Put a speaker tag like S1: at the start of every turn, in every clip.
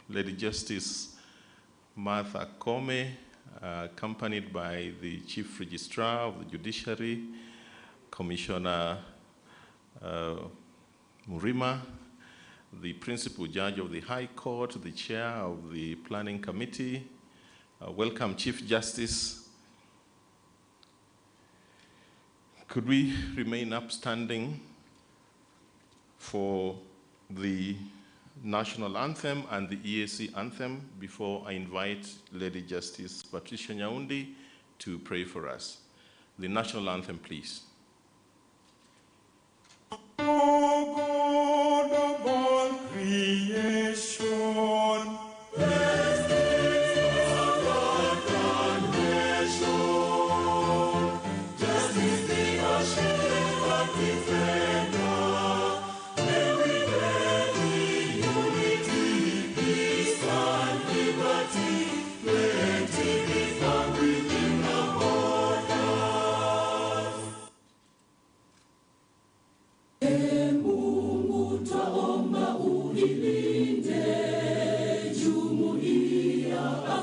S1: Lady Justice Martha Koome, accompanied by the Chief Registrar of the Judiciary, Commissioner Murima, the Principal Judge of the High Court, the Chair of the Planning Committee. Welcome, Chief Justice. Could we remain upstanding for the national anthem and the EAC anthem before I invite Lady Justice Patricia Nyaundi to pray for us? The national anthem, please.
S2: O God of all creation,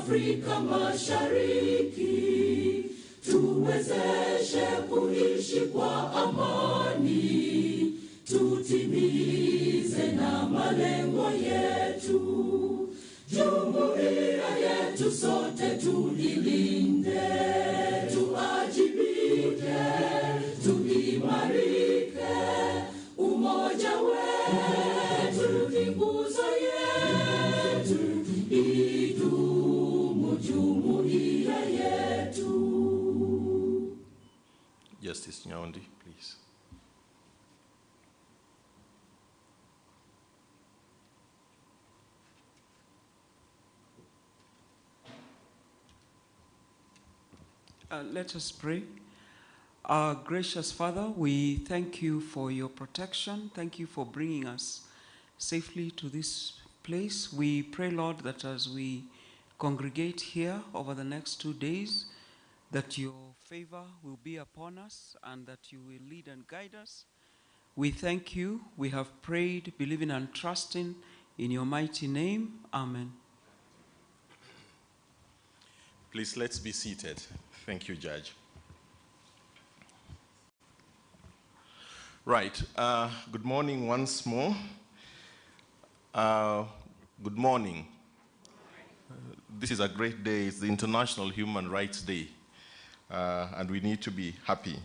S3: Afrika Mashariki, tuwezeshe kuishi kwa amani, tutimize na malengo yetu. Jumuiya yetu sote tulilinde, tuajibike, tuimarike, umoja wetu ni nguzo yetu, jumuiya yetu.
S1: Justice Nyaundi, please.
S4: Let us pray. Our gracious Father, we thank you for your protection. Thank you for bringing us safely to this place. We pray, Lord, that as we congregate here over the next 2 days, that your favor will be upon us and that you will lead and guide us. We thank you. We have prayed, believing and trusting in your mighty name. Amen.
S1: Please, let's be seated. Thank you, Judge. Right. Good morning once more. Good morning. This is a great day. It's the International Human Rights Day, and we need to be happy.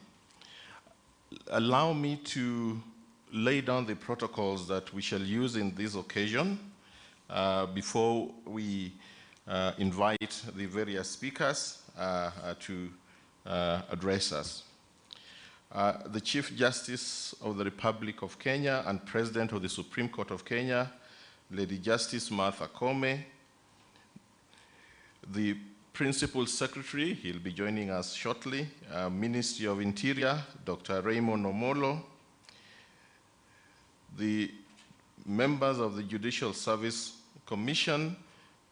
S1: Allow me to lay down the protocols that we shall use in this occasion before we invite the various speakers to address us. The Chief Justice of the Republic of Kenya and President of the Supreme Court of Kenya, Lady Justice Martha Koome, the Principal Secretary, he'll be joining us shortly, Ministry of Interior, Dr. Raymond Omolo, the members of the Judicial Service Commission,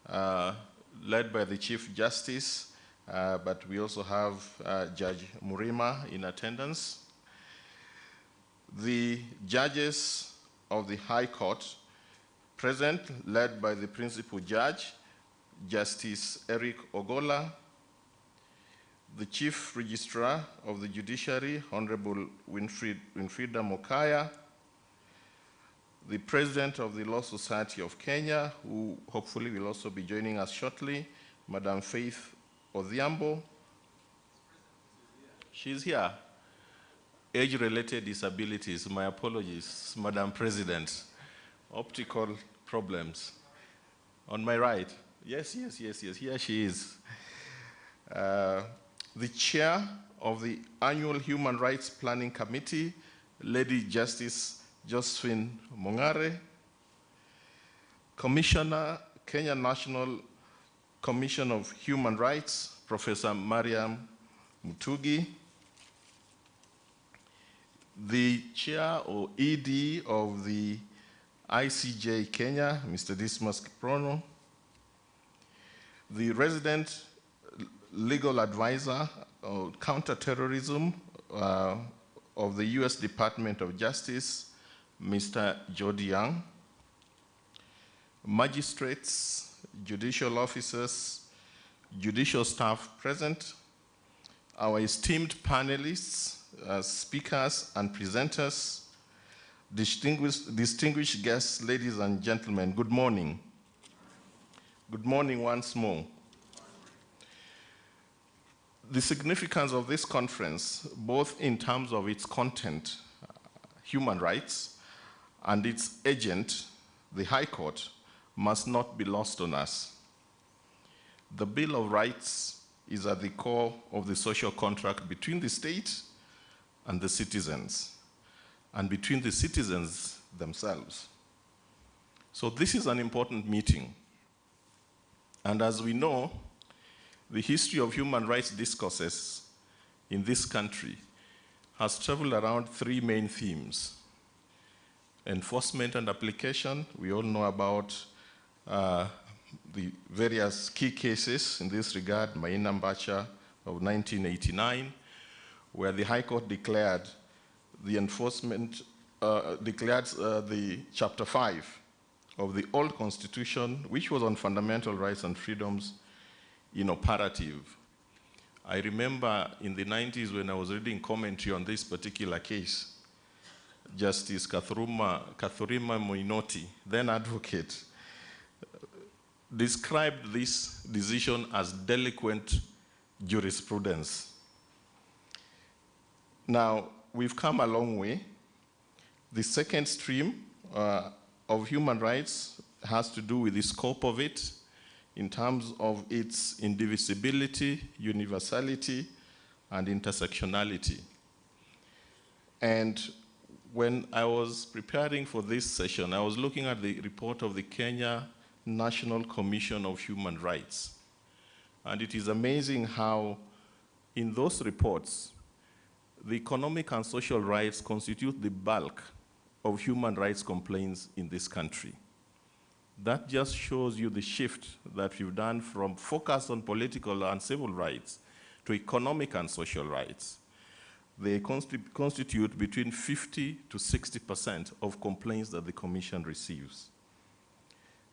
S1: led by the Chief Justice, but we also have Judge Murima in attendance. The judges of the High Court present, led by the Principal Judge, Justice Eric Ogola, the Chief Registrar of the Judiciary, Honorable Winfrida Mokaya, the President of the Law Society of Kenya, who hopefully will also be joining us shortly, Madam Faith Odhiambo. She's here. Age-related disabilities, my apologies, Madam President. Optical problems. On my right. Yes, here she is. The Chair of the Annual Human Rights Planning Committee, Lady Justice Josephine Mongare. Commissioner, Kenya National Commission of Human Rights, Professor Mariam Mutugi. The Chair or ED of the ICJ Kenya, Mr. Dismas Kiprono. The Resident Legal Advisor on Counterterrorism of the U.S. Department of Justice, Mr. Jody Young. magistrates, judicial officers, judicial staff present, our esteemed panelists, speakers and presenters, distinguished guests, ladies and gentlemen, good morning. Good morning once more. The significance of this conference, both in terms of its content, human rights, and its agent, the High Court, must not be lost on us. The Bill of Rights is at the core of the social contract between the state and the citizens, and between the citizens themselves. So this is an important meeting. And as we know, the history of human rights discourses in this country has traveled around three main themes. Enforcement and application. We all know about the various key cases in this regard, Maina Mbacha of 1989, where the High Court declared the enforcement, the Chapter 5 of the old Constitution, which was on fundamental rights and freedoms, inoperative. I remember in the 90s when I was reading commentary on this particular case, Justice Kathurima Moinoti, then advocate, described this decision as delinquent jurisprudence. Now, we've come a long way. The second stream of human rights has to do with the scope of it in terms of its indivisibility, universality, and intersectionality. And when I was preparing for this session, I was looking at the report of the Kenya National Commission of Human Rights. And it is amazing how in those reports, the economic and social rights constitute the bulk of human rights complaints in this country. That just shows you the shift that we've done from focus on political and civil rights to economic and social rights. They constitute between 50 to 60% of complaints that the Commission receives.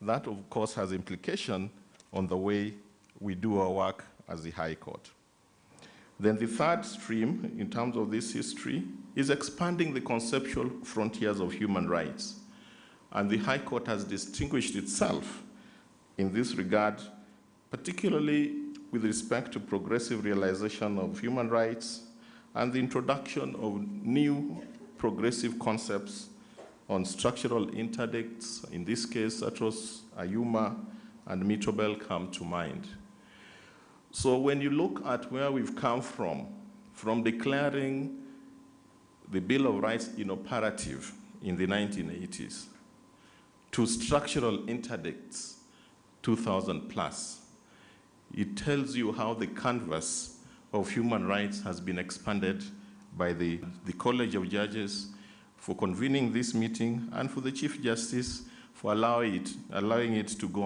S1: That, of course, has implication on the way we do our work as the High Court. Then the third stream, in terms of this history, is expanding the conceptual frontiers of human rights. And the High Court has distinguished itself in this regard, particularly with respect to progressive realization of human rights and the introduction of new progressive concepts on structural interdicts. In this case, Atros, Ayuma, and Mitobel come to mind. So when you look at where we've come from declaring the Bill of Rights inoperative in the 1980s, to structural interdicts 2000 plus, it tells you how the canvas of human rights has been expanded by the College of Judges for convening this meeting and for the Chief Justice for allowing it to go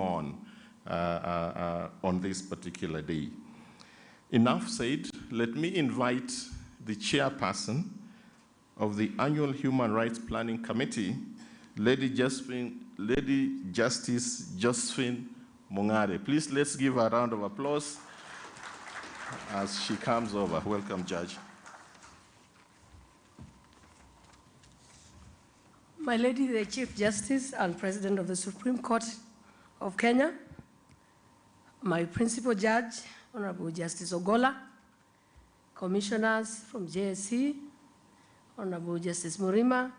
S1: on this particular day. Enough said, let me invite the chairperson of the Annual Human Rights Planning Committee, Lady Justice Josephine Mungare. Please let's give her a round of applause as she comes over. Welcome, Judge.
S5: My Lady, the Chief Justice and President of the Supreme Court of Kenya, my Principal Judge, Honorable Justice Ogola, Commissioners from JSC, Honorable Justice Murima,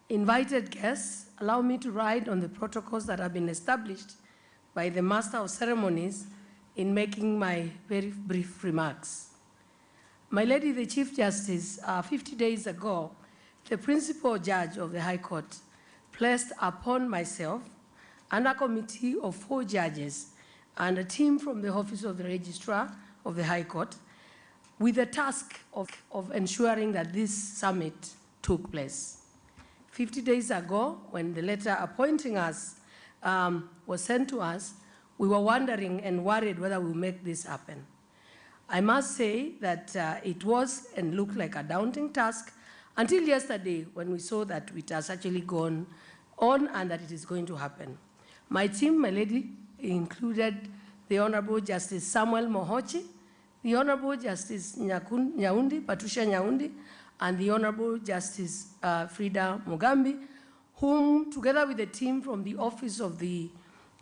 S5: invited guests, allow me to ride on the protocols that have been established by the Master of Ceremonies in making my very brief remarks. My Lady, the Chief Justice, 50 days ago, the Principal Judge of the High Court placed upon myself and a committee of 4 judges and a team from the Office of the Registrar of the High Court with the task of ensuring that this summit took place. 50 days ago, when the letter appointing us was sent to us, we were wondering and worried whether we'll make this happen. I must say that it was and looked like a daunting task until yesterday when we saw that it has actually gone on and that it is going to happen. My team, my lady, included the Honorable Justice Samuel Mohochi, the Honorable Justice Nyaundi, Patricia Nyaundi, and the Honorable Justice Frida Mugambi, whom, together with the team from the Office of the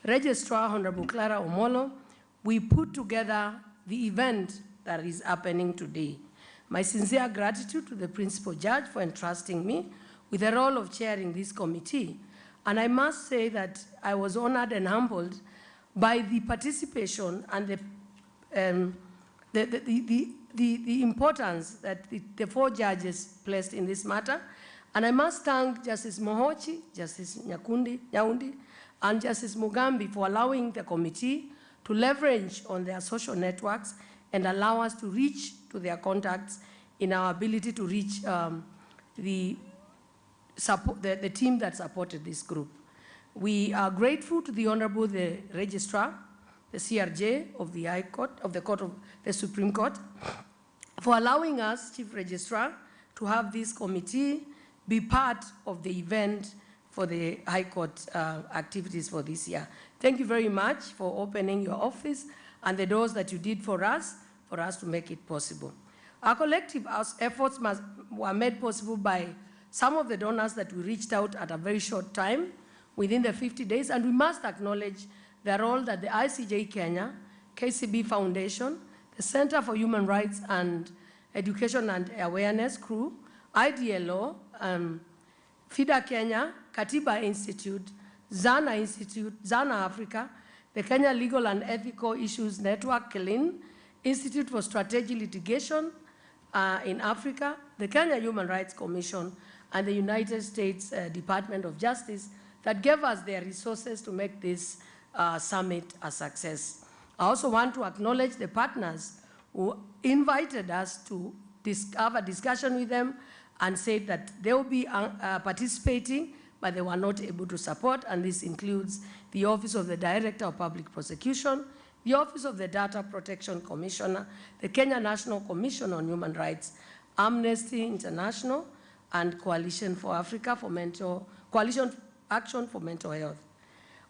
S5: Registrar, Honorable Clara Omolo, we put together the event that is happening today. My sincere gratitude to the Principal Judge for entrusting me with the role of chairing this committee. And I must say that I was honored and humbled by the participation and the importance that the 4 judges placed in this matter. And I must thank Justice Mohochi, Justice Nyaundi, and Justice Mugambi for allowing the committee to leverage on their social networks and allow us to reach to their contacts in our ability to reach the team that supported this group. We are grateful to the Honorable the Registrar, the CRJ of the High Court, of the Supreme Court, for allowing us, Chief Registrar, to have this committee be part of the event for the High Court activities for this year. Thank you very much for opening your office and the doors that you did for us to make it possible. Our collective efforts were made possible by some of the donors that we reached out at a very short time, within the 50 days, and we must acknowledge the role that the ICJ Kenya, KCB Foundation, the Center for Human Rights and Education and Awareness crew, IDLO, FIDA Kenya, Katiba Institute, Zana Institute, Zana Africa, the Kenya Legal and Ethical Issues Network, KELIN, Institute for Strategic Litigation in Africa, the Kenya Human Rights Commission, and the United States Department of Justice that gave us their resources to make this summit a success. I also want to acknowledge the partners who invited us to have a discussion with them and said that they will be participating, but they were not able to support, and this includes the Office of the Director of Public Prosecution, the Office of the Data Protection Commissioner, the Kenya National Commission on Human Rights, Amnesty International, and Coalition for Africa for Coalition Action for Mental Health.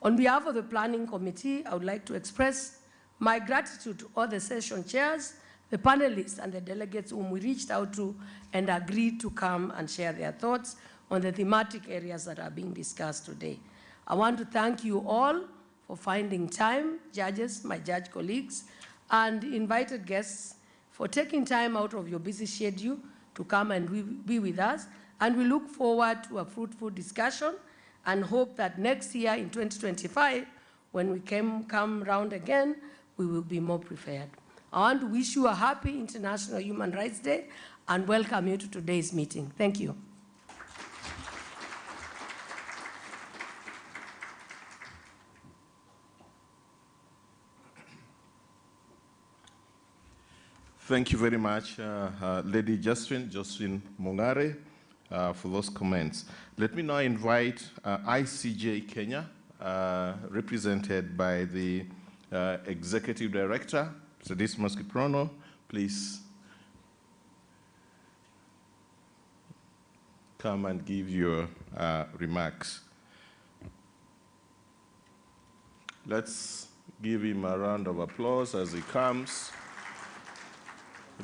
S5: On behalf of the Planning Committee, I would like to express my gratitude to all the session chairs, the panelists, and the delegates whom we reached out to and agreed to come and share their thoughts on the thematic areas that are being discussed today. I want to thank you all for finding time, judges, my judge colleagues, and invited guests for taking time out of your busy schedule to come and be with us. And we look forward to a fruitful discussion and hope that next year in 2025, when we come round again, we will be more prepared. I want to wish you a happy International Human Rights Day and welcome you to today's meeting. Thank you.
S1: Thank you very much, Lady Josephine Mongare, for those comments. Let me now invite ICJ Kenya, represented by the Executive Director, Dismas Kiprono. Please come and give your remarks. Let's give him a round of applause as he comes.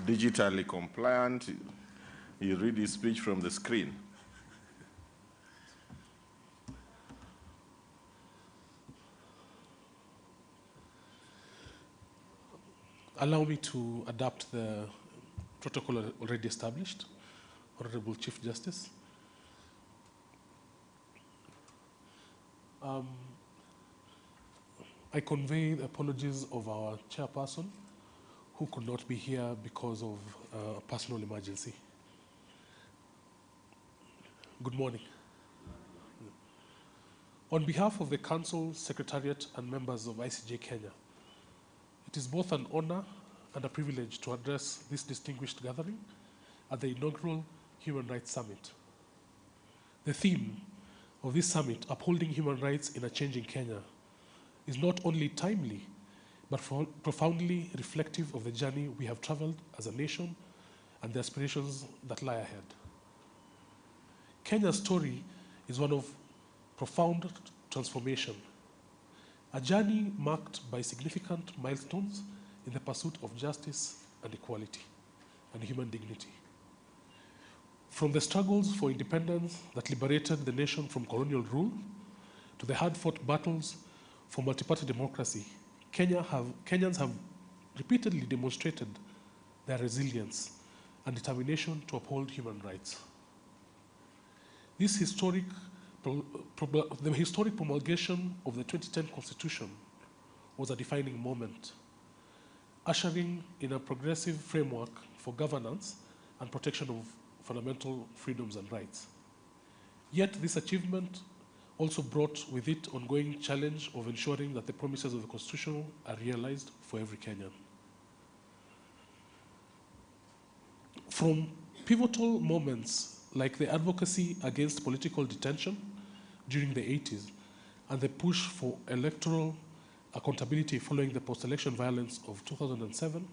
S1: Digitally compliant, you read his speech from the screen.
S6: Allow me to adapt the protocol already established, Honorable Chief Justice. I convey the apologies of our chairperson, who could not be here because of a personal emergency. Good morning. On behalf of the Council, Secretariat, and members of ICJ Kenya, it is both an honor and a privilege to address this distinguished gathering at the inaugural Human Rights Summit. The theme of this summit, Upholding Human Rights in a Changing Kenya, is not only timely, but profoundly reflective of the journey we have traveled as a nation and the aspirations that lie ahead. Kenya's story is one of profound transformation. a journey marked by significant milestones in the pursuit of justice and equality and human dignity. From the struggles for independence that liberated the nation from colonial rule to the hard-fought battles for multi-party democracy, Kenyans have repeatedly demonstrated their resilience and determination to uphold human rights. The historic promulgation of the 2010 Constitution was a defining moment, ushering in a progressive framework for governance and protection of fundamental freedoms and rights. Yet this achievement also brought with it ongoing challenge of ensuring that the promises of the Constitution are realized for every Kenyan. From pivotal moments like the advocacy against political detention during the 80s and the push for electoral accountability following the post-election violence of 2007,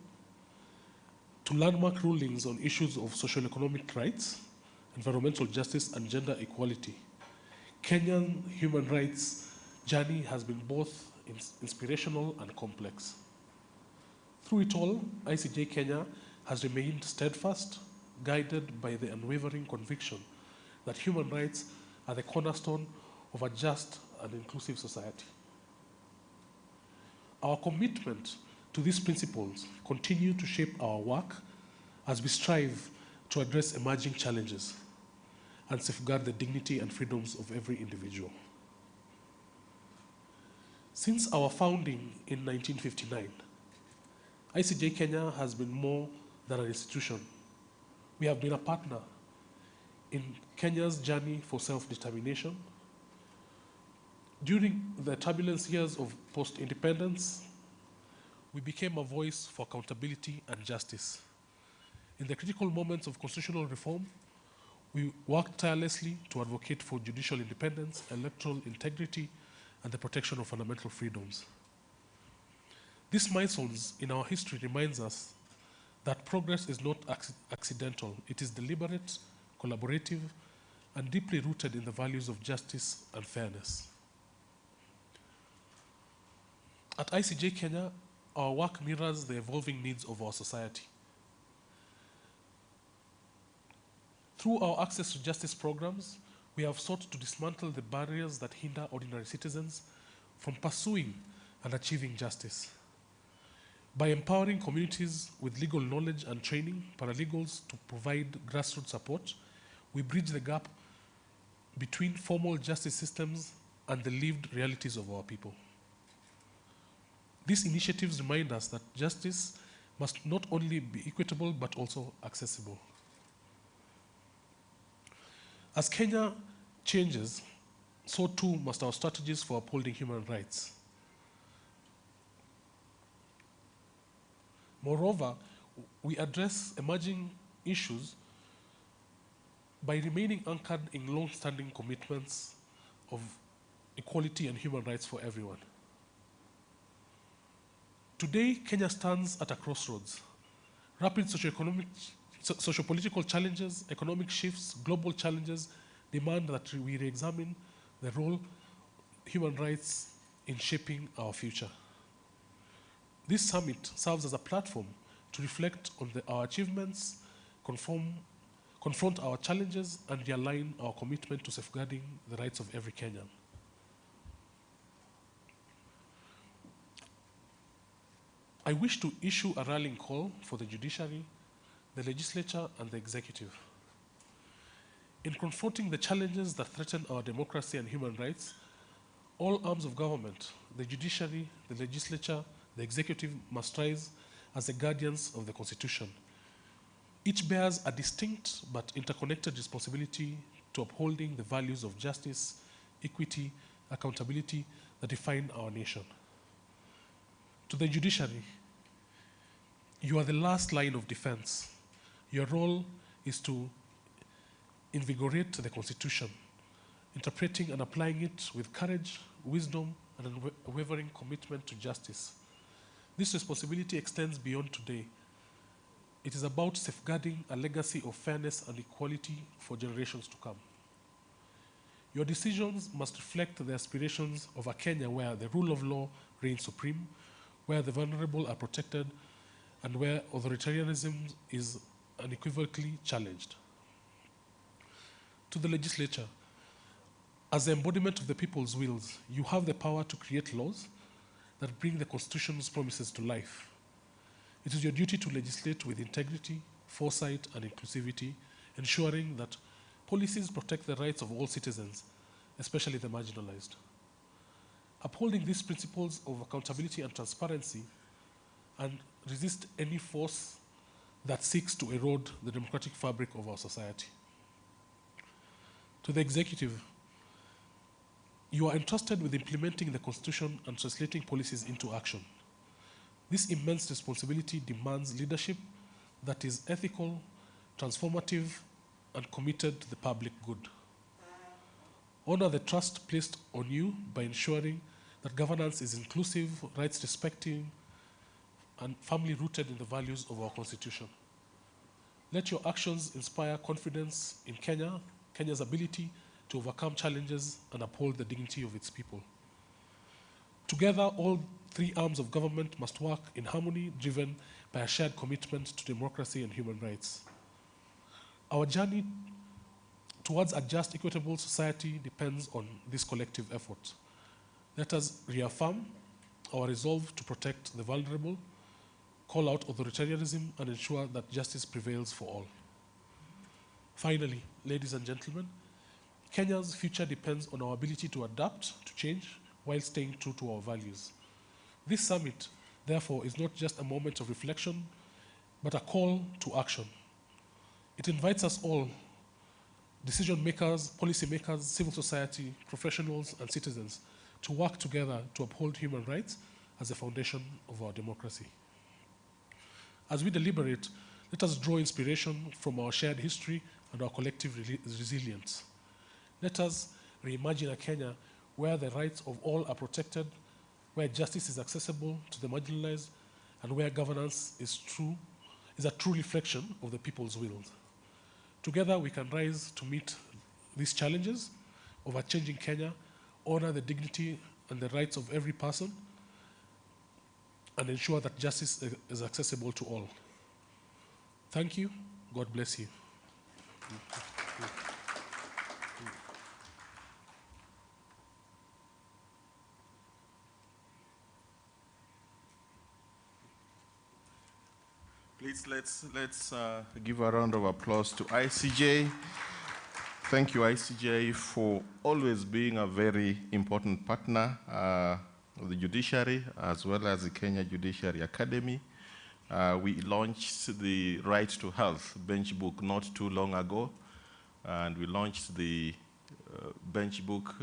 S6: to landmark rulings on issues of social-economic rights, environmental justice, and gender equality, Kenyan human rights journey has been both inspirational and complex. Through it all, ICJ Kenya has remained steadfast, guided by the unwavering conviction that human rights are the cornerstone of a just and inclusive society. Our commitment to these principles continue to shape our work as we strive to address emerging challenges and safeguard the dignity and freedoms of every individual. Since our founding in 1959, ICJ Kenya has been more than an institution. We have been a partner in Kenya's journey for self-determination. During the turbulent years of post-independence, we became a voice for accountability and justice. In the critical moments of constitutional reform, we worked tirelessly to advocate for judicial independence, electoral integrity, and the protection of fundamental freedoms. These milestones in our history reminds us that progress is not accidental. It is deliberate, collaborative, and deeply rooted in the values of justice and fairness. At ICJ Kenya, our work mirrors the evolving needs of our society. Through our access to justice programs, we have sought to dismantle the barriers that hinder ordinary citizens from pursuing and achieving justice. By empowering communities with legal knowledge and training, paralegals to provide grassroots support, we bridge the gap between formal justice systems and the lived realities of our people. These initiatives remind us that justice must not only be equitable, but also accessible. As Kenya changes, so too must our strategies for upholding human rights. Moreover, we address emerging issues by remaining anchored in long-standing commitments of equality and human rights for everyone. Today, Kenya stands at a crossroads. Rapid sociopolitical challenges, economic shifts, global challenges demand that we re-examine the role human rights in shaping our future. This summit serves as a platform to reflect on our achievements, confront our challenges, and realign our commitment to safeguarding the rights of every Kenyan. I wish to issue a rallying call for the judiciary, the legislature, and the executive. In confronting the challenges that threaten our democracy and human rights, all arms of government, the judiciary, the legislature, the executive must rise as the guardians of the Constitution. Each bears a distinct but interconnected responsibility to upholding the values of justice, equity, accountability that define our nation. To the judiciary, you are the last line of defense. Your role is to invigorate the Constitution, interpreting and applying it with courage, wisdom, and an unwavering commitment to justice. This responsibility extends beyond today. It is about safeguarding a legacy of fairness and equality for generations to come. Your decisions must reflect the aspirations of a Kenya where the rule of law reigns supreme, where the vulnerable are protected, and where authoritarianism is unequivocally challenged. To the legislature, as the embodiment of the people's wills, you have the power to create laws that bring the Constitution's promises to life. It is your duty to legislate with integrity, foresight, and inclusivity, ensuring that policies protect the rights of all citizens, especially the marginalized. Upholding these principles of accountability and transparency and resist any force that seeks to erode the democratic fabric of our society. To the executive, you are entrusted with implementing the Constitution and translating policies into action. This immense responsibility demands leadership that is ethical, transformative, and committed to the public good. Honor the trust placed on you by ensuring that governance is inclusive, rights-respecting, and firmly rooted in the values of our Constitution. Let your actions inspire confidence in Kenya's ability to overcome challenges and uphold the dignity of its people. Together, all three arms of government must work in harmony, driven by a shared commitment to democracy and human rights. Our journey towards a just, equitable society depends on this collective effort. Let us reaffirm our resolve to protect the vulnerable, call out authoritarianism, and ensure that justice prevails for all. Finally, ladies and gentlemen, Kenya's future depends on our ability to adapt to change while staying true to our values. This summit, therefore, is not just a moment of reflection, but a call to action. It invites us all, decision makers, policy makers, civil society, professionals, and citizens, to work together to uphold human rights as the foundation of our democracy. As we deliberate, let us draw inspiration from our shared history and our collective resilience. Let us reimagine a Kenya where the rights of all are protected, where justice is accessible to the marginalized, and where governance is a true reflection of the people's wills. Together, we can rise to meet these challenges of a changing Kenya, honor the dignity and the rights of every person, and ensure that justice is accessible to all. Thank you. God bless you.
S1: Please, let's give a round of applause to ICJ. Thank you, ICJ, for always being a very important partner of the Judiciary, as well as the Kenya Judiciary Academy. We launched the Right to Health bench book not too long ago, and we launched the bench book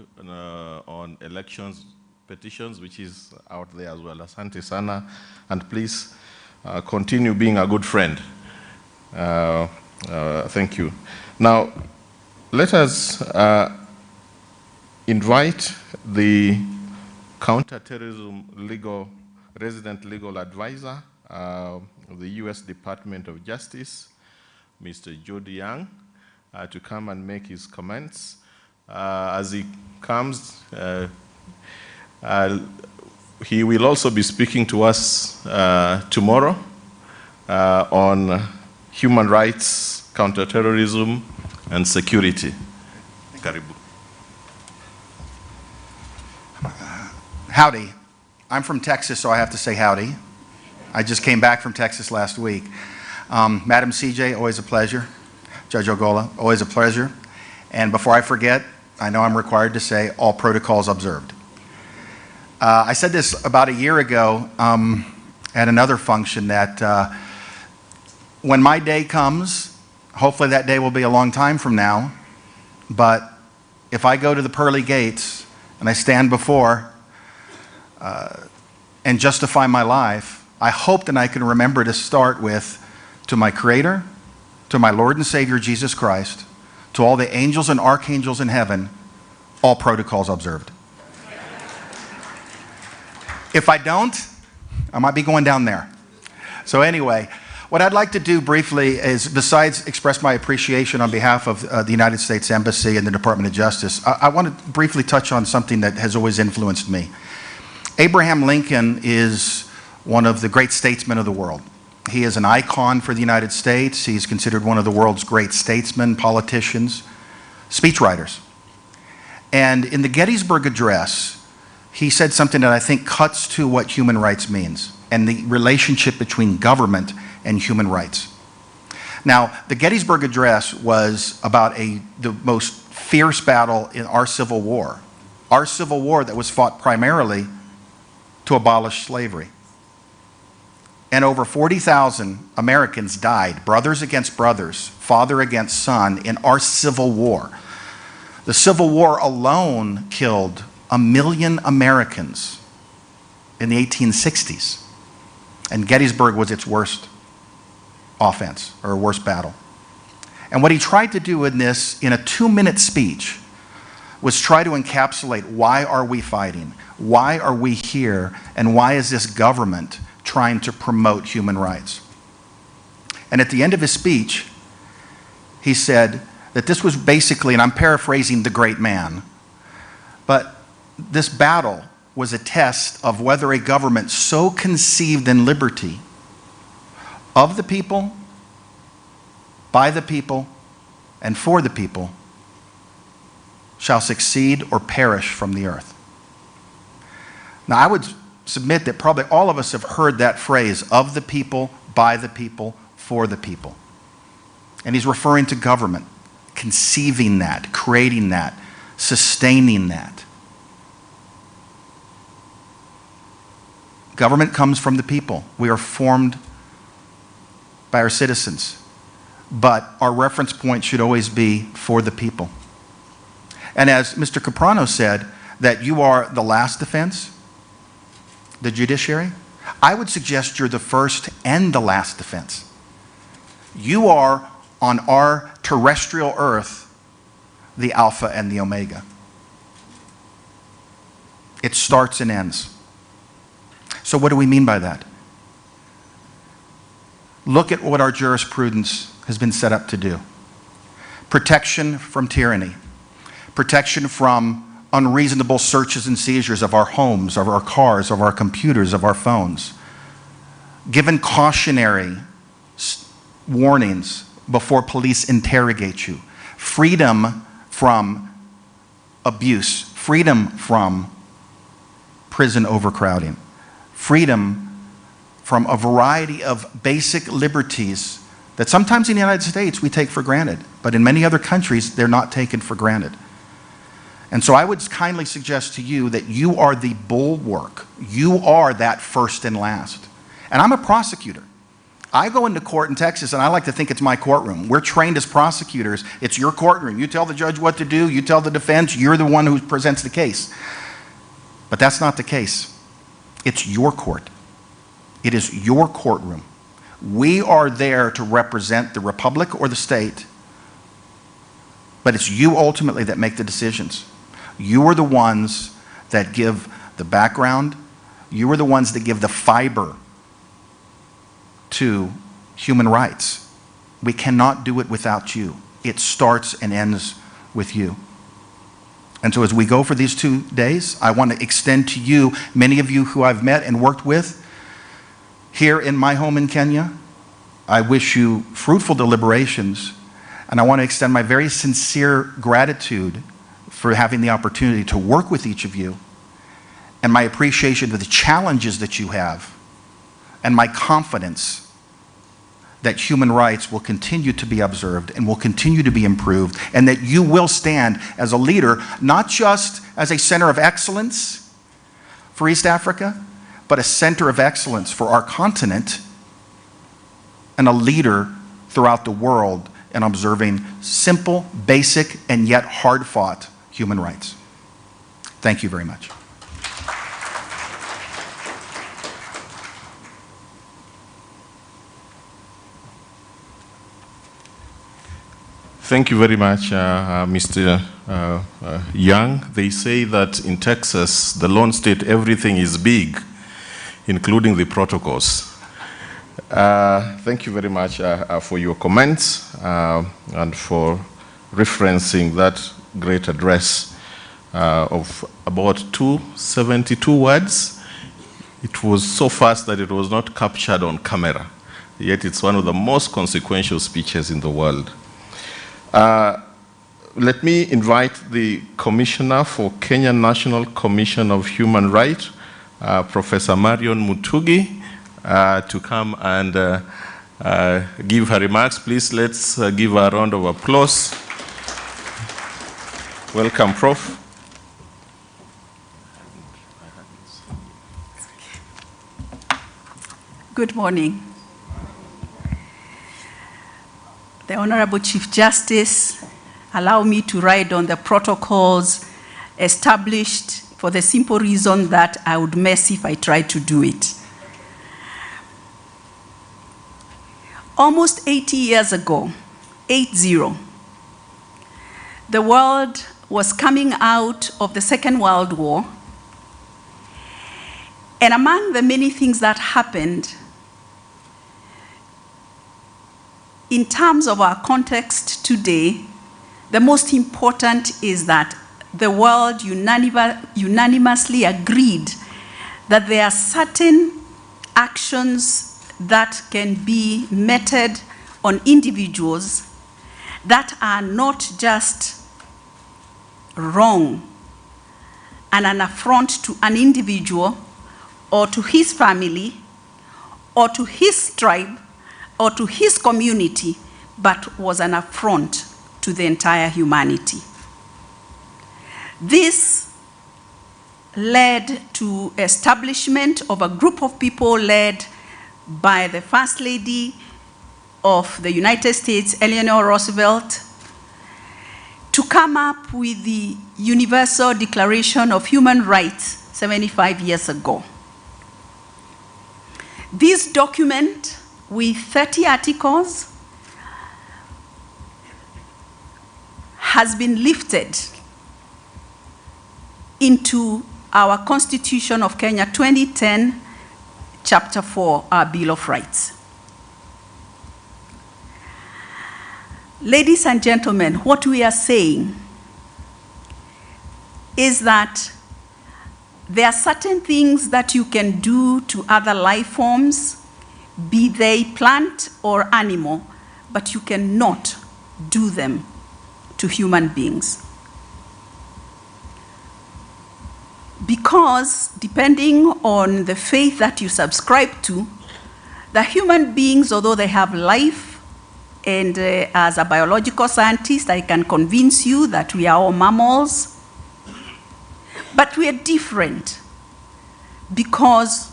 S1: on elections petitions, which is out there as well. Asante sana, and please continue being a good friend. Thank you. Now, let us invite the counterterrorism resident legal advisor of the U.S. Department of Justice, Mr. Jody Young, to come and make his comments. As he comes, he will also be speaking to us tomorrow on human rights, counterterrorism, and security. Karibu.
S7: Howdy. I'm from Texas, so I have to say howdy. I just came back from Texas last week. Madam CJ, always a pleasure. Judge Ogola, always a pleasure. And before I forget, I know I'm required to say all protocols observed. I said this about a year ago at another function that when my day comes, hopefully that day will be a long time from now, but if I go to the pearly gates and I stand before and justify my life, I hope that I can remember to start with, to my Creator, to my Lord and Savior Jesus Christ, to all the angels and archangels in heaven, all protocols observed. If I don't, I might be going down there. So anyway, What I'd like to do briefly is, besides express my appreciation on behalf of the United States Embassy and the Department of Justice, I want to briefly touch on something that has always influenced me. Abraham Lincoln is one of the great statesmen of the world. He is an icon for the United States. He's considered one of the world's great statesmen, politicians, speechwriters. And in the Gettysburg Address, he said something that I think cuts to what human rights means and the relationship between government and human rights. Now, the Gettysburg Address was about the most fierce battle in our Civil War that was fought primarily to abolish slavery. And over 40,000 Americans died, brothers against brothers, father against son, in our Civil War. The Civil War alone killed 1 million Americans in the 1860s. And Gettysburg was its worst offense, or worst battle. And what he tried to do in a 2-minute speech, was try to encapsulate, why are we fighting? Why are we here? And why is this government trying to promote human rights? And at the end of his speech, he said that this was basically, and I'm paraphrasing the great man, but this battle was a test of whether a government so conceived in liberty of the people, by the people, and for the people, shall succeed or perish from the earth. Now, I would submit that probably all of us have heard that phrase, of the people, by the people, for the people. And he's referring to government, conceiving that, creating that, sustaining that. Government comes from the people. We are formed by our citizens. But our reference point should always be for the people. And as Mr. Caprano said, that you are the last defense, the judiciary, I would suggest you're the first and the last defense. You are, on our terrestrial earth, the Alpha and the Omega. It starts and ends. So what do we mean by that? Look at what our jurisprudence has been set up to do. Protection from tyranny. Protection from unreasonable searches and seizures of our homes, of our cars, of our computers, of our phones. Given cautionary warnings before police interrogate you. Freedom from abuse. Freedom from prison overcrowding. Freedom from a variety of basic liberties that sometimes in the United States we take for granted, but in many other countries they're not taken for granted. And so I would kindly suggest to you that you are the bulwark. You are that first and last. And I'm a prosecutor. I go into court in Texas and I like to think it's my courtroom. We're trained as prosecutors. It's your courtroom. You tell the judge what to do. You tell the defense. You're the one who presents the case. But that's not the case. It's your court. It is your courtroom. We are there to represent the republic or the state, but it's you ultimately that make the decisions. You are the ones that give the background. You are the ones that give the fiber to human rights. We cannot do it without you. It starts and ends with you. And so as we go for these 2 days, I want to extend to you, many of you who I've met and worked with here in my home in Kenya, I wish you fruitful deliberations, and I want to extend my very sincere gratitude for having the opportunity to work with each of you, and my appreciation of the challenges that you have, and my confidence that human rights will continue to be observed and will continue to be improved, and that you will stand as a leader, not just as a center of excellence for East Africa, but a center of excellence for our continent, and a leader throughout the world in observing simple, basic, and yet hard-fought human rights. Thank you very much.
S1: Thank you very much, Mr. Young. They say that in Texas, the Lone State, everything is big, including the protocols. Thank you very much for your comments and for referencing that great address of about 272 words. It was so fast that it was not captured on camera, yet it's one of the most consequential speeches in the world. Let me invite the Commissioner for Kenya National Commission of Human Rights, Professor Marion Mutugi, to come and give her remarks. Please, let's give her a round of applause. Welcome, Prof.
S8: Good morning. The Honorable Chief Justice, allow me to ride on the protocols established for the simple reason that I would mess if I tried to do it. Almost 80 years ago, 80, the world was coming out of the Second World War, and among the many things that happened, in terms of our context today, the most important is that the world unanimously agreed that there are certain actions that can be meted on individuals that are not just wrong and an affront to an individual or to his family or to his tribe or to his community, but was an affront to the entire humanity. This led to establishment of a group of people led by the First Lady of the United States, Eleanor Roosevelt, to come up with the Universal Declaration of Human Rights 75 years ago. This document, with 30 articles, has been lifted into our Constitution of Kenya 2010, Chapter 4, our Bill of Rights. Ladies and gentlemen, what we are saying is that there are certain things that you can do to other life forms, be they plant or animal, but you cannot do them to human beings. Because depending on the faith that you subscribe to, the human beings, although they have life, and as a biological scientist, I can convince you that we are all mammals, but we are different because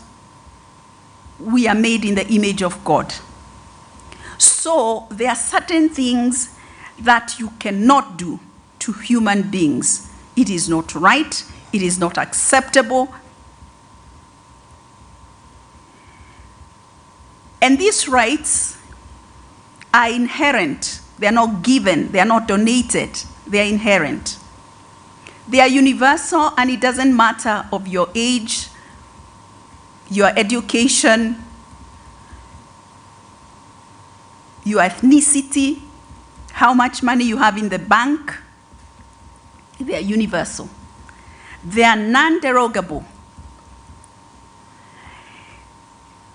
S8: we are made in the image of God. So there are certain things that you cannot do to human beings. It is not right. It is not acceptable. And these rights are inherent. They are not given. They are not donated. They are inherent. They are universal, and it doesn't matter of your age, your education, your ethnicity, how much money you have in the bank. They are universal. They are non-derogable.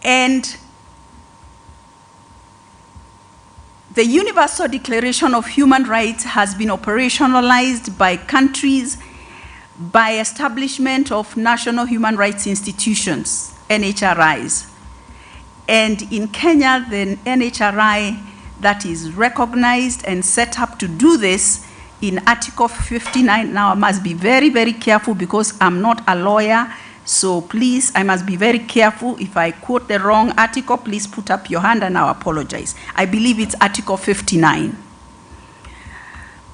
S8: And the Universal Declaration of Human Rights has been operationalized by countries by establishment of national human rights institutions, NHRIs. And in Kenya, the NHRI that is recognized and set up to do this in Article 59. Now, I must be very, very careful because I'm not a lawyer. So please, I must be very careful. If I quote the wrong article, please put up your hand and I'll apologize. I believe it's Article 59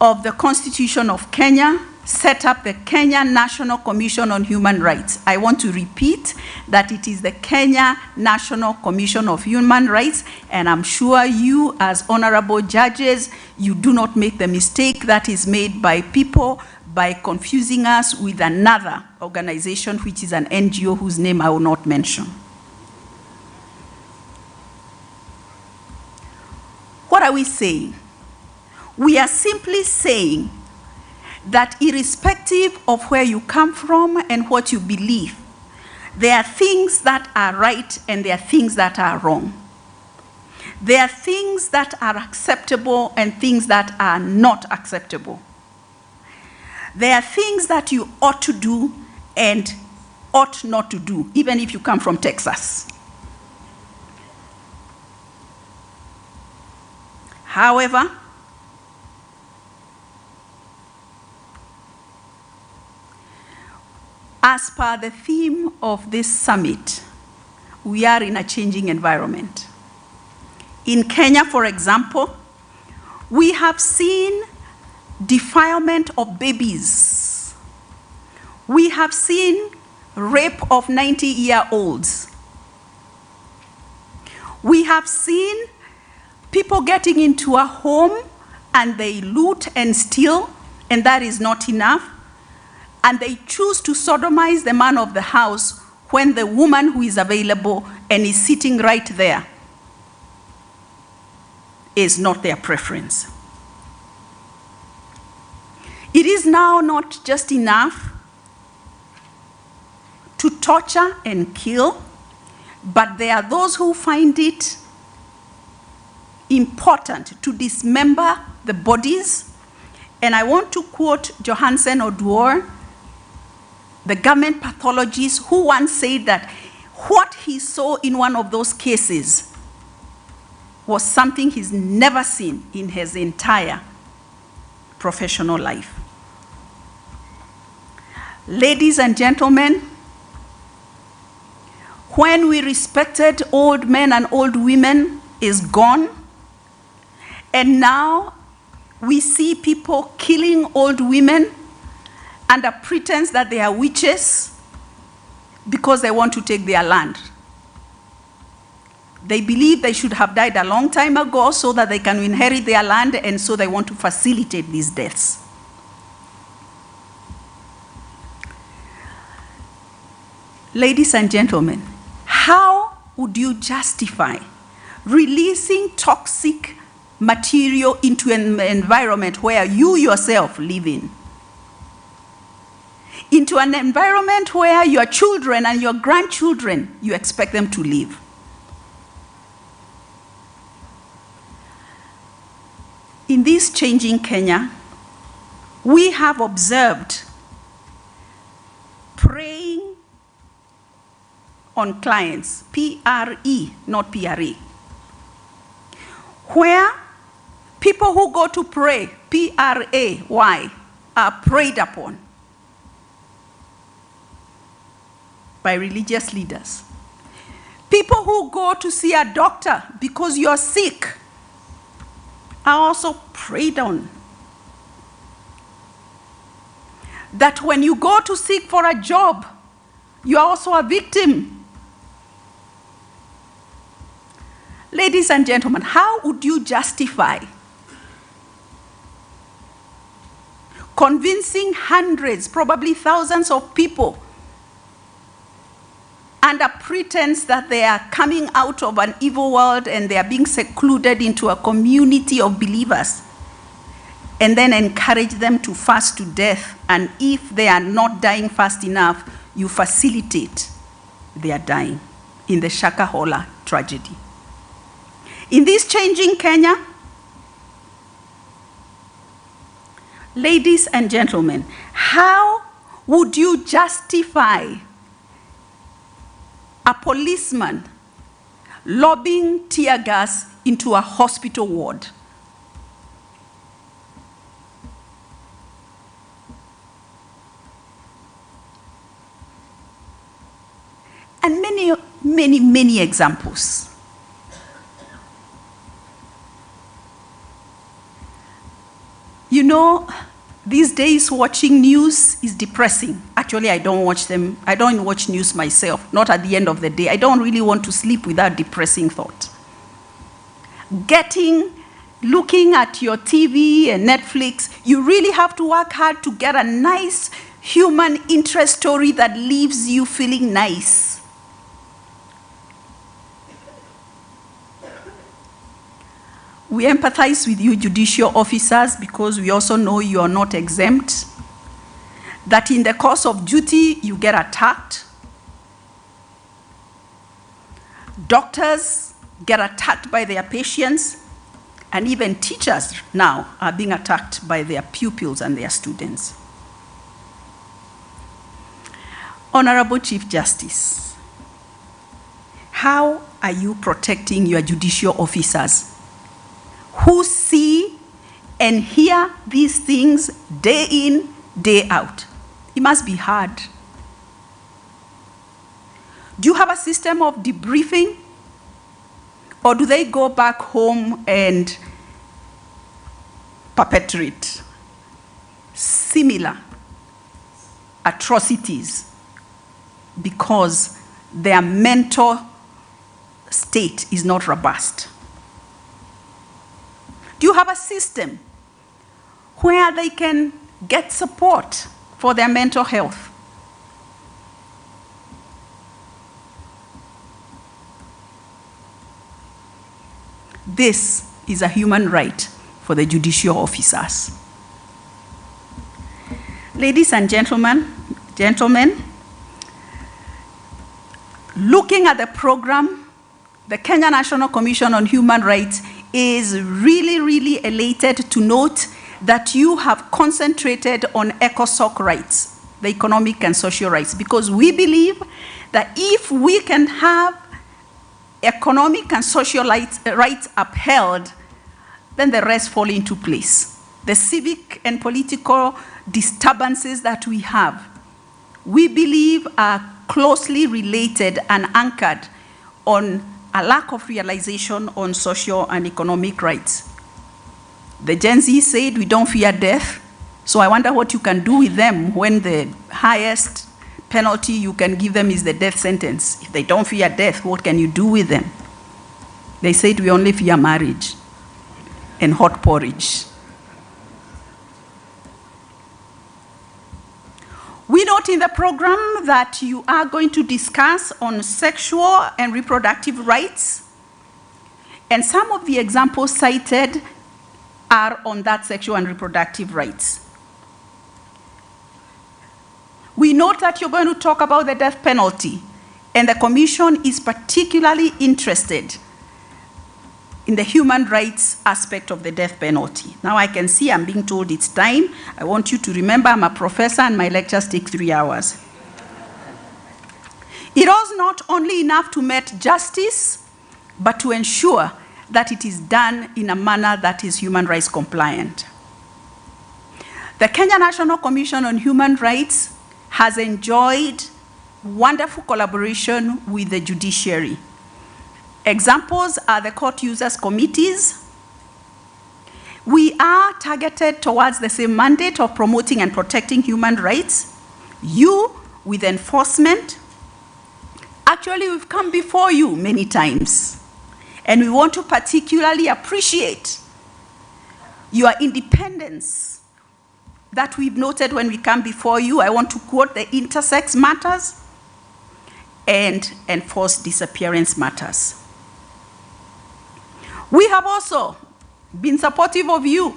S8: of the Constitution of Kenya, set up the Kenya National Commission on Human Rights. I want to repeat that it is the Kenya National Commission of Human Rights, and I'm sure you as honorable judges, you do not make the mistake that is made by people by confusing us with another organization, which is an NGO whose name I will not mention. What are we saying? We are simply saying that irrespective of where you come from and what you believe, there are things that are right and there are things that are wrong. There are things that are acceptable and things that are not acceptable. There are things that you ought to do and ought not to do, even if you come from Texas. However, as per the theme of this summit, we are in a changing environment. In Kenya, for example, we have seen defilement of babies. We have seen rape of 90-year-olds. We have seen people getting into a home and they loot and steal, and that is not enough. And they choose to sodomize the man of the house when the woman who is available and is sitting right there is not their preference. It is now not just enough to torture and kill, but there are those who find it important to dismember the bodies. And I want to quote Johansen Oduor, the government pathologist, who once said that what he saw in one of those cases was something he's never seen in his entire professional life. Ladies and gentlemen, when we respected old men and old women is gone, and now we see people killing old women under pretense that they are witches because they want to take their land. They believe they should have died a long time ago so that they can inherit their land, and so they want to facilitate these deaths. Ladies and gentlemen, how would you justify releasing toxic material into an environment where you yourself live in? Into an environment where your children and your grandchildren, you expect them to live. In this changing Kenya, we have observed preying on clients, P-R-E, not P-R-E, where people who go to pray, P-R-A-Y, are preyed upon by religious leaders. People who go to see a doctor because you're sick are also preyed on. That when you go to seek for a job, you are also a victim. Ladies and gentlemen, how would you justify convincing hundreds, probably thousands of people under pretense that they are coming out of an evil world and they are being secluded into a community of believers, and then encourage them to fast to death, and if they are not dying fast enough, you facilitate their dying in the Shakahola tragedy? In this changing Kenya, ladies and gentlemen, how would you justify a policeman lobbing tear gas into a hospital ward? And many, many, many examples. You know, these days watching news is depressing. Actually, I don't watch them. I don't watch news myself, not at the end of the day. I don't really want to sleep without depressing thought. Looking at your TV and Netflix, you really have to work hard to get a nice human interest story that leaves you feeling nice. We empathize with you, judicial officers, because we also know you are not exempt. That in the course of duty, you get attacked. Doctors get attacked by their patients, and even teachers now are being attacked by their pupils and their students. Honorable Chief Justice, how are you protecting your judicial officers who see and hear these things day in, day out? It must be hard. Do you have a system of debriefing? Or do they go back home and perpetrate similar atrocities because their mental state is not robust? Do you have a system where they can get support for their mental health? This is a human right for the judicial officers. Ladies and gentlemen, looking at the program, the Kenya National Commission on Human Rights is really elated to note that you have concentrated on ECOSOC rights, the economic and social rights, because we believe that if we can have economic and social rights upheld, then the rest fall into place. The civic and political disturbances that we have, we believe are closely related and anchored on a lack of realization on social and economic rights. The Gen Z said, we don't fear death, so I wonder what you can do with them when the highest penalty you can give them is the death sentence. If they don't fear death, what can you do with them? They said we only fear marriage and hot porridge. We note in the program that you are going to discuss on sexual and reproductive rights, and some of the examples cited are on that sexual and reproductive rights. We note that you're going to talk about the death penalty, and the Commission is particularly interested in the human rights aspect of the death penalty. Now I can see I'm being told it's time. I want you to remember I'm a professor and my lectures take 3 hours. It was not only enough to meet justice, but to ensure that it is done in a manner that is human rights compliant. The Kenya National Commission on Human Rights has enjoyed wonderful collaboration with the judiciary. Examples are the court users committees. We are targeted towards the same mandate of promoting and protecting human rights. You with enforcement. Actually, we've come before you many times, and we want to particularly appreciate your independence that we've noted when we come before you. I want to quote the intersex matters and enforced disappearance matters. We have also been supportive of you.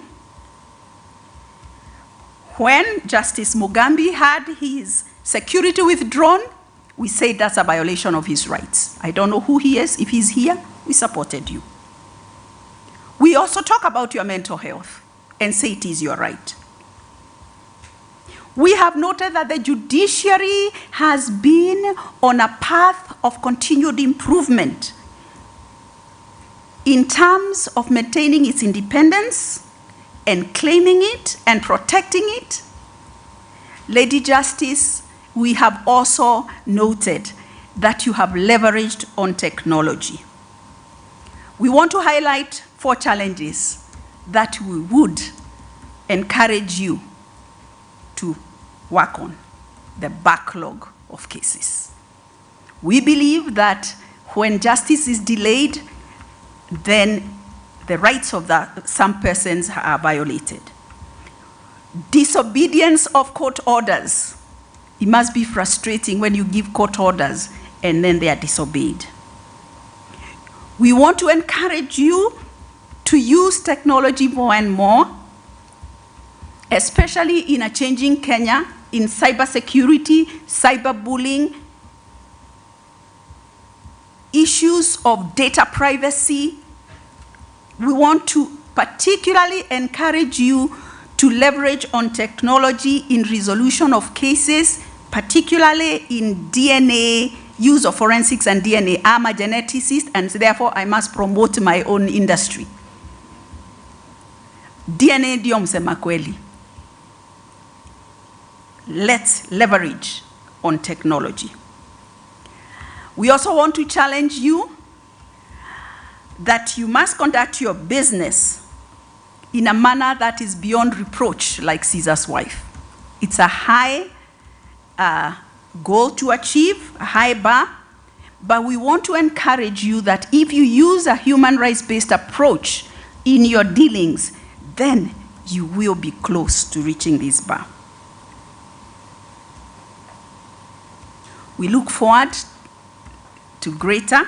S8: When Justice Mugambi had his security withdrawn, we said that's a violation of his rights. I don't know who he is. If he's here, we supported you. We also talk about your mental health and say it is your right. We have noted that the judiciary has been on a path of continued improvement in terms of maintaining its independence and claiming it and protecting it. Lady Justice, we have also noted that you have leveraged on technology. We want to highlight 4 challenges that we would encourage you to work on: the backlog of cases. We believe that when justice is delayed, then the rights of some persons are violated. Disobedience of court orders. It must be frustrating when you give court orders and then they are disobeyed. We want to encourage you to use technology more and more, especially in a changing Kenya, in cybersecurity, cyberbullying, issues of data privacy. We want to particularly encourage you to leverage on technology in resolution of cases, particularly in DNA, use of forensics and DNA. I'm a geneticist, and therefore I must promote my own industry. DNA ndio msema kweli. Let's leverage on technology. We also want to challenge you that you must conduct your business in a manner that is beyond reproach, like Caesar's wife. It's a high goal to achieve, a high bar, but we want to encourage you that if you use a human rights-based approach in your dealings, then you will be close to reaching this bar. We look forward to greater,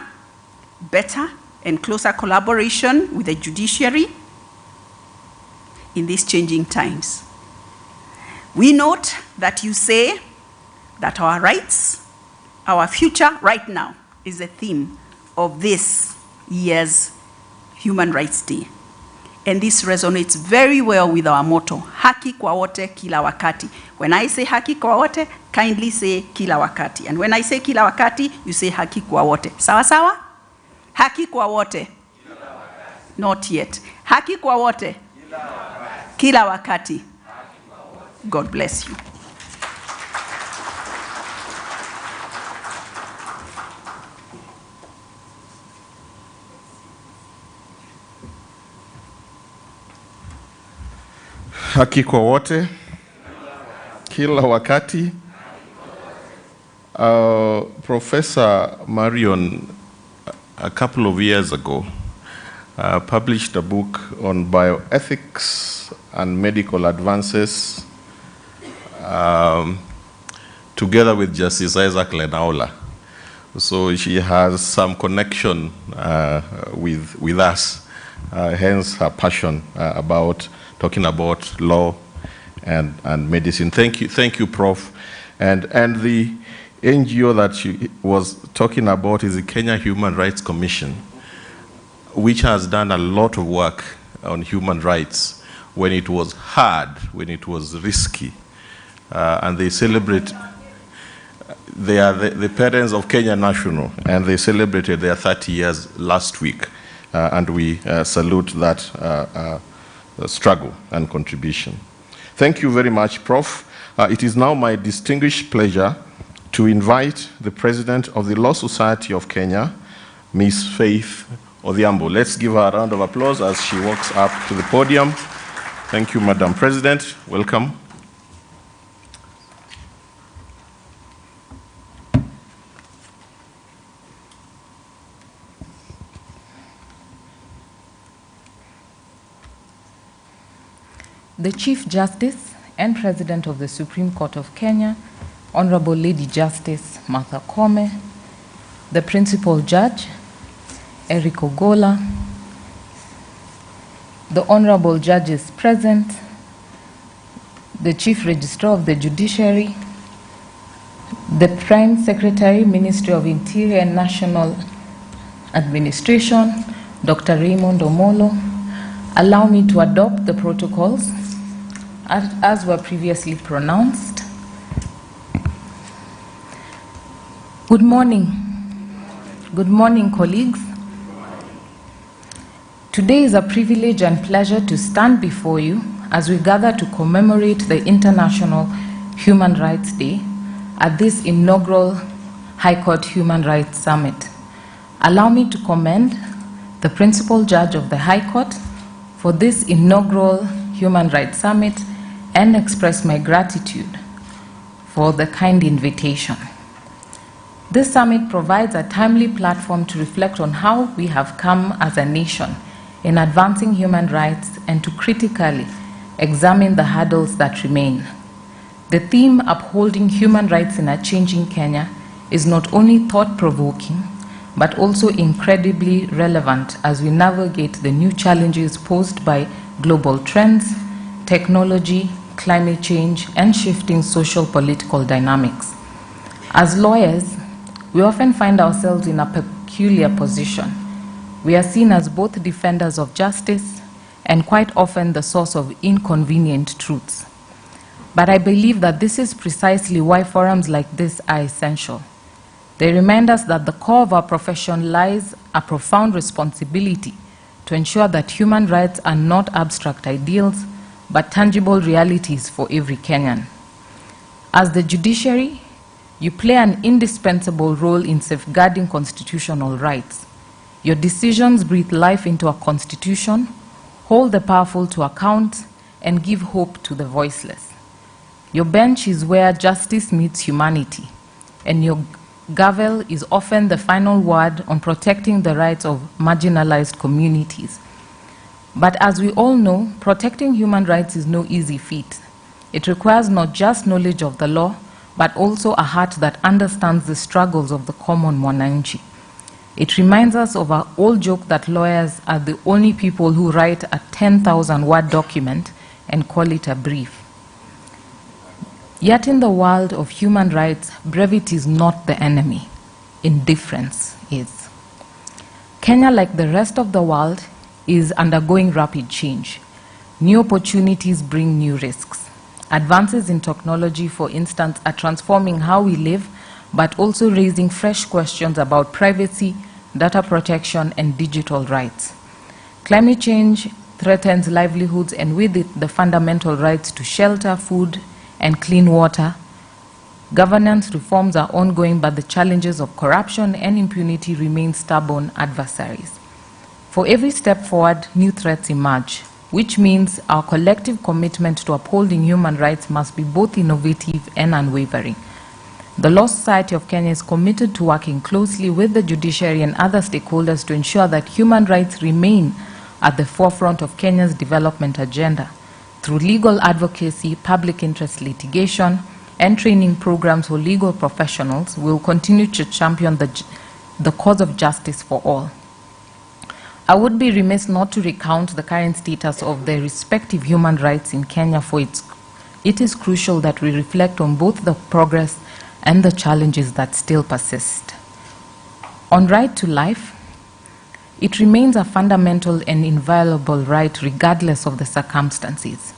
S8: better, and closer collaboration with the judiciary in these changing times. We note that you say that our rights, our future right now, is the theme of this year's Human Rights Day. And this resonates very well with our motto, haki kwa wote kila wakati. When I say haki kwa wote, kindly say kila wakati. And when I say kila wakati, you say haki kwa wote. Sawa sawa? Haki kwa wote. Not yet. Haki kwa wote. Kila wakati. God bless you.
S1: Haki kwa wote, kila wakati. Professor Marion, a couple of years ago, published a book on bioethics and medical advances together with Justice Isaac Lenaola. So she has some connection with us, hence her passion about talking about law and medicine. Thank you, Prof. And the NGO that she was talking about is the Kenya Human Rights Commission, which has done a lot of work on human rights when it was hard, when it was risky. And they celebrate, they are the parents of Kenya National, and they celebrated their 30 years last week. And we salute that struggle and contribution. Thank you very much, Prof. It is now my distinguished pleasure to invite the President of the Law Society of Kenya, Ms. Faith Odhiambo. Let's give her a round of applause as she walks up to the podium. Thank you, Madam President. Welcome.
S9: The Chief Justice and President of the Supreme Court of Kenya, Honorable Lady Justice Martha Koome, the Principal Judge, Eric Ogola, the Honorable Judges present, the Chief Registrar of the Judiciary, the Prime Secretary, Ministry of Interior and National Administration, Dr. Raymond Omolo. Allow me to adopt the protocols as were previously pronounced. Good morning. Good morning, colleagues. Today is a privilege and pleasure to stand before you as we gather to commemorate the International Human Rights Day at this inaugural High Court Human Rights Summit. Allow me to commend the Principal Judge of the High Court for this inaugural Human Rights Summit and express my gratitude for the kind invitation. This summit provides a timely platform to reflect on how we have come as a nation in advancing human rights and to critically examine the hurdles that remain. The theme, upholding human rights in a changing Kenya, is not only thought-provoking, but also incredibly relevant as we navigate the new challenges posed by global trends, technology, climate change, and shifting social political dynamics. As lawyers, we often find ourselves in a peculiar position. We are seen as both defenders of justice and quite often the source of inconvenient truths. But I believe that this is precisely why forums like this are essential. They remind us that the core of our profession lies a profound responsibility to ensure that human rights are not abstract ideals, but tangible realities for every Kenyan. As the judiciary, you play an indispensable role in safeguarding constitutional rights. Your decisions breathe life into our constitution, hold the powerful to account, and give hope to the voiceless. Your bench is where justice meets humanity, and your gavel is often the final word on protecting the rights of marginalized communities. But as we all know, protecting human rights is no easy feat. It requires not just knowledge of the law, but also a heart that understands the struggles of the common mwananchi. It reminds us of our old joke that lawyers are the only people who write a 10,000-word document and call it a brief. Yet in the world of human rights, brevity is not the enemy. Indifference is. Kenya, like the rest of the world, is undergoing rapid change. New opportunities bring new risks. Advances in technology, for instance, are transforming how we live, but also raising fresh questions about privacy, data protection, and digital rights. Climate change threatens livelihoods, and with it, the fundamental rights to shelter, food, and clean water. Governance reforms are ongoing, but the challenges of corruption and impunity remain stubborn adversaries. For every step forward, new threats emerge, which means our collective commitment to upholding human rights must be both innovative and unwavering. The Law Society of Kenya is committed to working closely with the judiciary and other stakeholders to ensure that human rights remain at the forefront of Kenya's development agenda. Through legal advocacy, public interest litigation, and training programs for legal professionals, we will continue to champion the cause of justice for all. I would be remiss not to recount the current status of the respective human rights in Kenya, for it is crucial that we reflect on both the progress and the challenges that still persist. On right to life, it remains a fundamental and inviolable right regardless of the circumstances.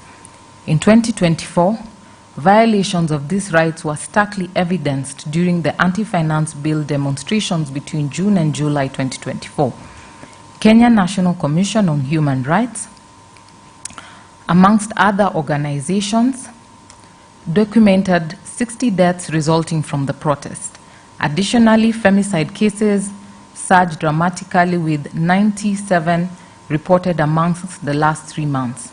S9: In 2024, violations of these rights were starkly evidenced during the anti-finance bill demonstrations between June and July 2024. Kenya National Commission on Human Rights, amongst other organizations, documented 60 deaths resulting from the protest. Additionally, femicide cases surged dramatically, with 97 reported amongst the last 3 months.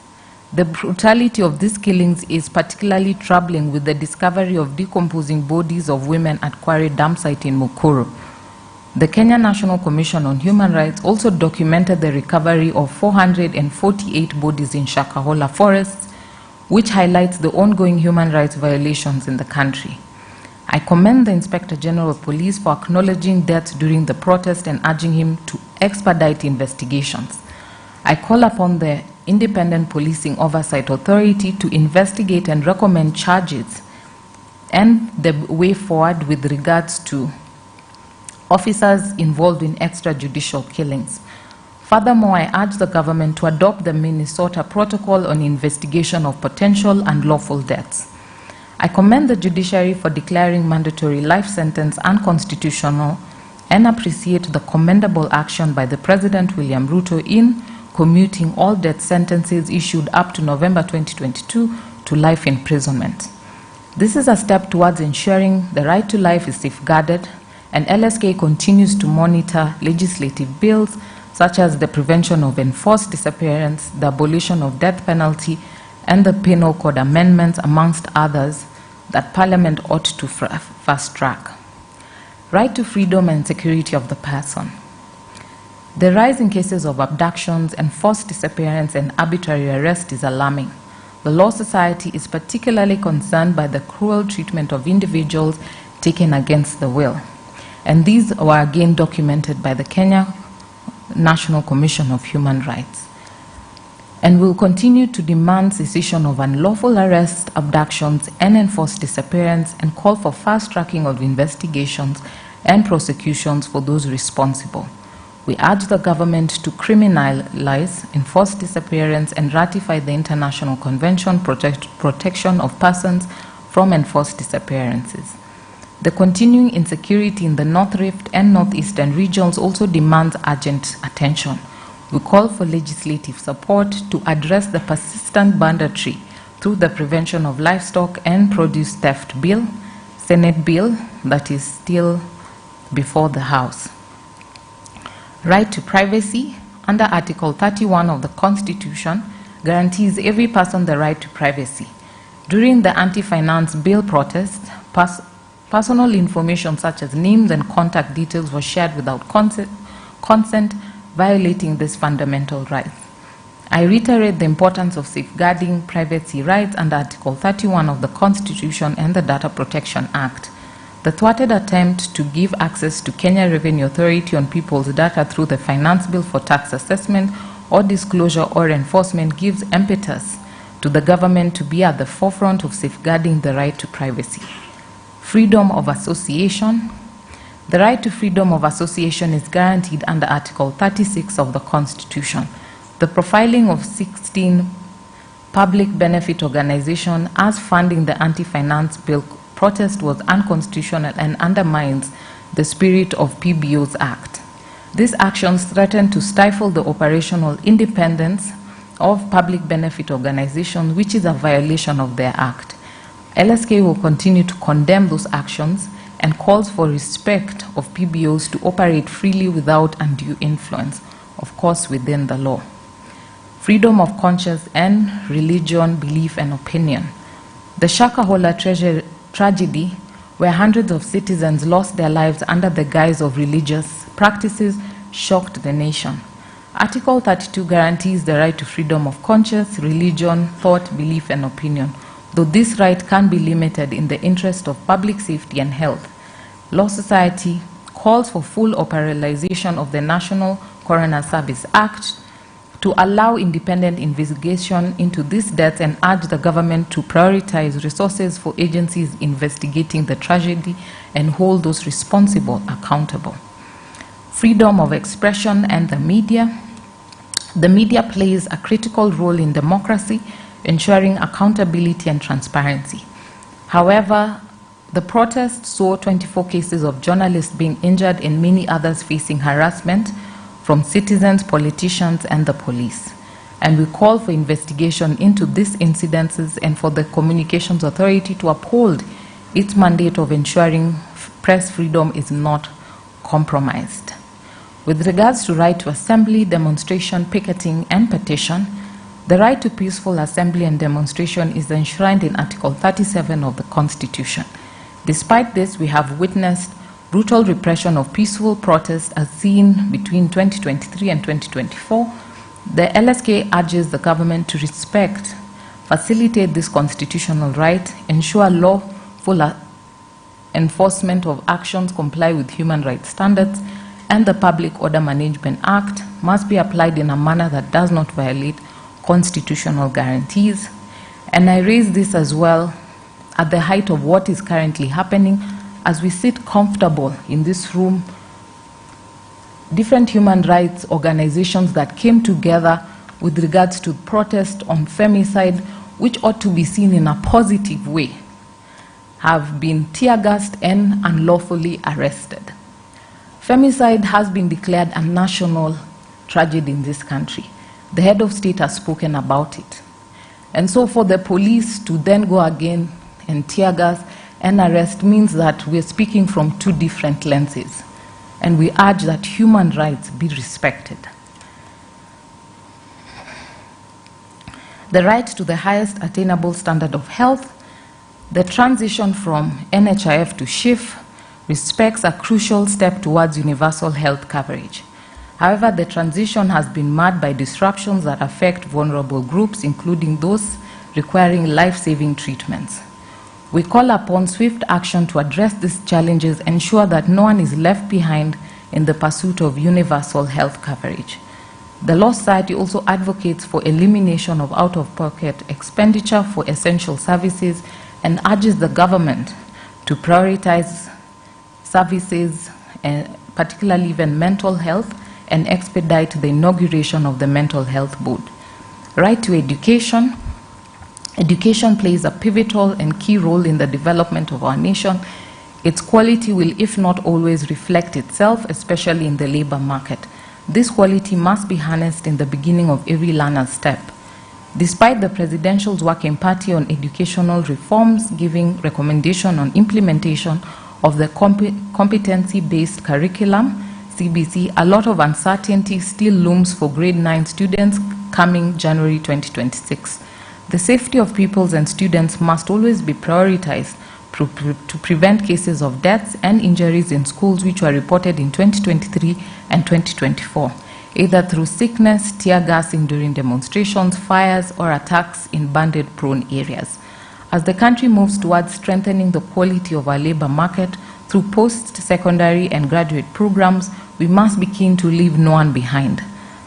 S9: The brutality of these killings is particularly troubling, with the discovery of decomposing bodies of women at Quarry Dam site in Mukuru. The Kenya National Commission on Human Rights also documented the recovery of 448 bodies in Shakahola forests, which highlights the ongoing human rights violations in the country. I commend the Inspector General of Police for acknowledging deaths during the protest and urging him to expedite investigations. I call upon the Independent Policing Oversight Authority to investigate and recommend charges and the way forward with regards to officers involved in extrajudicial killings. Furthermore, I urge the government to adopt the Minnesota Protocol on Investigation of Potential Unlawful Deaths. I commend the judiciary for declaring mandatory life sentence unconstitutional and appreciate the commendable action by the President William Ruto in commuting all death sentences issued up to November 2022 to life imprisonment. This is a step towards ensuring the right to life is safeguarded, and LSK continues to monitor legislative bills such as the prevention of enforced disappearance, the abolition of death penalty, and the Penal Code amendments, amongst others, that Parliament ought to fast track. Right to freedom and security of the person. The rise in cases of abductions, enforced disappearance, and arbitrary arrest is alarming. The Law Society is particularly concerned by the cruel treatment of individuals taken against the will. And these were again documented by the Kenya National Commission of Human Rights. And will continue to demand cessation of unlawful arrests, abductions, and enforced disappearance, and call for fast tracking of investigations and prosecutions for those responsible. We urge the government to criminalize enforced disappearance and ratify the International Convention Protection of Persons from Enforced Disappearances. The continuing insecurity in the North Rift and Northeastern regions also demands urgent attention. We call for legislative support to address the persistent banditry through the Prevention of Livestock and Produce Theft Bill, Senate bill that is still before the House. Right to privacy under Article 31 of the Constitution guarantees every person the right to privacy. During the anti-finance bill protests, personal information such as names and contact details were shared without consent, violating this fundamental right. I reiterate the importance of safeguarding privacy rights under Article 31 of the Constitution and the Data Protection Act. The thwarted attempt to give access to Kenya Revenue Authority on people's data through the finance bill for tax assessment or disclosure or enforcement gives impetus to the government to be at the forefront of safeguarding the right to privacy. Freedom of association. The right to freedom of association is guaranteed under Article 36 of the Constitution. The profiling of 16 public benefit organizations as funding the anti-finance bill protest was unconstitutional and undermines the spirit of PBO's Act. These actions threaten to stifle the operational independence of public benefit organizations, which is a violation of their Act. LSK will continue to condemn those actions and calls for respect of PBOs to operate freely without undue influence, of course within the law. Freedom of conscience and religion, belief, and opinion. The Shakahola tragedy, where hundreds of citizens lost their lives under the guise of religious practices, shocked the nation. Article 32 guarantees the right to freedom of conscience, religion, thought, belief, and opinion, though this right can be limited in the interest of public safety and health. Law Society calls for full operationalization of the National Coroner Service Act to allow independent investigation into these deaths and urge the government to prioritize resources for agencies investigating the tragedy and hold those responsible accountable. Freedom of expression and the media. The media plays a critical role in democracy, ensuring accountability and transparency. However, the protest saw 24 cases of journalists being injured and many others facing harassment from citizens, politicians, and the police. And we call for investigation into these incidences and for the Communications Authority to uphold its mandate of ensuring press freedom is not compromised. With regards to right to assembly, demonstration, picketing, and petition, the right to peaceful assembly and demonstration is enshrined in Article 37 of the Constitution. Despite this, we have witnessed brutal repression of peaceful protests as seen between 2023 and 2024. The LSK urges the government to respect, facilitate this constitutional right, ensure lawful enforcement of actions comply with human rights standards, and the Public Order Management Act must be applied in a manner that does not violate constitutional guarantees. And I raise this as well at the height of what is currently happening as we sit comfortable in this room, different human rights organizations that came together with regards to protest on femicide, which ought to be seen in a positive way, have been tear-gassed and unlawfully arrested. Femicide has been declared a national tragedy in this country. The head of state has spoken about it. And so for the police to then go again and tear gas and arrest means that we're speaking from two different lenses. And we urge that human rights be respected. The right to the highest attainable standard of health, the transition from NHIF to SHIF respects a crucial step towards universal health coverage. However, the transition has been marred by disruptions that affect vulnerable groups, including those requiring life-saving treatments. We call upon swift action to address these challenges, ensure that no one is left behind in the pursuit of universal health coverage. The Law Society also advocates for elimination of out-of-pocket expenditure for essential services and urges the government to prioritize services, particularly even mental health, and expedite the inauguration of the Mental Health Board. Right to education. Education plays a pivotal and key role in the development of our nation. Its quality will, if not always, reflect itself, especially in the labor market. This quality must be harnessed in the beginning of every learner's step. Despite the presidential's working party on educational reforms giving recommendation on implementation of the competency-based curriculum, CBC, a lot of uncertainty still looms for grade 9 students coming January 2026. The safety of pupils and students must always be prioritized to prevent cases of deaths and injuries in schools which were reported in 2023 and 2024, either through sickness, tear gassing during demonstrations, fires, or attacks in bandit-prone areas. As the country moves towards strengthening the quality of our labor market through post-secondary and graduate programs, we must be keen to leave no one behind.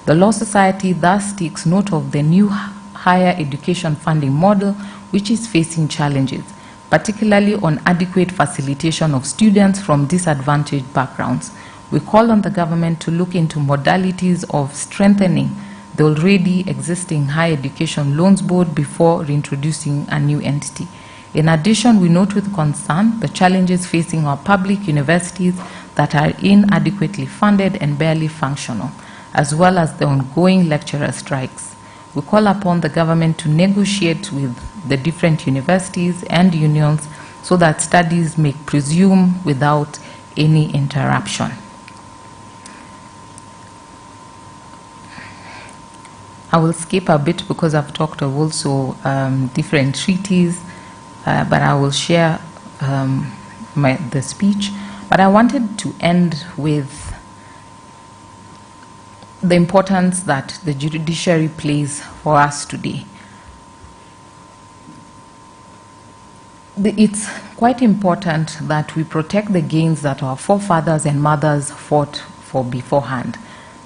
S9: The Law Society thus takes note of the new higher education funding model, which is facing challenges, particularly on adequate facilitation of students from disadvantaged backgrounds. We call on the government to look into modalities of strengthening the already existing Higher Education Loans Board before reintroducing a new entity. In addition, we note with concern the challenges facing our public universities that are inadequately funded and barely functional, as well as the ongoing lecturer strikes. We call upon the government to negotiate with the different universities and unions so that studies may resume without any interruption. I will skip a bit because I've talked of also different treaties, but I will share the speech. But I wanted to end with the importance that the judiciary plays for us today. It's quite important that we protect the gains that our forefathers and mothers fought for beforehand.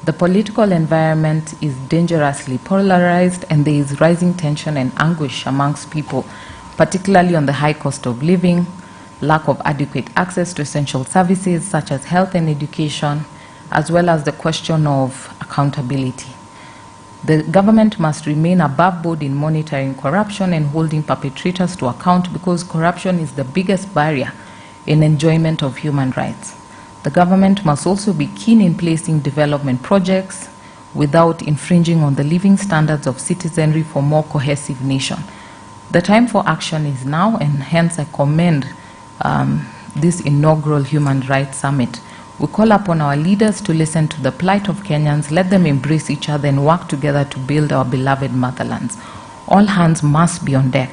S9: The political environment is dangerously polarized, and there is rising tension and anguish amongst people, particularly on the high cost of living, lack of adequate access to essential services such as health and education, as well as the question of accountability. The government must remain above board in monitoring corruption and holding perpetrators to account, because corruption is the biggest barrier in enjoyment of human rights. The government must also be keen in placing development projects without infringing on the living standards of citizenry for a more cohesive nation. The time for action is now, and hence I commend this inaugural Human Rights Summit. We call upon our leaders to listen to the plight of Kenyans, let them embrace each other and work together to build our beloved motherlands. All hands must be on deck.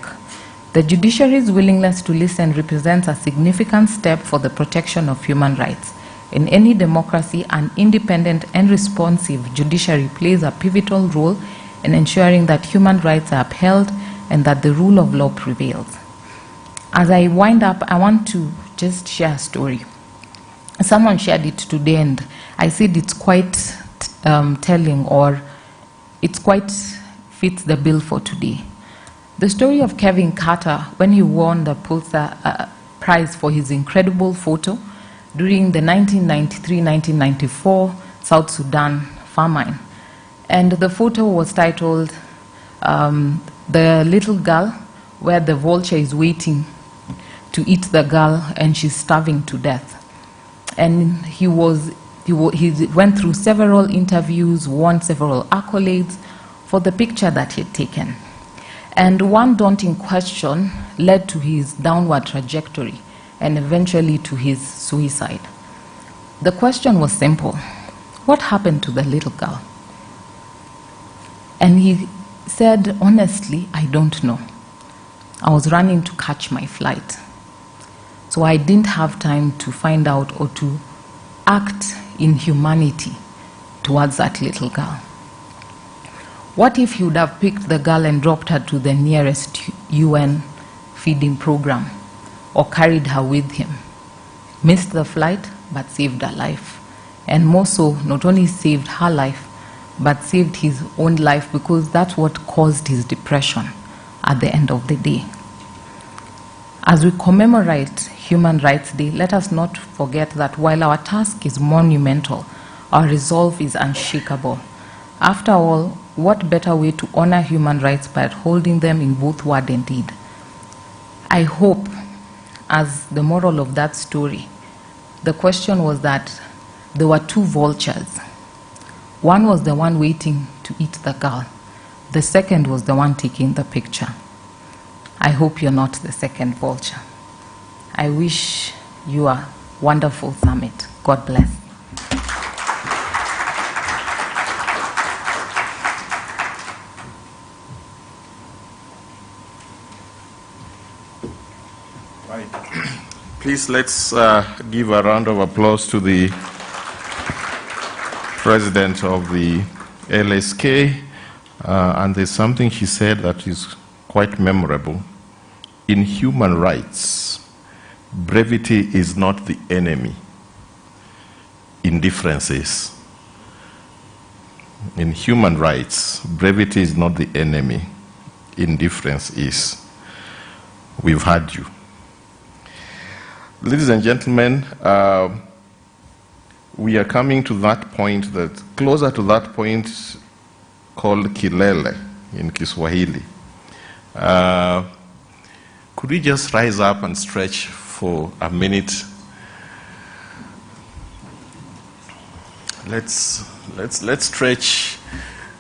S9: The judiciary's willingness to listen represents a significant step for the protection of human rights. In any democracy, an independent and responsive judiciary plays a pivotal role in ensuring that human rights are upheld and that the rule of law prevails. As I wind up, I want to just share a story. Someone shared it today, and I said it's quite telling, or it's quite fits the bill for today. The story of Kevin Carter when he won the Pulitzer Prize for his incredible photo during the 1993-1994 South Sudan famine. And the photo was titled, The Little Girl, where the vulture is waiting to eat the girl and she's starving to death. And he went through several interviews, won several accolades for the picture that he had taken. And one daunting question led to his downward trajectory and eventually to his suicide. The question was simple: what happened to the little girl? And he said, honestly, I don't know. I was running to catch my flight. So I didn't have time to find out or to act in humanity towards that little girl. What if he would have picked the girl and dropped her to the nearest UN feeding program? or carried her with him. Missed the flight, but saved her life. And more so, not only saved her life, but saved his own life, because that's what caused his depression at the end of the day. As we commemorate Human Rights Day, let us not forget that while our task is monumental, our resolve is unshakable. After all, what better way to honor human rights by upholding them in both word and deed? I hope, as the moral of that story, the question was that there were two vultures. One was the one waiting to eat the girl. The second was the one taking the picture. I hope you're not the second vulture. I wish you a wonderful summit. God bless.
S1: Right. Please, let's give a round of applause to the president of the LSK. And there's something she said that is quite memorable. In human rights, brevity is not the enemy. Indifference is. In human rights, brevity is not the enemy. Indifference is. We've had you. Ladies and gentlemen, we are coming to that point, closer to that point called Kilele in Kiswahili. Could we just rise up and stretch for a minute? Let's stretch.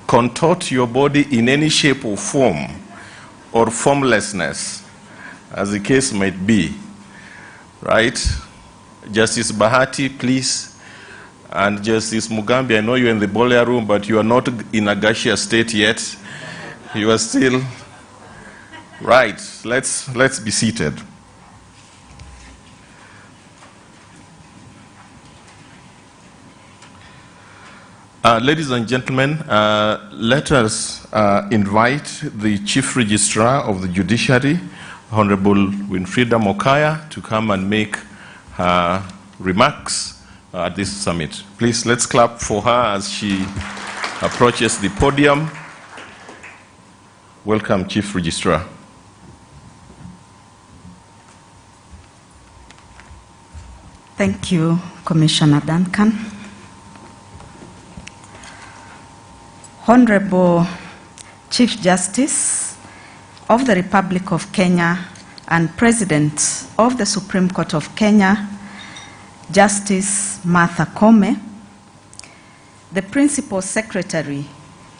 S1: Contort your body in any shape or form, or formlessness, as the case might be. Right? Justice Bahati, please. And Justice Mugambi, I know you're in the boiler room, but you are not in a gaseous state yet. You are still... Right. Let's be seated. Ladies and gentlemen, let us invite the Chief Registrar of the Judiciary, Honorable Winfrida Mokaya, to come and make her remarks at this summit. Please, let's clap for her as she approaches the podium. Welcome, Chief Registrar.
S10: Thank you, Commissioner Duncan. Honorable Chief Justice of the Republic of Kenya and President of the Supreme Court of Kenya, Justice Martha Koome, the Principal Secretary,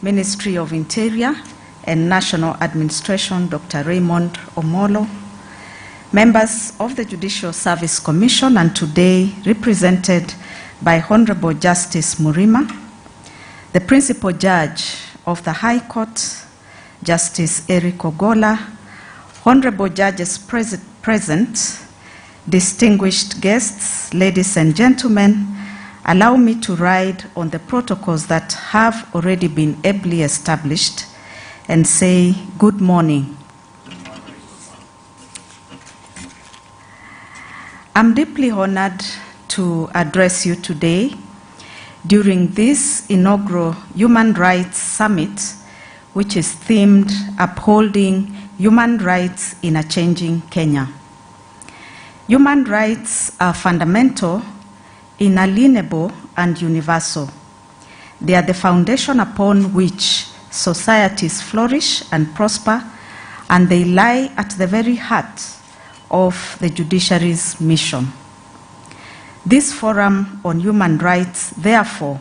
S10: Ministry of Interior and National Administration, Dr. Raymond Omolo, members of the Judicial Service Commission, and today represented by Honorable Justice Murima, the Principal Judge of the High Court, Justice Eric Ogola, Honorable Judges present, distinguished guests, ladies and gentlemen, allow me to ride on the protocols that have already been ably established and say good morning. I'm deeply honored to address you today during this inaugural Human Rights Summit, which is themed Upholding Human Rights in a Changing Kenya. Human rights are fundamental, inalienable, and universal. They are the foundation upon which societies flourish and prosper, and they lie at the very heart of the judiciary's mission. This Forum on Human Rights, therefore,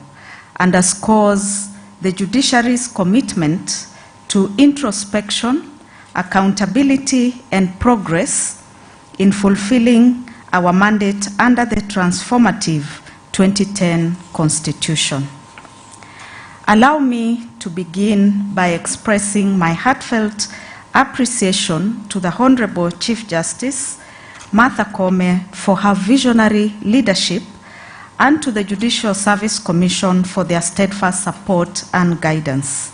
S10: underscores the judiciary's commitment to introspection, accountability, and progress in fulfilling our mandate under the transformative 2010 Constitution. Allow me to begin by expressing my heartfelt appreciation to the Honorable Chief Justice Martha Koome for her visionary leadership, and to the Judicial Service Commission for their steadfast support and guidance.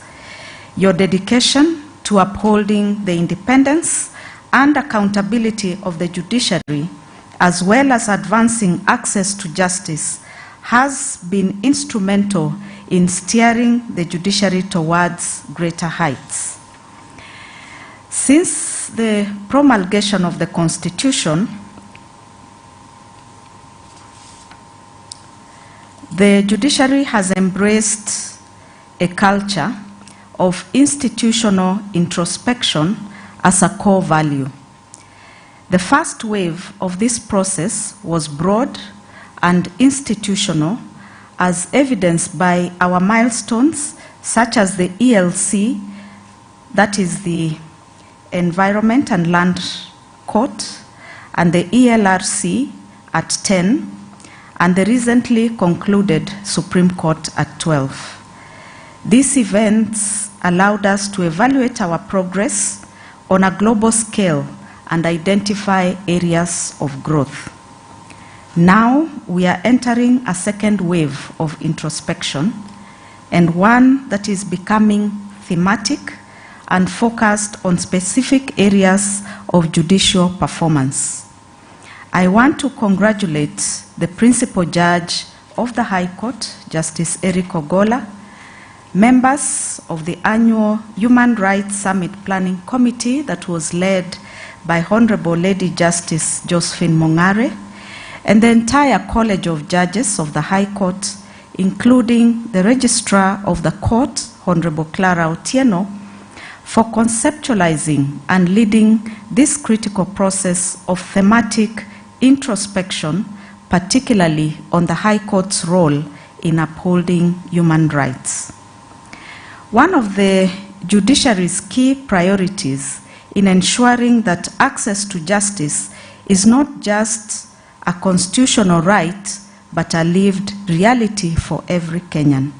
S10: Your dedication to upholding the independence and accountability of the judiciary, as well as advancing access to justice, has been instrumental in steering the judiciary towards greater heights. Since the promulgation of the Constitution, the judiciary has embraced a culture of institutional introspection as a core value. The first wave of this process was broad and institutional, as evidenced by our milestones such as the ELC, that is the Environment and Land Court, and the ELRC at 10, and the recently concluded Supreme Court at 12. These events allowed us to evaluate our progress on a global scale and identify areas of growth. Now we are entering a second wave of introspection, and one that is becoming thematic and focused on specific areas of judicial performance. I want to congratulate the Principal Judge of the High Court, Justice Eric Ogola, members of the annual Human Rights Summit Planning Committee that was led by Honorable Lady Justice Josephine Mongare, and the entire College of Judges of the High Court, including the Registrar of the Court, Honorable Clara Otieno, for conceptualizing and leading this critical process of thematic introspection, particularly on the High Court's role in upholding human rights. One of the judiciary's key priorities in ensuring that access to justice is not just a constitutional right, but a lived reality for every Kenyan.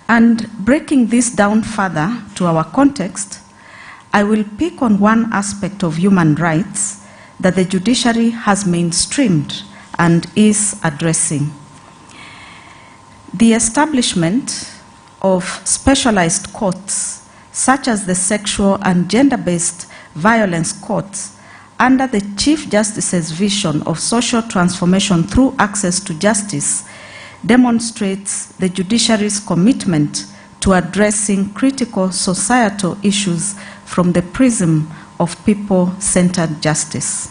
S10: And breaking this down further to our context, I will pick on one aspect of human rights that the judiciary has mainstreamed and is addressing. The establishment of specialized courts, such as the Sexual and Gender-Based Violence Courts, under the Chief Justice's vision of social transformation through access to justice, demonstrates the judiciary's commitment to addressing critical societal issues from the prism of people-centered justice.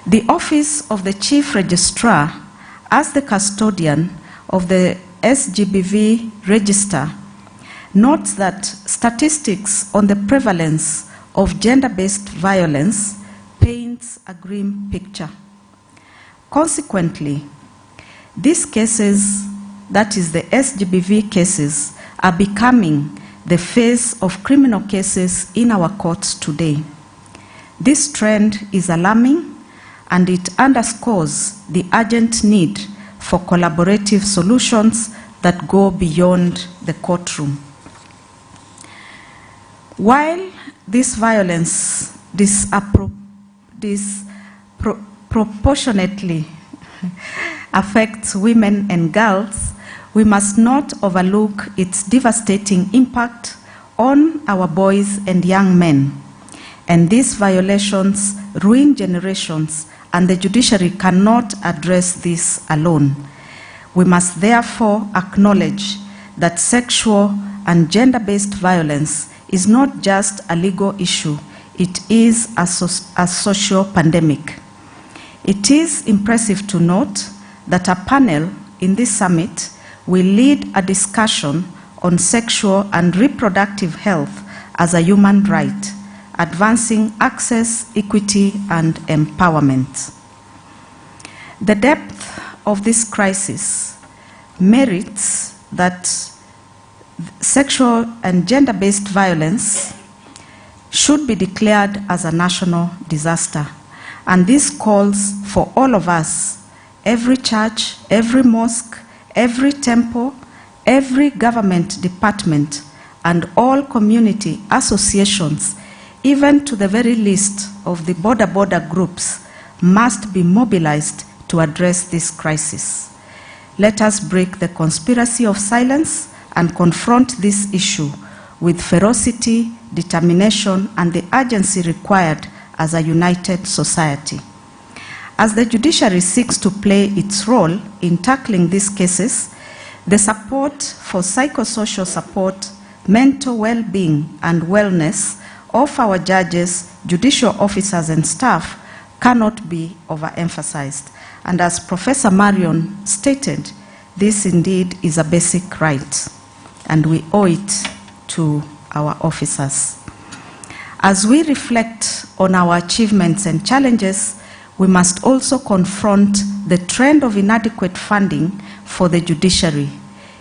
S10: The Office of the Chief Registrar, as the custodian of the SGBV register, notes that statistics on the prevalence of gender-based violence paints a grim picture. Consequently, these cases, that is the SGBV cases, are becoming the face of criminal cases in our courts today. This trend is alarming, and it underscores the urgent need for collaborative solutions that go beyond the courtroom. While this violence disproportionately affects women and girls, we must not overlook its devastating impact on our boys and young men. And these violations ruin generations, and the judiciary cannot address this alone. We must therefore acknowledge that sexual and gender-based violence is not just a legal issue, it is a social pandemic. It is impressive to note that a panel in this summit will lead a discussion on sexual and reproductive health as a human right, advancing access, equity, and empowerment. The depth of this crisis merits that sexual and gender-based violence should be declared as a national disaster. And this calls for all of us, every church, every mosque, every temple, every government department, and all community associations, even to the very least of the border groups, must be mobilized to address this crisis. Let us break the conspiracy of silence and confront this issue with ferocity, determination, and the urgency required as a united society. As the judiciary seeks to play its role in tackling these cases, the support for psychosocial support, mental well-being, and wellness of our judges, judicial officers, and staff cannot be overemphasized. And as Professor Marion stated, this indeed is a basic right, and we owe it to our officers. As we reflect on our achievements and challenges, we must also confront the trend of inadequate funding for the judiciary.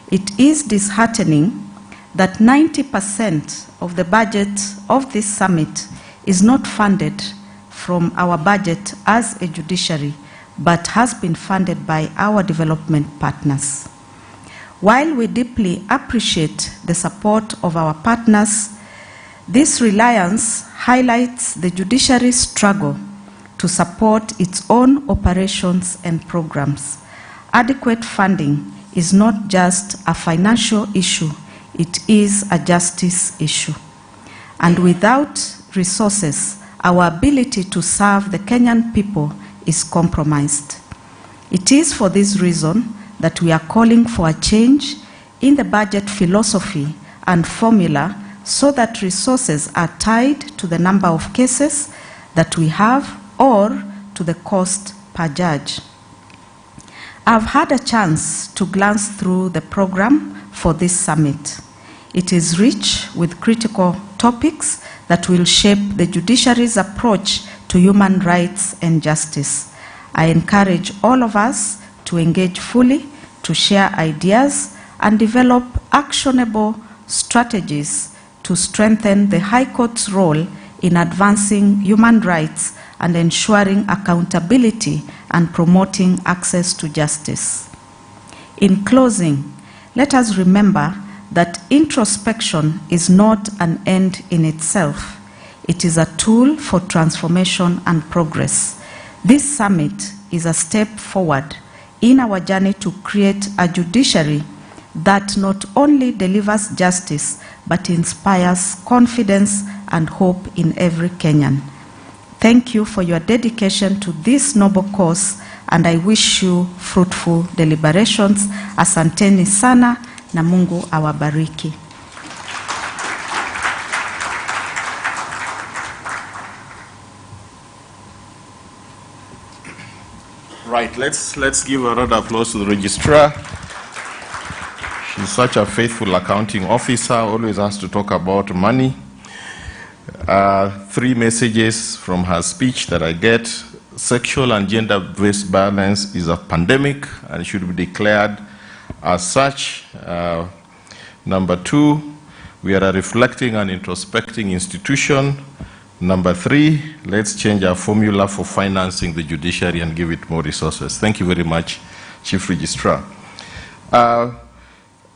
S10: It is disheartening that 90% of the budget of this summit is not funded from our budget as a judiciary, but has been funded by our development partners. While we deeply appreciate the support of our partners, this reliance highlights the judiciary's struggle to support its own operations and programs. Adequate funding is not just a financial issue, it is a justice issue. And without resources, our ability to serve the Kenyan people is compromised. It is for this reason that we are calling for a change in the budget philosophy and formula so that resources are tied to the number of cases that we have or to the cost per judge. I've had a chance to glance through the program for this summit. It is rich with critical topics that will shape the judiciary's approach to human rights and justice. I encourage all of us to engage fully, to share ideas, and develop actionable strategies to strengthen the High Court's role in advancing human rights and ensuring accountability and promoting access to justice. In closing, let us remember that introspection is not an end in itself. It is a tool for transformation and progress. This summit is a step forward in our journey to create a judiciary that not only delivers justice, but inspires confidence and hope in every Kenyan. Thank you for your dedication to this noble cause, and I wish you fruitful deliberations. Asanteni sana na Mungu awabariki.
S1: Right, let's give a round of applause to the registrar. She's such a faithful accounting officer, always has to talk about money. 3 messages from her speech that I get. Sexual and gender-based violence is a pandemic and should be declared as such. Number 2, we are a reflecting and introspecting institution. Number 3, let's change our formula for financing the judiciary and give it more resources. Thank you very much, Chief Registrar.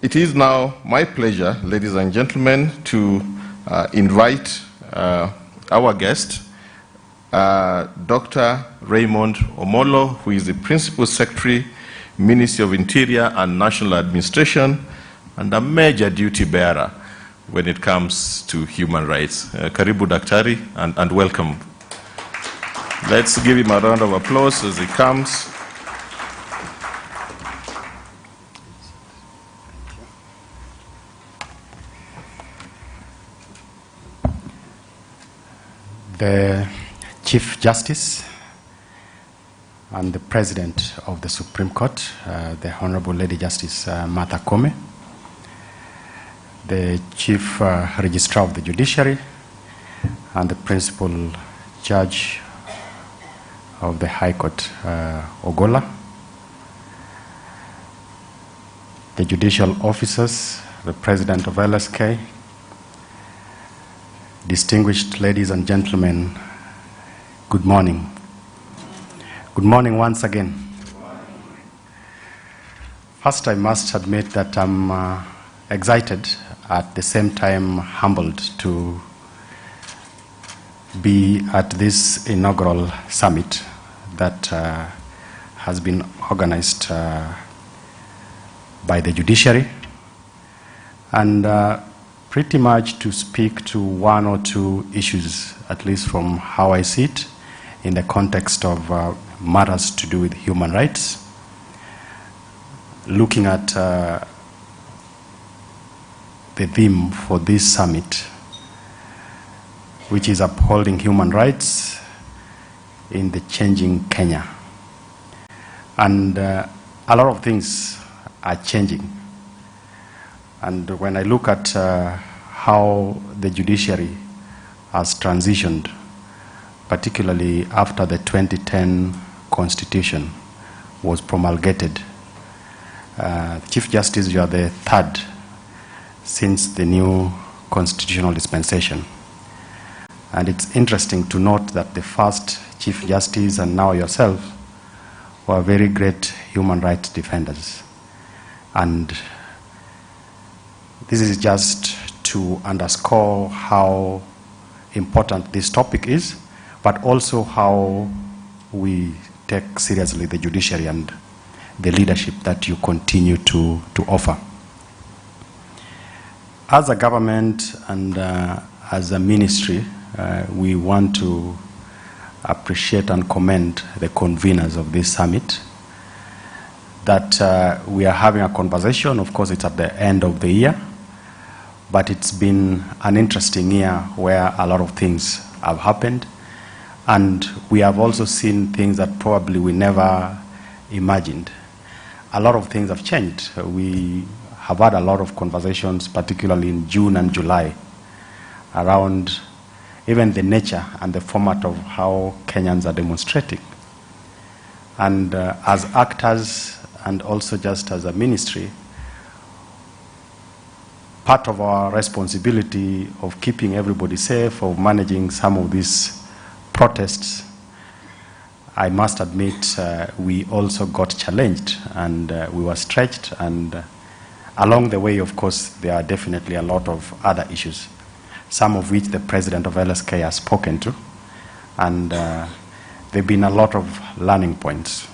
S1: It is now my pleasure, ladies and gentlemen, to invite our guest, Dr. Raymond Omolo, who is the Principal Secretary, Ministry of Interior and National Administration, and a major duty bearer when it comes to human rights. Karibu Daktari, and welcome. Let's give him a round of applause as he comes.
S11: The Chief Justice and the President of the Supreme Court, the Honorable Lady Justice Martha Koome, the Chief Registrar of the Judiciary, and the Principal Judge of the High Court, Ogola, the judicial officers, the President of LSK, distinguished ladies and gentlemen, good morning. Good morning once again. First, I must admit that I'm excited, at the same time humbled to be at this inaugural summit that has been organized by the judiciary. And pretty much to speak to one or two issues, at least from how I see it, in the context of matters to do with human rights, looking at the theme for this summit, which is upholding human rights in the changing Kenya. And a lot of things are changing. And when I look at how the judiciary has transitioned, particularly after the 2010 Constitution was promulgated, Chief Justice, you are the third since the new constitutional dispensation. And it's interesting to note that the first Chief Justice and now yourself were very great human rights defenders. And this is just to underscore how important this topic is, but also how we take seriously the judiciary and the leadership that you continue to offer. As a government and as a ministry, we want to appreciate and commend the conveners of this summit, that we are having a conversation. Of course, it's at the end of the year, but it's been an interesting year where a lot of things have happened, and we have also seen things that probably we never imagined. A lot of things have changed. We have had a lot of conversations, particularly in June and July, around even the nature and the format of how Kenyans are demonstrating. And as actors and also just as a ministry, part of our responsibility of keeping everybody safe, of managing some of these protests, I must admit we also got challenged and we were stretched, and along the way, of course, there are definitely a lot of other issues, some of which the president of LSK has spoken to, and there have been a lot of learning points.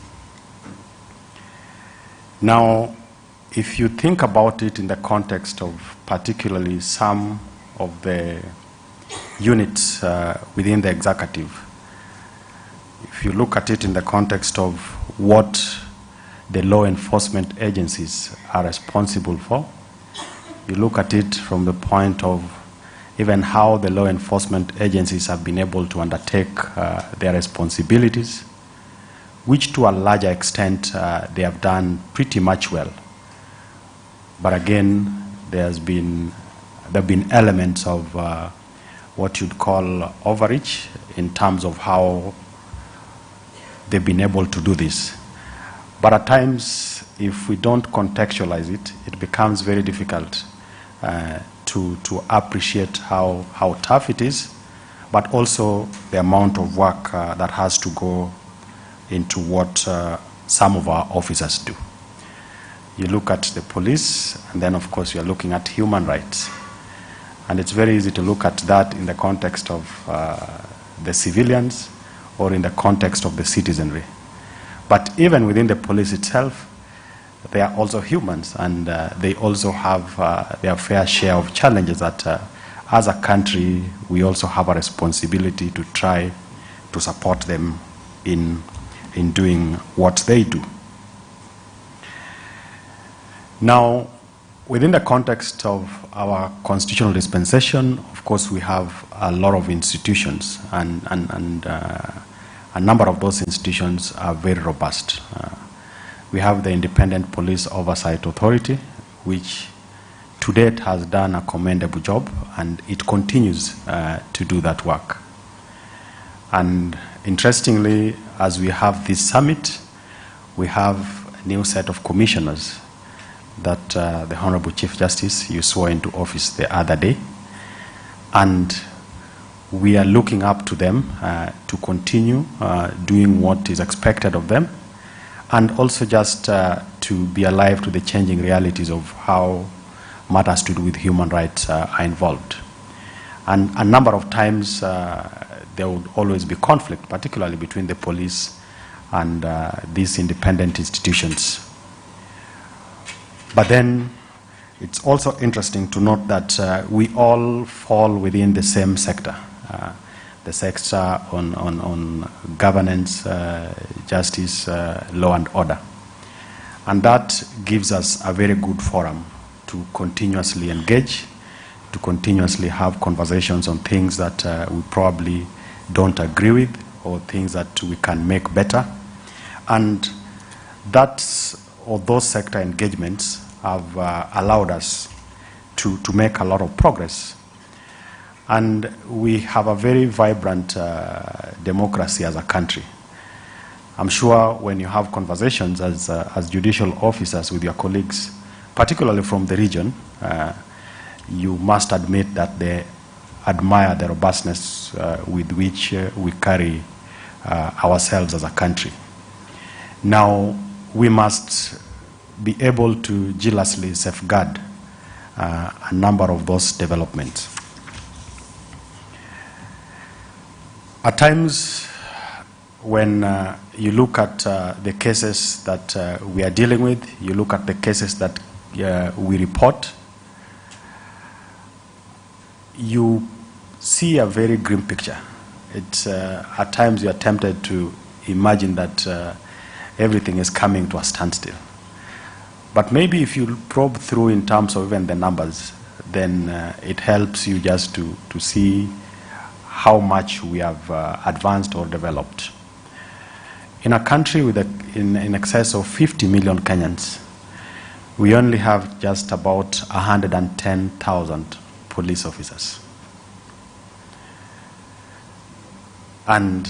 S11: Now, if you think about it in the context of particularly some of the units within the executive, if you look at it in the context of what the law enforcement agencies are responsible for, you look at it from the point of even how the law enforcement agencies have been able to undertake their responsibilities, which to a larger extent they have done pretty much well. But again, there have been elements of what you'd call overreach in terms of how they've been able to do this. But at times, if we don't contextualize it, it becomes very difficult to appreciate how tough it is, but also the amount of work that has to go into what some of our officers do. You look at the police, and then of course you're looking at human rights. And it's very easy to look at that in the context of the civilians or in the context of the citizenry. But even within the police itself, they are also humans, and they also have their fair share of challenges that as a country we also have a responsibility to try to support them in doing what they do. Now, within the context of our constitutional dispensation, of course we have a lot of institutions, and a number of those institutions are very robust. We have the Independent Police Oversight Authority, which to date has done a commendable job, and it continues to do that work. And interestingly, as we have this summit, we have a new set of commissioners that the Honorable Chief Justice, you swore into office the other day. And we are looking up to them to continue doing what is expected of them, and also just to be alive to the changing realities of how matters to do with human rights are involved. And a number of times there would always be conflict, particularly between the police and these independent institutions. But then it's also interesting to note that we all fall within the same sector, the sector on governance, justice, law and order. And that gives us a very good forum to continuously engage, to continuously have conversations on things that we probably don't agree with or things that we can make better. And those sector engagements have allowed us to make a lot of progress. And we have a very vibrant democracy as a country. I'm sure when you have conversations as judicial officers with your colleagues, particularly from the region, you must admit that they admire the robustness with which we carry ourselves as a country. Now, we must be able to jealously safeguard a number of those developments. At times, when you look at the cases that we are dealing with, you look at the cases that we report, you see a very grim picture. It's, at times you are tempted to imagine that everything is coming to a standstill. But maybe if you probe through in terms of even the numbers, then it helps you just to see how much we have advanced or developed. In a country with in excess of 50 million Kenyans, we only have just about 110,000 police officers. And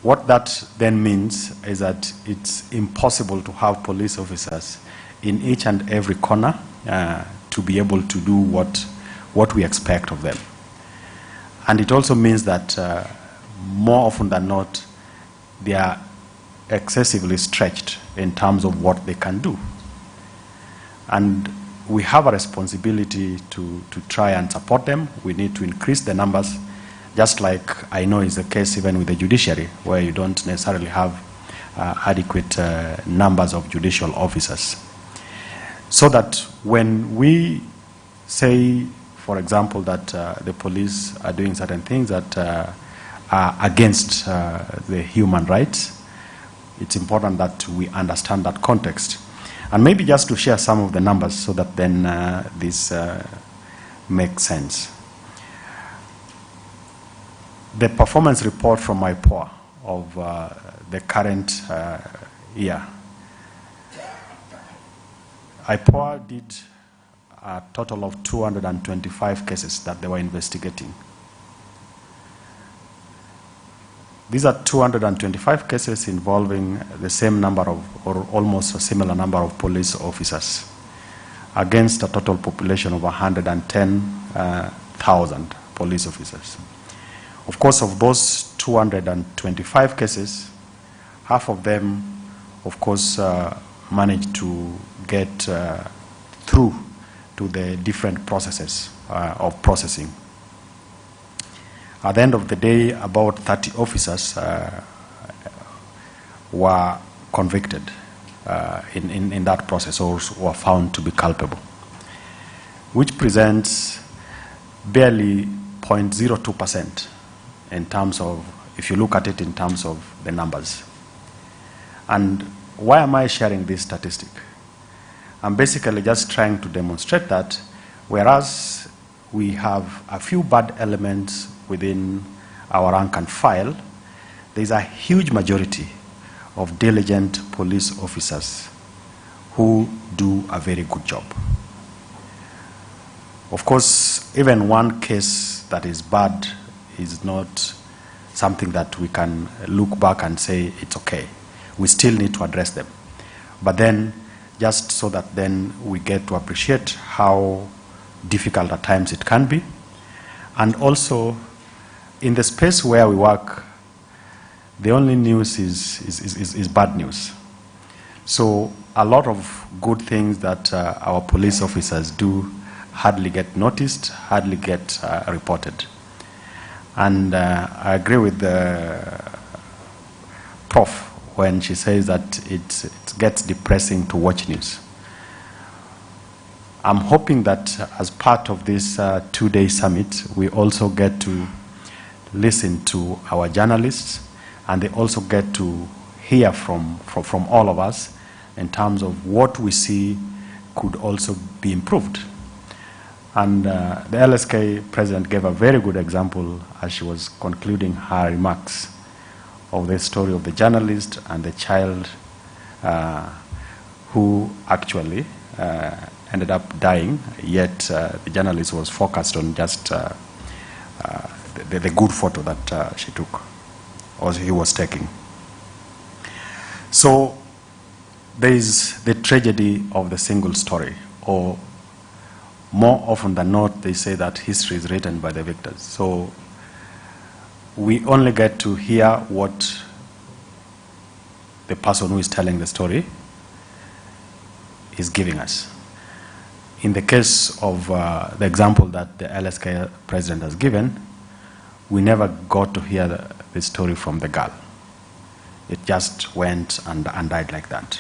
S11: what that then means is that it's impossible to have police officers in each and every corner to be able to do what we expect of them. And it also means that more often than not, they are excessively stretched in terms of what they can do. And we have a responsibility to try and support them. We need to increase the numbers, just like I know is the case even with the judiciary, where you don't necessarily have adequate numbers of judicial officers. So that when we say, for example, that the police are doing certain things that are against the human rights, it's important that we understand that context. And maybe just to share some of the numbers so that then this makes sense. The performance report from IPOA of the current year. IPOA did a total of 225 cases that they were investigating. These are 225 cases involving the same number of, or almost a similar number of police officers against a total population of 110,000 police officers. Of course, of those 225 cases, half of them, of course, managed to get through to the different processes of processing. At the end of the day, about 30 officers were convicted in that process, or were found to be culpable, which presents barely 0.02% in terms of, if you look at it in terms of the numbers. And why am I sharing this statistic? I'm basically just trying to demonstrate that whereas we have a few bad elements within our rank and file, there's a huge majority of diligent police officers who do a very good job. Of course, even one case that is bad is not something that we can look back and say it's okay. We still need to address them. But then, just so that then we get to appreciate how difficult at times it can be. And also, in the space where we work, the only news is bad news. So a lot of good things that our police officers do hardly get noticed, hardly get reported. And I agree with the Prof when she says that it gets depressing to watch news. I'm hoping that as part of this two-day summit, we also get to listen to our journalists, and they also get to hear from all of us in terms of what we see could also be improved. And the LSK president gave a very good example as she was concluding her remarks of the story of the journalist and the child who actually ended up dying, yet the journalist was focused on just the good photo that she took, or he was taking. So there is the tragedy of the single story, or more often than not, they say that history is written by the victors. So we only get to hear what the person who is telling the story is giving us. In the case of the example that the LSK president has given, we never got to hear the story from the girl. It just went and died like that.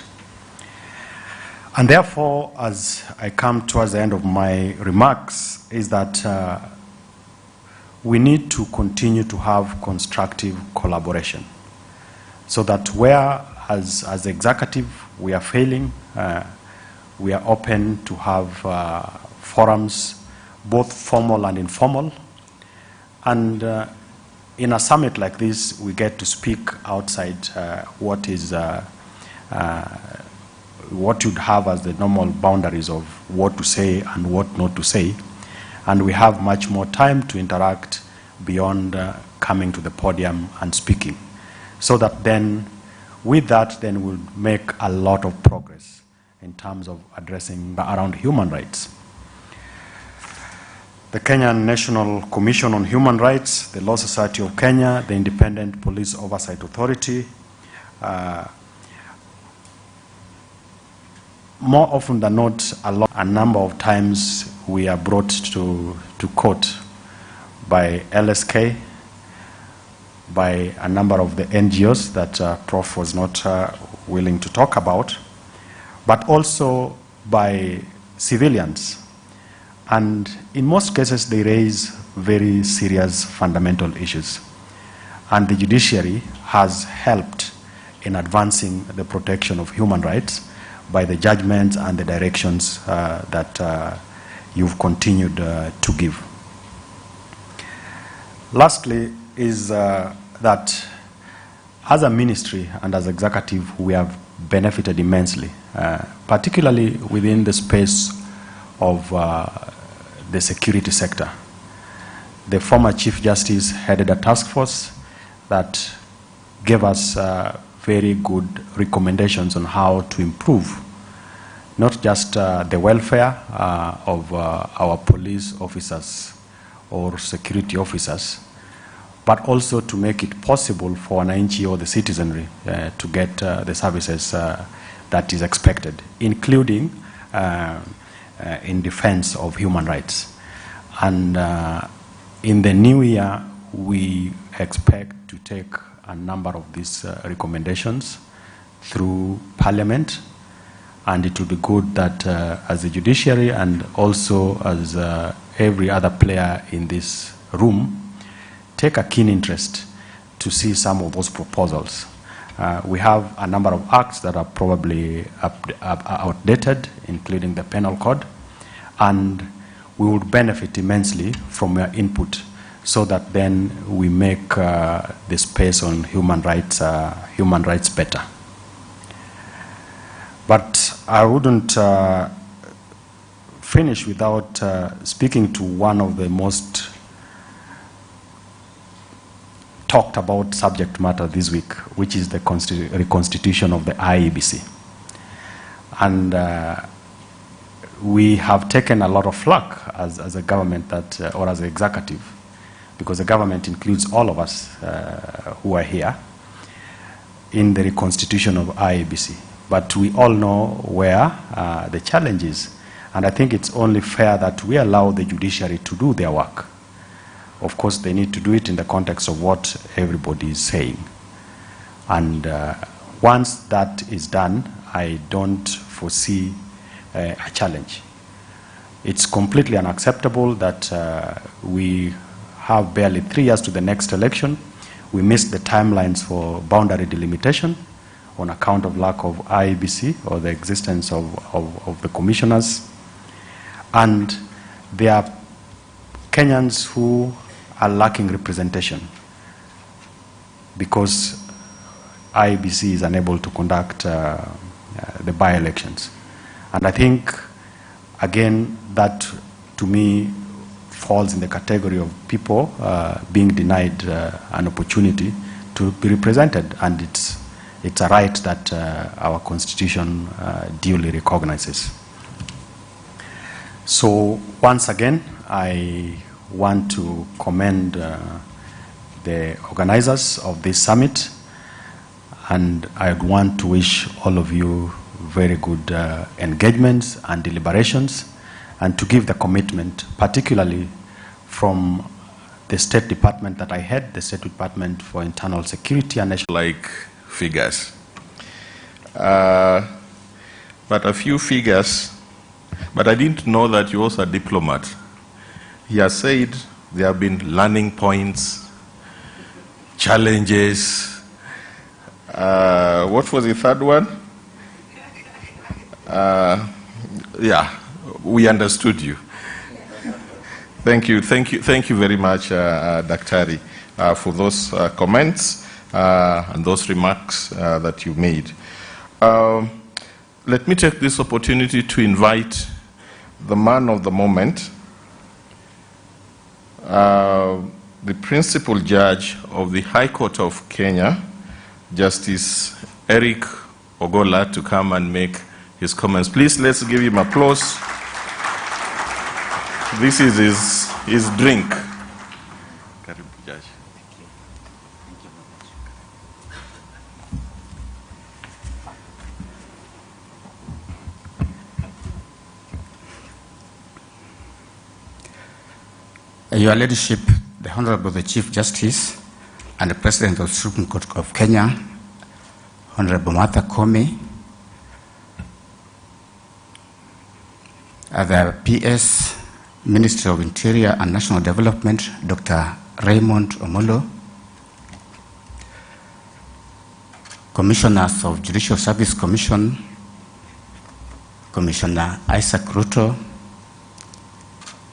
S11: And therefore, as I come towards the end of my remarks, is that we need to continue to have constructive collaboration, so that where, as the executive, we are failing, we are open to have forums, both formal and informal. And in a summit like this, we get to speak outside what you'd have as the normal boundaries of what to say and what not to say. And we have much more time to interact beyond coming to the podium and speaking. So that then, with that, then we'll make a lot of progress in terms of addressing around human rights. The Kenyan National Commission on Human Rights, the Law Society of Kenya, the Independent Police Oversight Authority, more often than not, a number of times we are brought to court by LSK, by a number of the NGOs that Prof was not willing to talk about, but also by civilians. And in most cases, they raise very serious fundamental issues. And the judiciary has helped in advancing the protection of human rights by the judgments and the directions that you've continued to give. Lastly is that as a ministry and as executive, we have benefited immensely, particularly within the space of the security sector. The former Chief Justice headed a task force that gave us very good recommendations on how to improve not just the welfare of our police officers or security officers, but also to make it possible for an NGO or the citizenry to get the services that is expected, including in defense of human rights. And in the new year, we expect to take a number of these recommendations through Parliament, and it will be good that as the judiciary and also as every other player in this room take a keen interest to see some of those proposals. We have a number of acts that are probably outdated, including the penal code, and we would benefit immensely from your input so that then we make the space on human rights better. But I wouldn't finish without speaking to one of the most talked about subject matter this week, which is the reconstitution of the IEBC. And we have taken a lot of flack as a government that, or as an executive, because the government includes all of us who are here in the reconstitution of IEBC. But we all know where the challenge is. And I think it's only fair that we allow the judiciary to do their work. Of course, they need to do it in the context of what everybody is saying. And once that is done, I don't foresee a challenge. It's completely unacceptable that we have barely 3 years to the next election. We missed the timelines for boundary delimitation on account of lack of IEBC or the existence of the commissioners. And there are Kenyans who are lacking representation because IEBC is unable to conduct the by-elections. And I think, again, that to me falls in the category of people being denied an opportunity to be represented, and it's a right that our Constitution duly recognizes. So once again, I want to commend the organizers of this summit, and I want to wish all of you very good engagements and deliberations, and to give the commitment, particularly from the State Department that I head, the State Department for Internal Security and National.
S1: Like figures. But a few figures, but I didn't know that you're also a diplomat. He has said there have been learning points, challenges. What was the third one? Yeah, we understood you. Thank you very much, Daktari, for those comments and those remarks that you made. Let me take this opportunity to invite the man of the moment, the principal judge of the High Court of Kenya, Justice Eric Ogolla, to come and make his comments. Please, let's give him applause. This is his drink. Karibu, Judge.
S12: Your Ladyship, the Honorable the Chief Justice and the President of the Supreme Court of Kenya, Honorable Martha Koome, the PS, Minister of Interior and National Development, Dr. Raymond Omolo, Commissioners of Judicial Service Commission, Commissioner Isaac Ruto,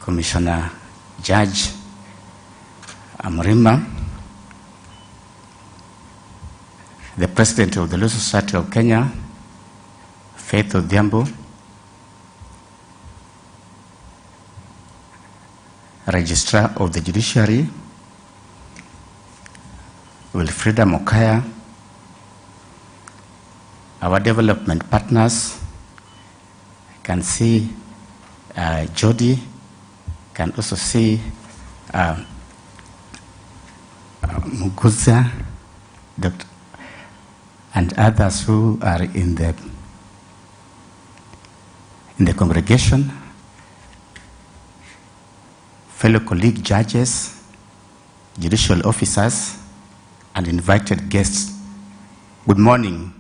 S12: Commissioner Judge Amrima, the President of the Law Society of Kenya, Faith Odhiambo, Registrar of the Judiciary, Wilfrida Mokaya, our development partners, I can see Jody, can also see Muguza, Dr. and others who are in the congregation, fellow colleague judges, judicial officers, and invited guests. Good morning.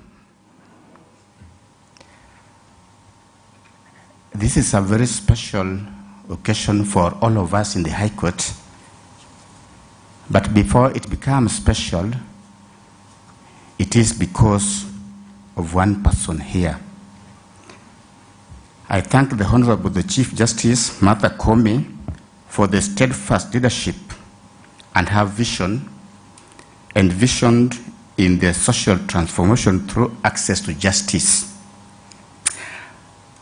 S12: This is a very special occasion for all of us in the High Court. But before it becomes special, it is because of one person here. I thank the Honorable the Chief Justice, Martha Koome, for the steadfast leadership and her vision, envisioned in the social transformation through access to justice.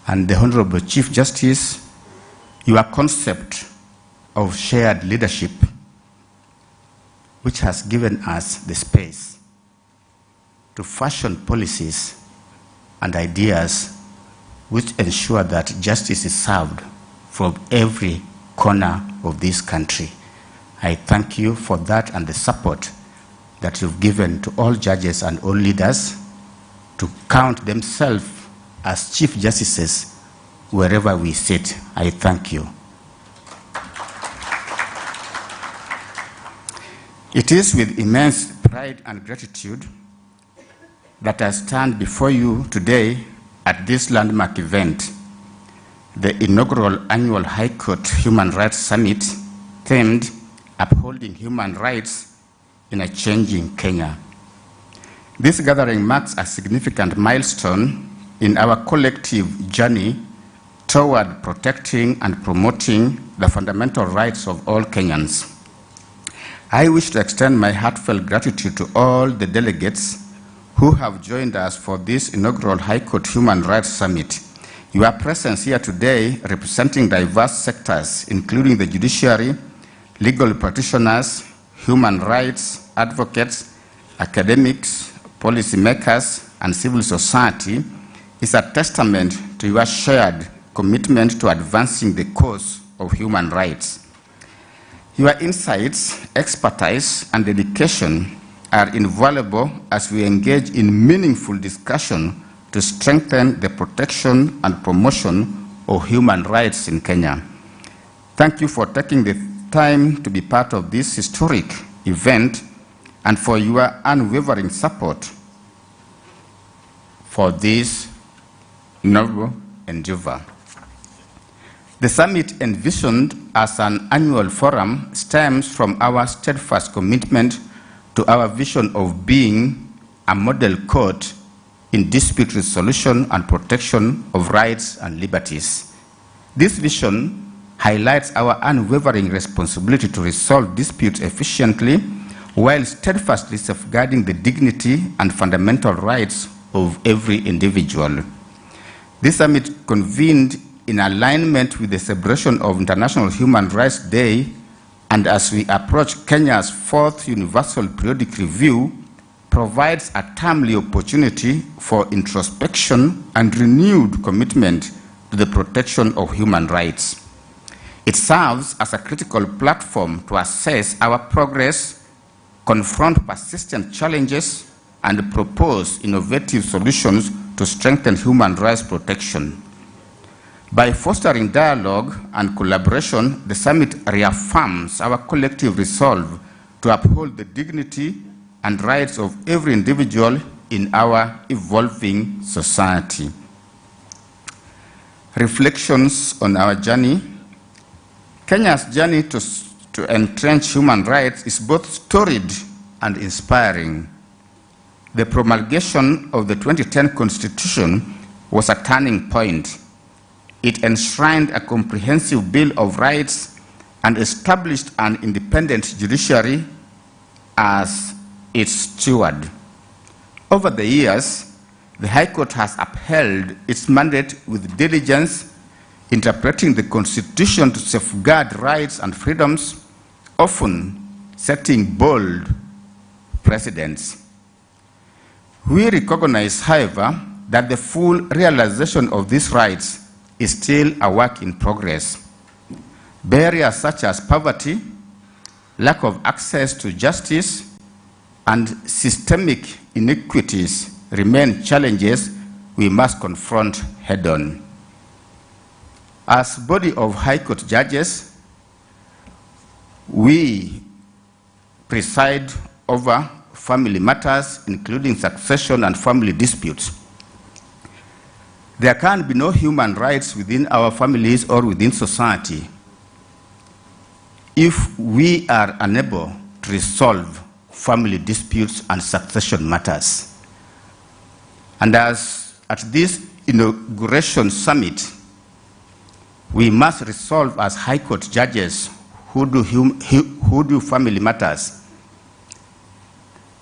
S12: And the Honorable Chief Justice, your concept of shared leadership, which has given us the space to fashion policies and ideas which ensure that justice is served from every corner of this country. I thank you for that and the support that you've given to all judges and all leaders to count themselves as Chief Justices wherever we sit. I thank you. It is with immense pride and gratitude that I stand before you today at this landmark event the inaugural annual High Court Human Rights Summit themed Upholding Human Rights in a Changing Kenya. This gathering marks a significant milestone in our collective journey toward protecting and promoting the fundamental rights of all Kenyans. I wish to extend my heartfelt gratitude to all the delegates who have joined us for this inaugural High Court Human Rights Summit. Your presence here today representing diverse sectors, including the judiciary, legal practitioners, human rights advocates, academics, policymakers, and civil society, is a testament to your shared commitment to advancing the cause of human rights. Your insights, expertise, and dedication are invaluable as we engage in meaningful discussion to strengthen the protection and promotion of human rights in Kenya. Thank you for taking the time to be part of this historic event and for your unwavering support for this noble endeavor. The summit, envisioned as an annual forum, stems from our steadfast commitment to our vision of being a model court in dispute resolution and protection of rights and liberties. This vision highlights our unwavering responsibility to resolve disputes efficiently while steadfastly safeguarding the dignity and fundamental rights of every individual. This summit, convened in alignment with the celebration of International Human Rights Day, and as we approach Kenya's 4th Universal Periodic Review, provides a timely opportunity for introspection and renewed commitment to the protection of human rights. It serves as a critical platform to assess our progress, confront persistent challenges, and propose innovative solutions to strengthen human rights protection. By fostering dialogue and collaboration, the summit reaffirms our collective resolve to uphold the dignity and rights of every individual in our evolving society. Reflections on our journey. Kenya's journey to entrench human rights is both storied and inspiring. The promulgation of the 2010 Constitution was a turning point. It enshrined a comprehensive Bill of Rights and established an independent judiciary as its steward. Over the years, the High Court has upheld its mandate with diligence, interpreting the Constitution to safeguard rights and freedoms, often setting bold precedents. We recognize, however, that the full realization of these rights is still a work in progress. Barriers such as poverty, lack of access to justice, and systemic inequities remain challenges we must confront head-on. As body of High Court judges, we preside over family matters, including succession and family disputes. There can be no human rights within our families or within society if we are unable to resolve family disputes and succession matters. And as at this inauguration summit, we must resolve as High Court judges who do family matters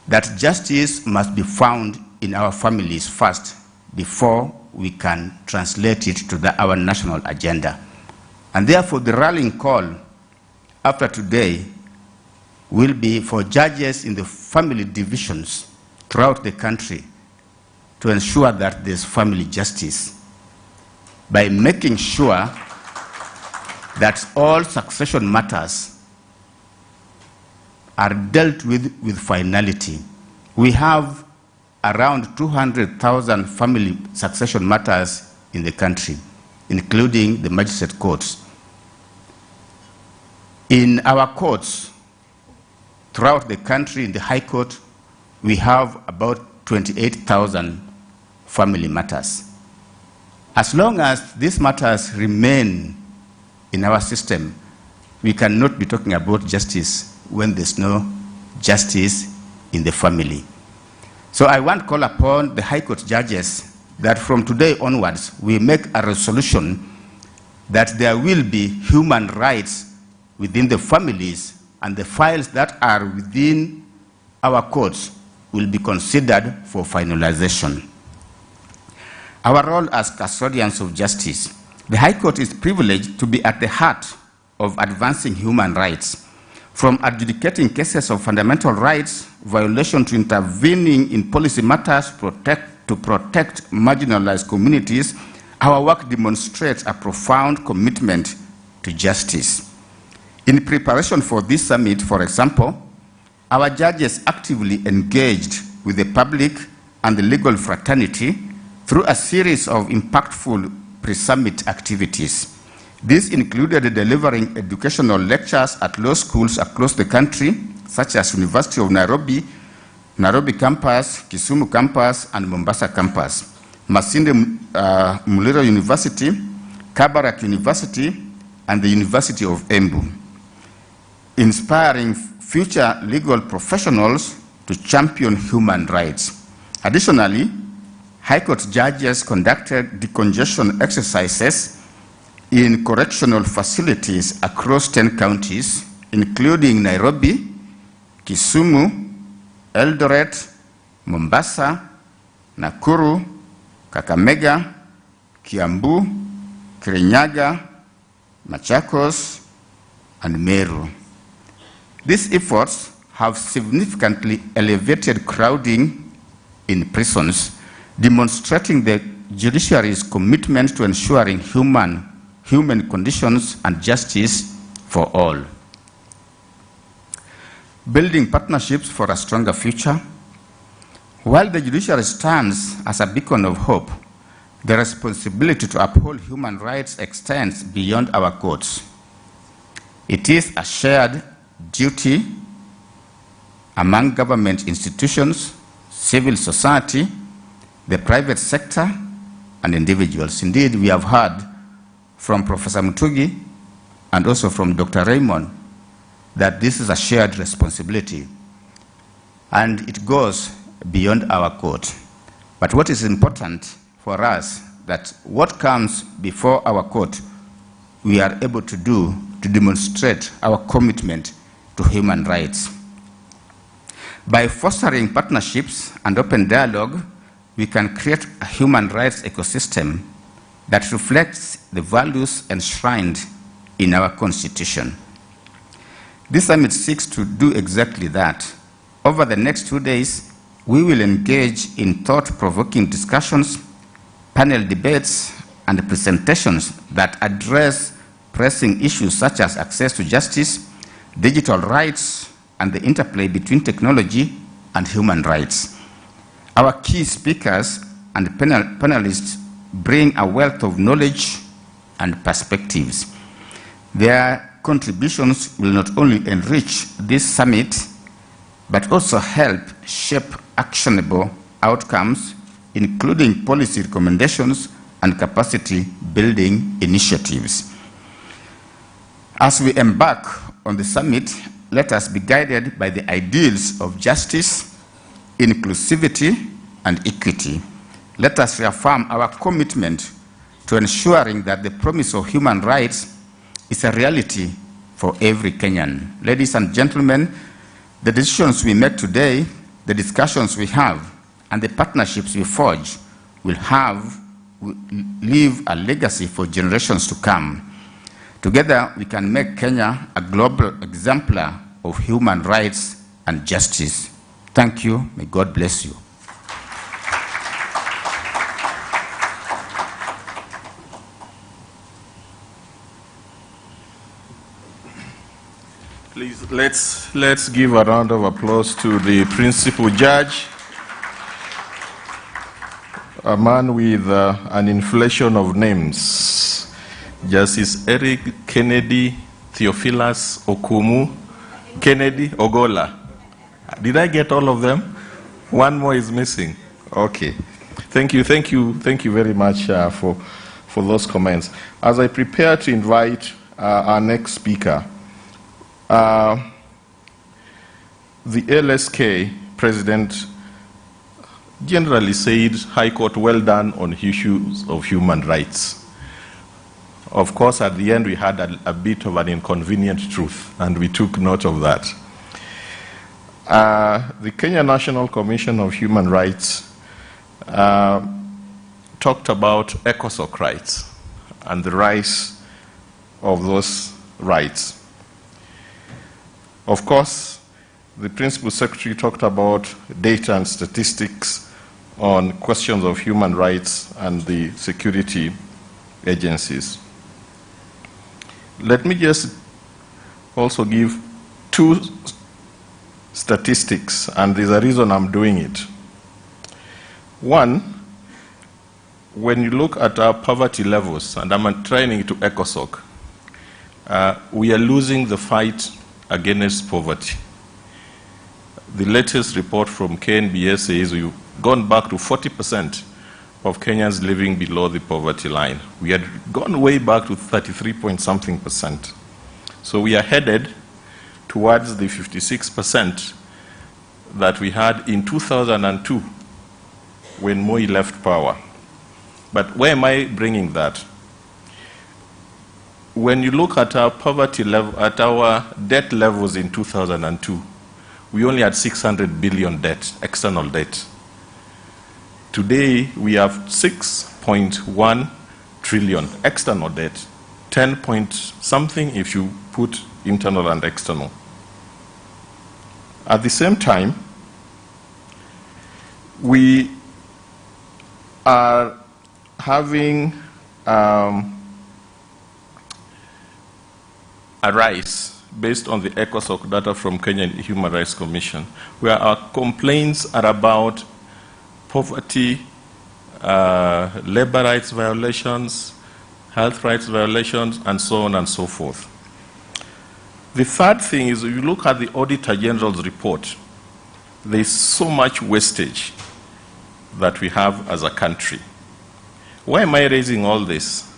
S12: that justice must be found in our families first before we can translate it to our national agenda. And therefore, the rallying call after today will be for judges in the family divisions throughout the country to ensure that there's family justice by making sure that all succession matters are dealt with finality. We have around 200,000 family succession matters in the country, including the magistrate courts. In our courts throughout the country, in the High Court, we have about 28,000 family matters. As long as these matters remain in our system, we cannot be talking about justice when there's no justice in the family. So I want to call upon the High Court judges that from today onwards, we make a resolution that there will be human rights within the families, and the files that are within our courts will be considered for finalization. Our role as custodians of justice. The High Court is privileged to be at the heart of advancing human rights, from adjudicating cases of fundamental rights violation to intervening in policy matters to protect marginalized communities. Our work demonstrates a profound commitment to justice. In preparation for this summit, for example, our judges actively engaged with the public and the legal fraternity through a series of impactful pre-summit activities. This included delivering educational lectures at law schools across the country, such as University of Nairobi, Nairobi campus, Kisumu campus, and Mombasa campus, Masinde Muliro University, Kabarak University, and the University of Embu, inspiring future legal professionals to champion human rights. Additionally, High Court judges conducted decongestion exercises in correctional facilities across 10 counties, including Nairobi, Kisumu, Eldoret, Mombasa, Nakuru, Kakamega, Kiambu, Kirinyaga, Machakos, and Meru. These efforts have significantly elevated crowding in prisons, demonstrating the judiciary's commitment to ensuring human conditions and justice for all. Building partnerships for a stronger future. While the judiciary stands as a beacon of hope, the responsibility to uphold human rights extends beyond our courts. It is a shared duty among government institutions, civil society, the private sector, and individuals. Indeed, we have heard from Professor Mutugi and also from Dr. Raymond that this is a shared responsibility, and it goes beyond our court. But what is important for us, that what comes before our court, we are able to do to demonstrate our commitment to human rights. By fostering partnerships and open dialogue, we can create a human rights ecosystem that reflects the values enshrined in our Constitution. This summit seeks to do exactly that. Over the next 2 days, we will engage in thought-provoking discussions, panel debates, and presentations that address pressing issues such as access to justice, digital rights, and the interplay between technology and human rights. Our key speakers and panelists bring a wealth of knowledge and perspectives. Their contributions will not only enrich this summit, but also help shape actionable outcomes, including policy recommendations and capacity building initiatives. As we embark on the summit, let us be guided by the ideals of justice, inclusivity, and equity. Let us reaffirm our commitment to ensuring that the promise of human rights is a reality for every Kenyan. Ladies and gentlemen, the decisions we make today, the discussions we have, and the partnerships we forge will leave a legacy for generations to come. Together, we can make Kenya a global exemplar of human rights and justice. Thank you. May God bless you.
S1: Please, let's give a round of applause to the principal judge, a man with an inflation of names, Justice Eric Kennedy Theophilus Okumu Kennedy Ogola. Did I get all of them? One more is missing. Okay. Thank you very much for for those comments. As I prepare to invite our next speaker, the LSK president generally said, High Court, well done on issues of human rights. Of course, at the end, we had a bit of an inconvenient truth, and we took note of that. The Kenya National Commission of Human Rights talked about ECOSOC rights and the rise of those rights. Of course, the Principal Secretary talked about data and statistics on questions of human rights and the security agencies. Let me just also give two statistics, and there's a reason I'm doing it. One, when you look at our poverty levels, and I'm training to ECOSOC, we are losing the fight against poverty. The latest report from KNBS says we've gone back to 40% of Kenyans living below the poverty line. We had gone way back to 33-point-something%. So we are headed towards the 56% that we had in 2002 when Moi left power. But where am I bringing that? When you look at our poverty level, at our debt levels in 2002, we only had 600 billion debt, external debt. Today, we have 6.1 trillion external debt, 10 point something if you put internal and external. At the same time, we are having a rise based on the ECOSOC data from Kenya Human Rights Commission, where our complaints are about poverty, labor rights violations, health rights violations, and so on and so forth. The third thing is, if you look at the Auditor General's report, there's so much wastage that we have as a country. Why am I raising all this?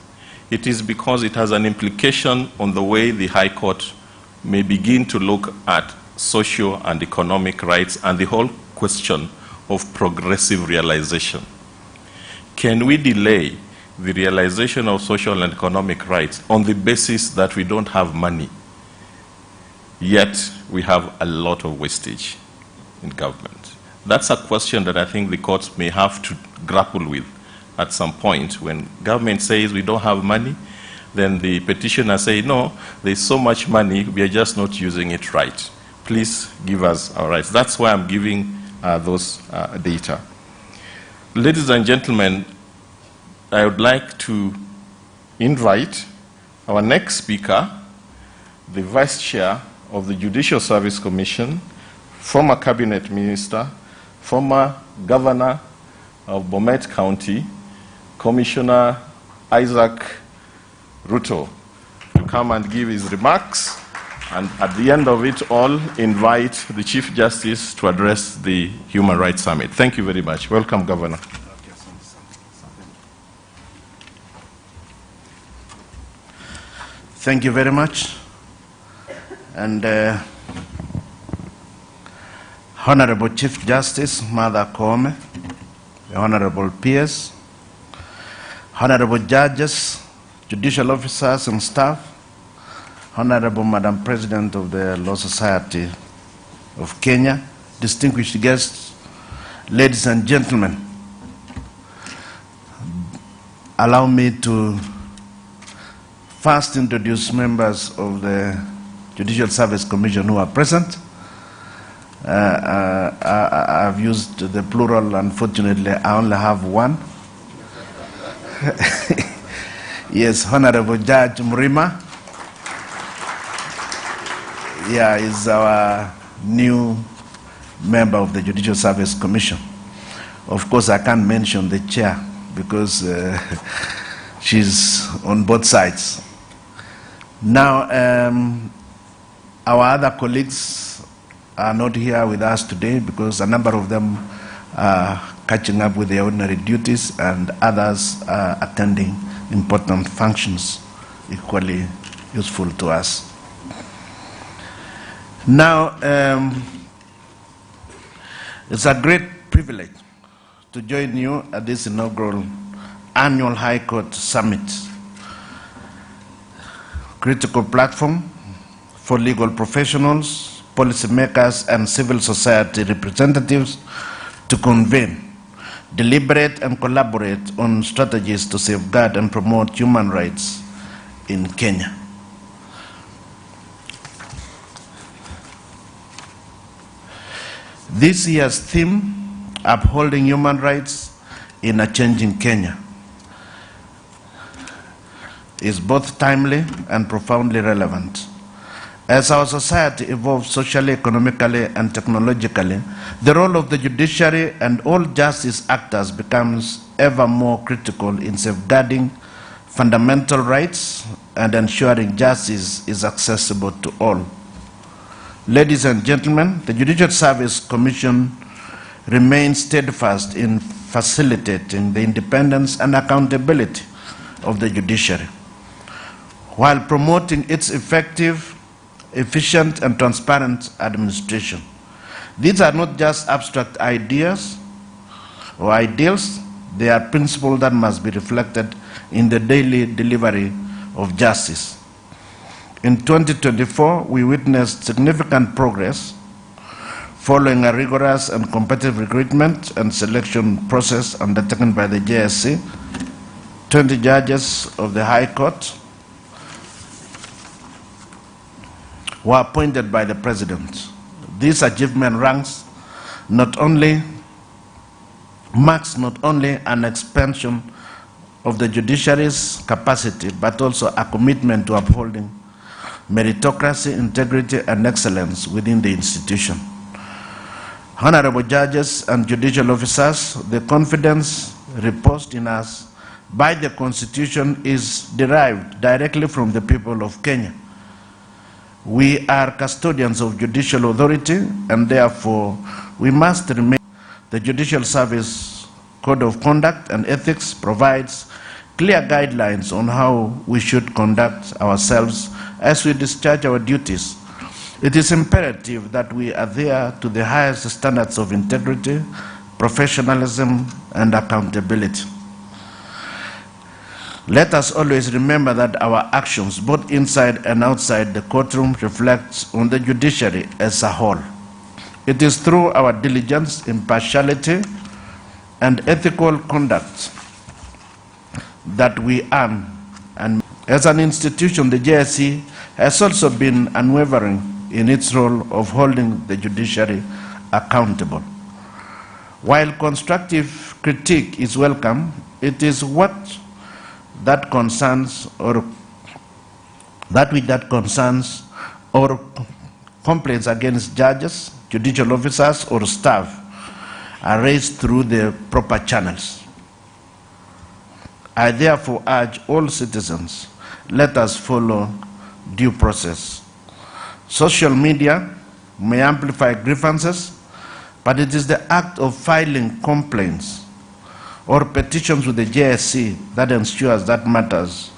S1: It is because it has an implication on the way the High Court may begin to look at social and economic rights and the whole question of progressive realization. Can we delay the realization of social and economic rights on the basis that we don't have money, yet we have a lot of wastage in government? That's a question that I think the courts may have to grapple with at some point. When government says we don't have money, then the petitioner say, no, there's so much money, we are just not using it right. Please give us our rights. That's why I'm giving those data. Ladies and gentlemen, I would like to invite our next speaker, the Vice Chair of the Judicial Service Commission, former Cabinet Minister, former Governor of Bomet County, Commissioner Isaac Ruto, to come and give his remarks, and at the end of it all, invite the Chief Justice to address the Human Rights Summit. Thank you very much. Welcome, Governor.
S13: Thank you very much. And Honorable Chief Justice Martha Koome, Honorable peers, Honorable judges, judicial officers and staff, Honorable Madam President of the Law Society of Kenya, distinguished guests, ladies and gentlemen, allow me to first introduce members of the Judicial Service Commission who are present. I've used the plural, unfortunately, I only have one. Yes, Honorable Judge Mrima. Yeah, is our new member of the Judicial Service Commission. Of course, I can't mention the chair because she's on both sides. Now, our other colleagues are not here with us today because a number of them are catching up with their ordinary duties and others are attending important functions equally useful to us. Now, it's a great privilege to join you at this inaugural annual High Court Summit, critical platform for legal professionals, policymakers, and civil society representatives to convene, deliberate, and collaborate on strategies to safeguard and promote human rights in Kenya. This year's theme, Upholding Human Rights in a Changing Kenya, is both timely and profoundly relevant. As our society evolves socially, economically, and technologically, the role of the judiciary and all justice actors becomes ever more critical in safeguarding fundamental rights and ensuring justice is accessible to all. Ladies and gentlemen, the Judicial Service Commission remains steadfast in facilitating the independence and accountability of the judiciary, while promoting its effective, efficient, and transparent administration. These are not just abstract ideas or ideals, they are principles that must be reflected in the daily delivery of justice. In 2024, we witnessed significant progress following a rigorous and competitive recruitment and selection process undertaken by the JSC. 20 judges of the High Court were appointed by the President. This achievement marks not only an expansion of the judiciary's capacity, but also a commitment to upholding meritocracy, integrity, and excellence within the institution. Honorable judges and judicial officers, the confidence reposed in us by the Constitution is derived directly from the people of Kenya. We are custodians of judicial authority, and therefore we must remain. The Judicial Service Code of Conduct and Ethics provides clear guidelines on how we should conduct ourselves as we discharge our duties. It is imperative that we adhere to the highest standards of integrity, professionalism, and accountability. Let us always remember that our actions, both inside and outside the courtroom, reflect on the judiciary as a whole. It is through our diligence, impartiality, and ethical conduct that we earn. And as an institution, the JSC has also been unwavering in its role of holding the judiciary accountable. While constructive critique is welcome, it is that concerns or complaints against judges, judicial officers, or staff are raised through the proper channels. I therefore urge all citizens, let us follow due process. Social media may amplify grievances, but it is the act of filing complaints or petitions with the JSC that ensures that matters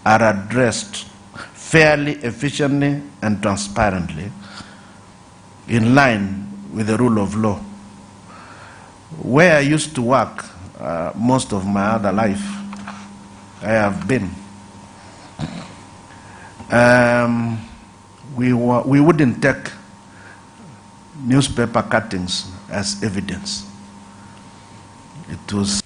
S13: are addressed fairly, efficiently, and transparently in line with the rule of law. Where I used to work most of my other life, I have been. We wouldn't take newspaper cuttings as evidence. It was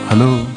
S14: Hello.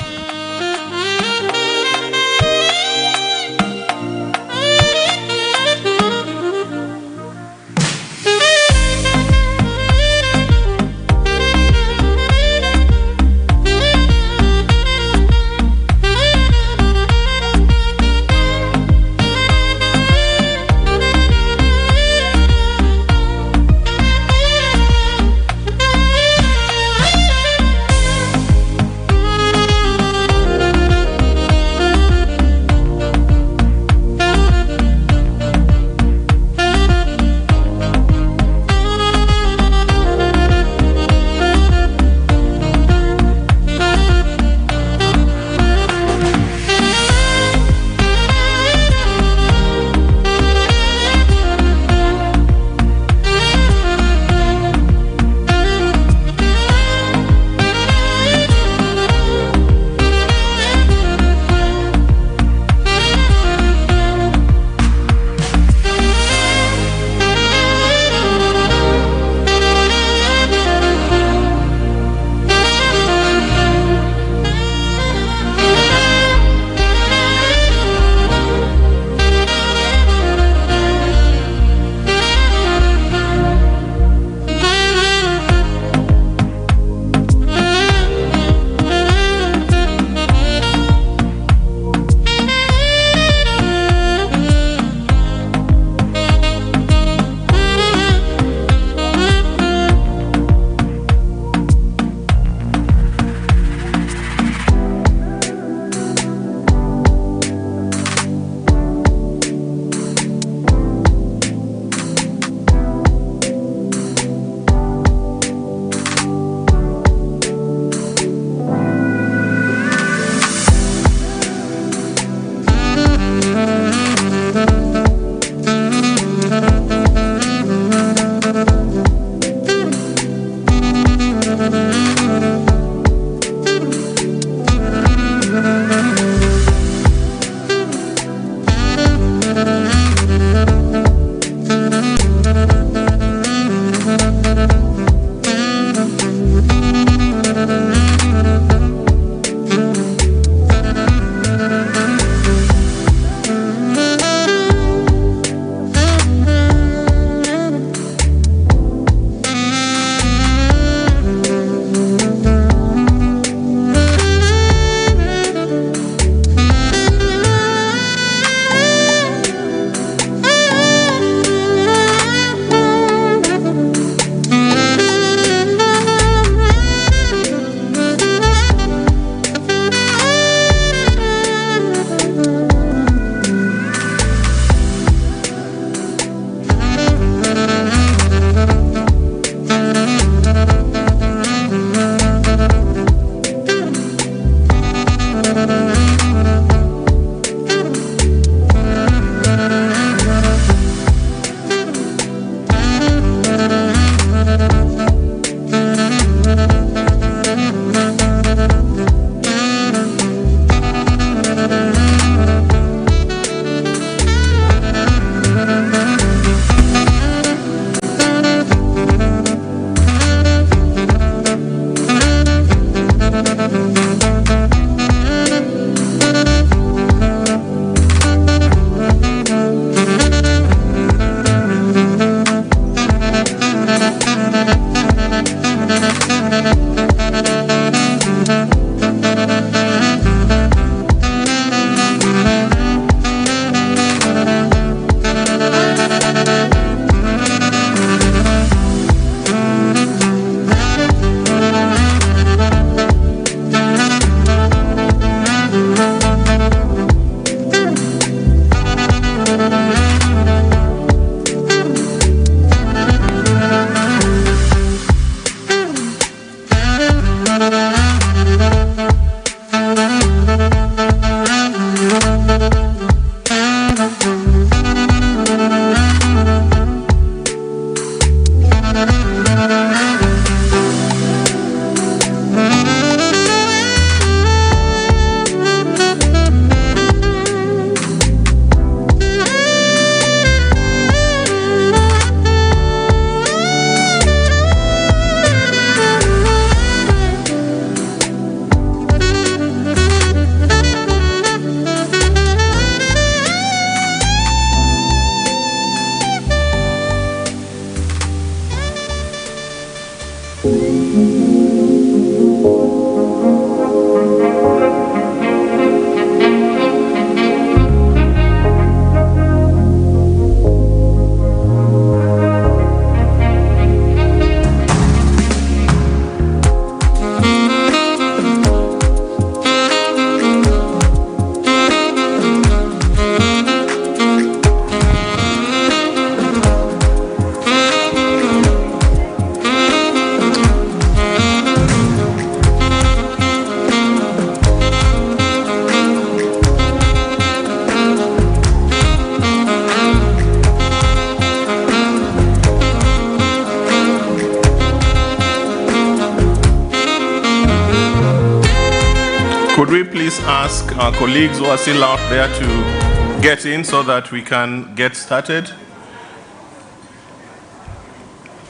S1: Could we please ask our colleagues who are still out there to get in so that we can get started?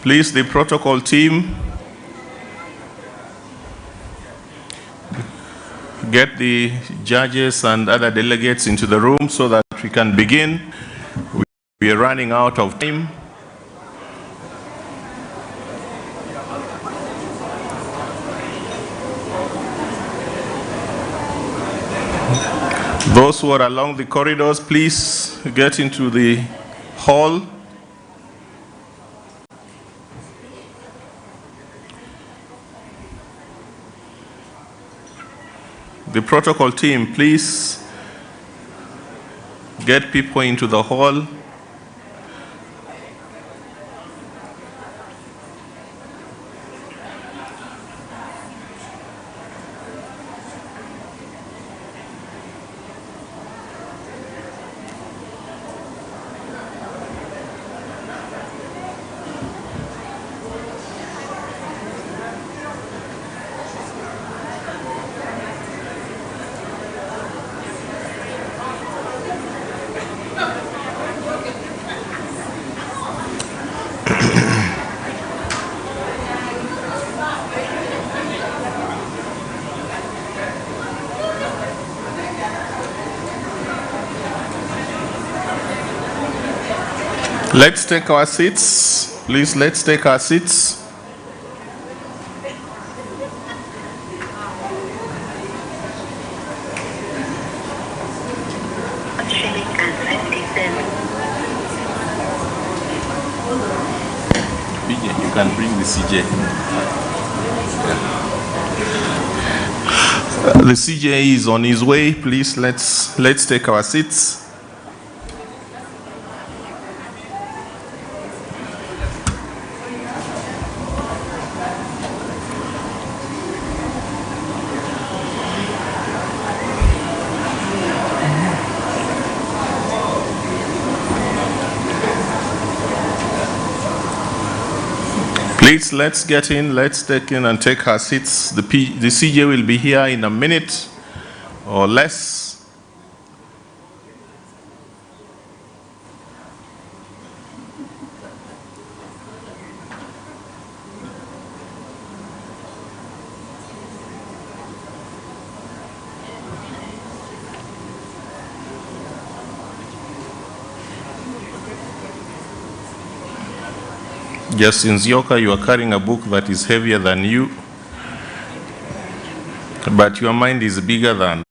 S1: Please, the protocol team, get the judges and other delegates into the room so that we can begin. We are running out of time. Those who are along the corridors, please get into the hall. The protocol team, please get people into the hall. Let's take our seats. Please, let's take our seats. You can bring the CJ. The CJ is on his way. Please, let's take our seats. Please, let's get in, let's take in and take our seats. The CJ will be here in a minute or less. Justice Nzioka, you are carrying a book that is heavier than you, but your mind is bigger than.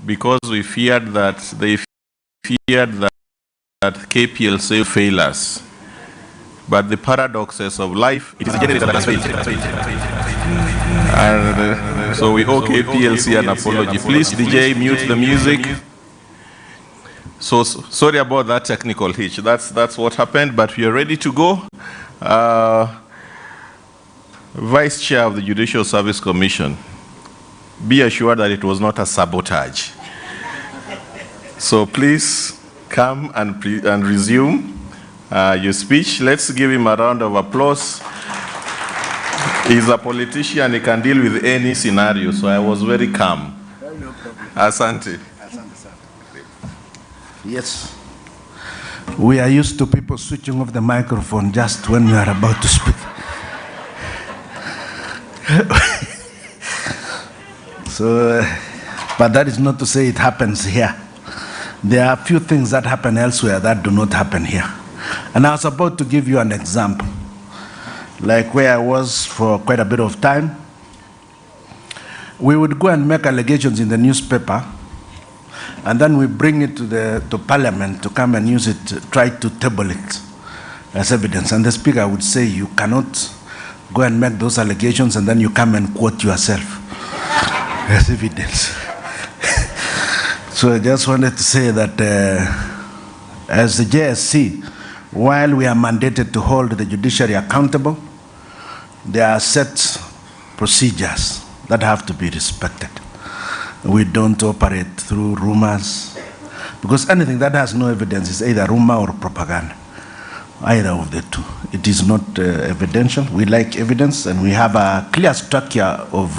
S1: because we feared that they feared that KPLC will fail us. But the paradoxes of life, it is a generator that has failed. And so we owe KPLC an apology. Please, DJ, mute the music. So sorry about that technical hitch. That's what happened, but we are ready to go. Vice Chair of the Judicial Service Commission, be assured that it was not a sabotage. So please come and resume your speech. Let's give him a round of applause. He's a politician, he can deal with any scenario, so I was very calm. Asante.
S13: Yes. We are used to people switching off the microphone just when we are about to speak. So, but that is not to say it happens here. There are a few things that happen elsewhere that do not happen here. And I was about to give you an example. Like where I was for quite a bit of time, we would go and make allegations in the newspaper, and then we bring it to Parliament to come and use it, try to table it as evidence. And the Speaker would say, you cannot go and make those allegations and then you come and quote yourself as evidence. So I just wanted to say that as the JSC, while we are mandated to hold the judiciary accountable, there are set procedures that have to be respected. We don't operate through rumors, because anything that has no evidence is either rumor or propaganda, either of the two. It is not evidential. We like evidence, and we have a clear structure of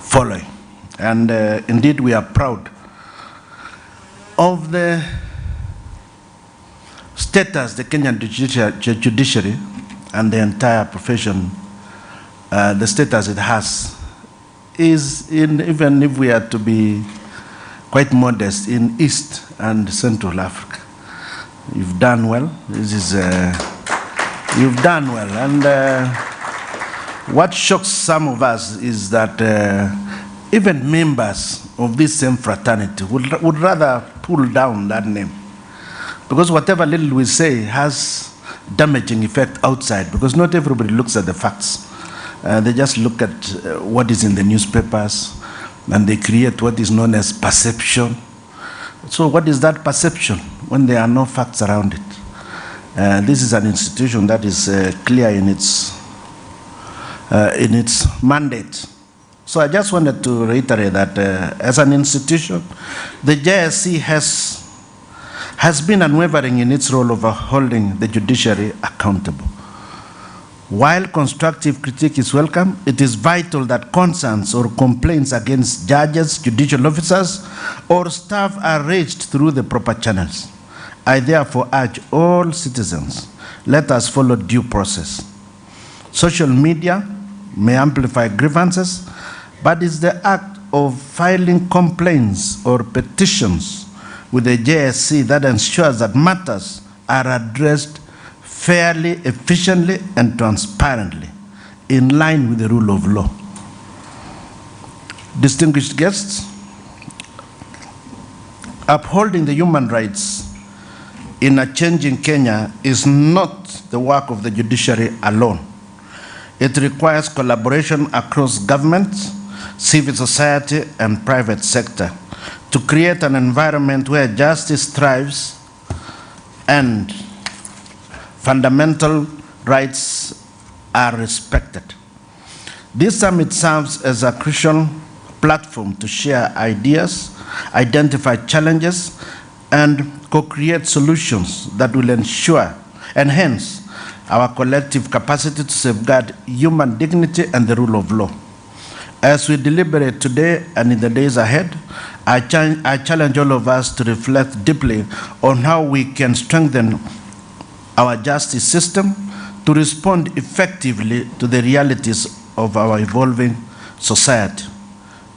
S13: following. And indeed, we are proud of the status the Kenyan judiciary and the entire profession, the status it has is in, even if we are to be quite modest, in East and Central Africa. You've done well. This is, you've done well. And what shocks some of us is that even members of this same fraternity would rather pull down that name. Because whatever little we say has damaging effect outside, because not everybody looks at the facts. They just look at what is in the newspapers, and they create what is known as perception. So what is that perception when there are no facts around it? This is an institution that is clear in its mandate. So I just wanted to reiterate that as an institution, the JSC has been unwavering in its role of holding the judiciary accountable. While constructive critique is welcome, it is vital that concerns or complaints against judges, judicial officers, or staff are raised through the proper channels. I therefore urge all citizens, let us follow due process. Social media may amplify grievances, but it's the act of filing complaints or petitions with the JSC that ensures that matters are addressed fairly, efficiently, and transparently, in line with the rule of law. Distinguished guests, upholding the human rights in a changing Kenya is not the work of the judiciary alone. It requires collaboration across government, civil society, and private sector to create an environment where justice thrives and fundamental rights are respected. This summit serves as a crucial platform to share ideas, identify challenges, and co-create solutions that will enhance our collective capacity to safeguard human dignity and the rule of law. As we deliberate today and in the days ahead, I challenge all of us to reflect deeply on how we can strengthen our justice system to respond effectively to the realities of our evolving society.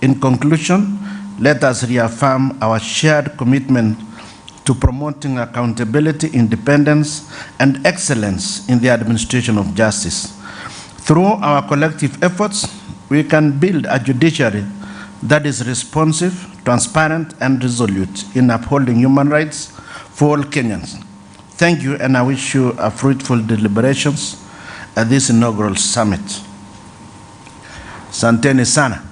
S13: In conclusion, let us reaffirm our shared commitment to promoting accountability, independence, and excellence in the administration of justice. Through our collective efforts, we can build a judiciary that is responsive, transparent, and resolute in upholding human rights for all Kenyans. Thank you, and I wish you a fruitful deliberations at this inaugural summit. Santeni sana.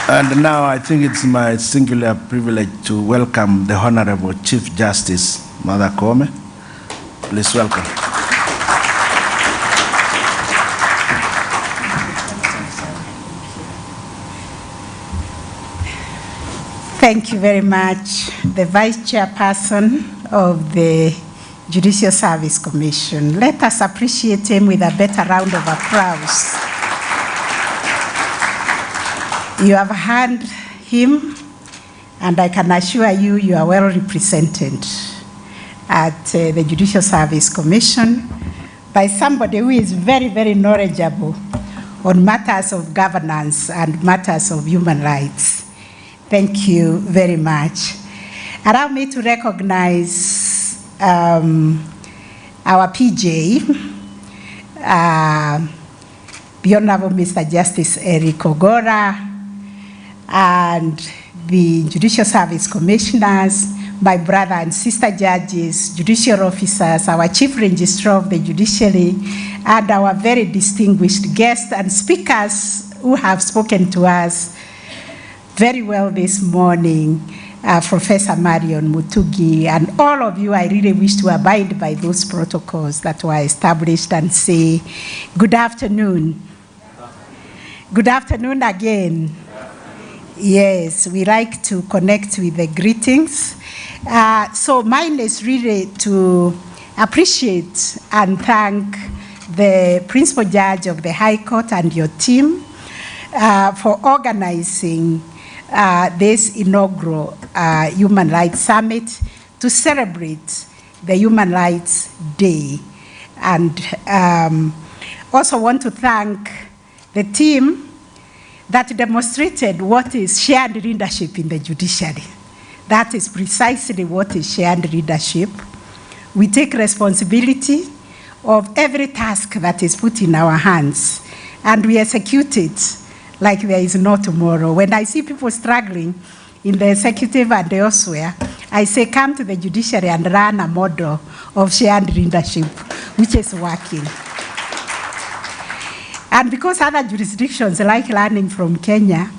S13: And now I think it's my singular privilege to welcome the Honorable Chief Justice, Mother Koome. Please welcome.
S14: Thank you very much, the Vice Chairperson of the Judicial Service Commission. Let us appreciate him with a better round of applause. You have heard him, and I can assure you, you are well represented at the Judicial Service Commission by somebody who is very, very knowledgeable on matters of governance and matters of human rights. Thank you very much. Allow me to recognize our PJ, the Honorable Mr. Justice Eric Ogora, and the Judicial Service Commissioners, my brother and sister judges, judicial officers, our Chief Registrar of the Judiciary, and our very distinguished guests and speakers who have spoken to us very well this morning, Professor Marion Mutugi, and all of you. I really wish to abide by those protocols that were established and say good afternoon. Good afternoon again. Yes, we like to connect with the greetings. So mine is really to appreciate and thank the Principal Judge of the High Court and your team for organizing this inaugural Human Rights Summit to celebrate the Human Rights Day. And also want to thank the team that demonstrated what is shared leadership in the judiciary. That is precisely what is shared leadership. We take responsibility of every task that is put in our hands, and we execute it like there is no tomorrow. When I see people struggling in the executive and elsewhere, I say, come to the judiciary and run a model of shared leadership, which is working. And because other jurisdictions like learning from Kenya,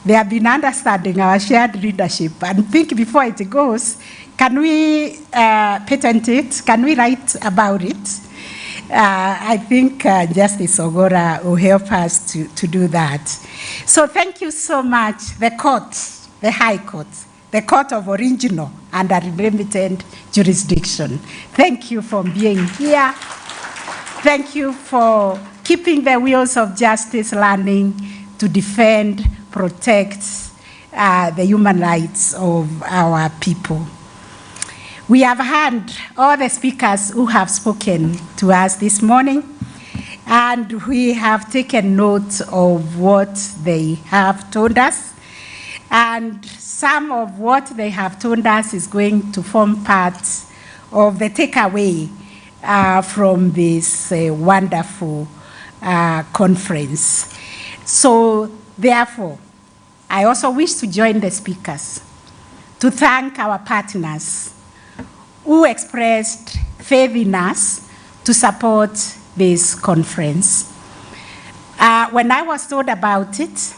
S14: they have been understanding our shared leadership and think before it goes, can we patent it? Can we write about it? I think Justice Ogora will help us to do that. So thank you so much, the court, the High Court, the Court of Original and Unlimited Jurisdiction. Thank you for being here. Thank you for keeping the wheels of justice running to defend, protect the human rights of our people. We have heard all the speakers who have spoken to us this morning, and we have taken note of what they have told us. And some of what they have told us is going to form part of the takeaway from this wonderful conference. So, therefore, I also wish to join the speakers to thank our partners who expressed faith in us to support this conference. When I was told about it,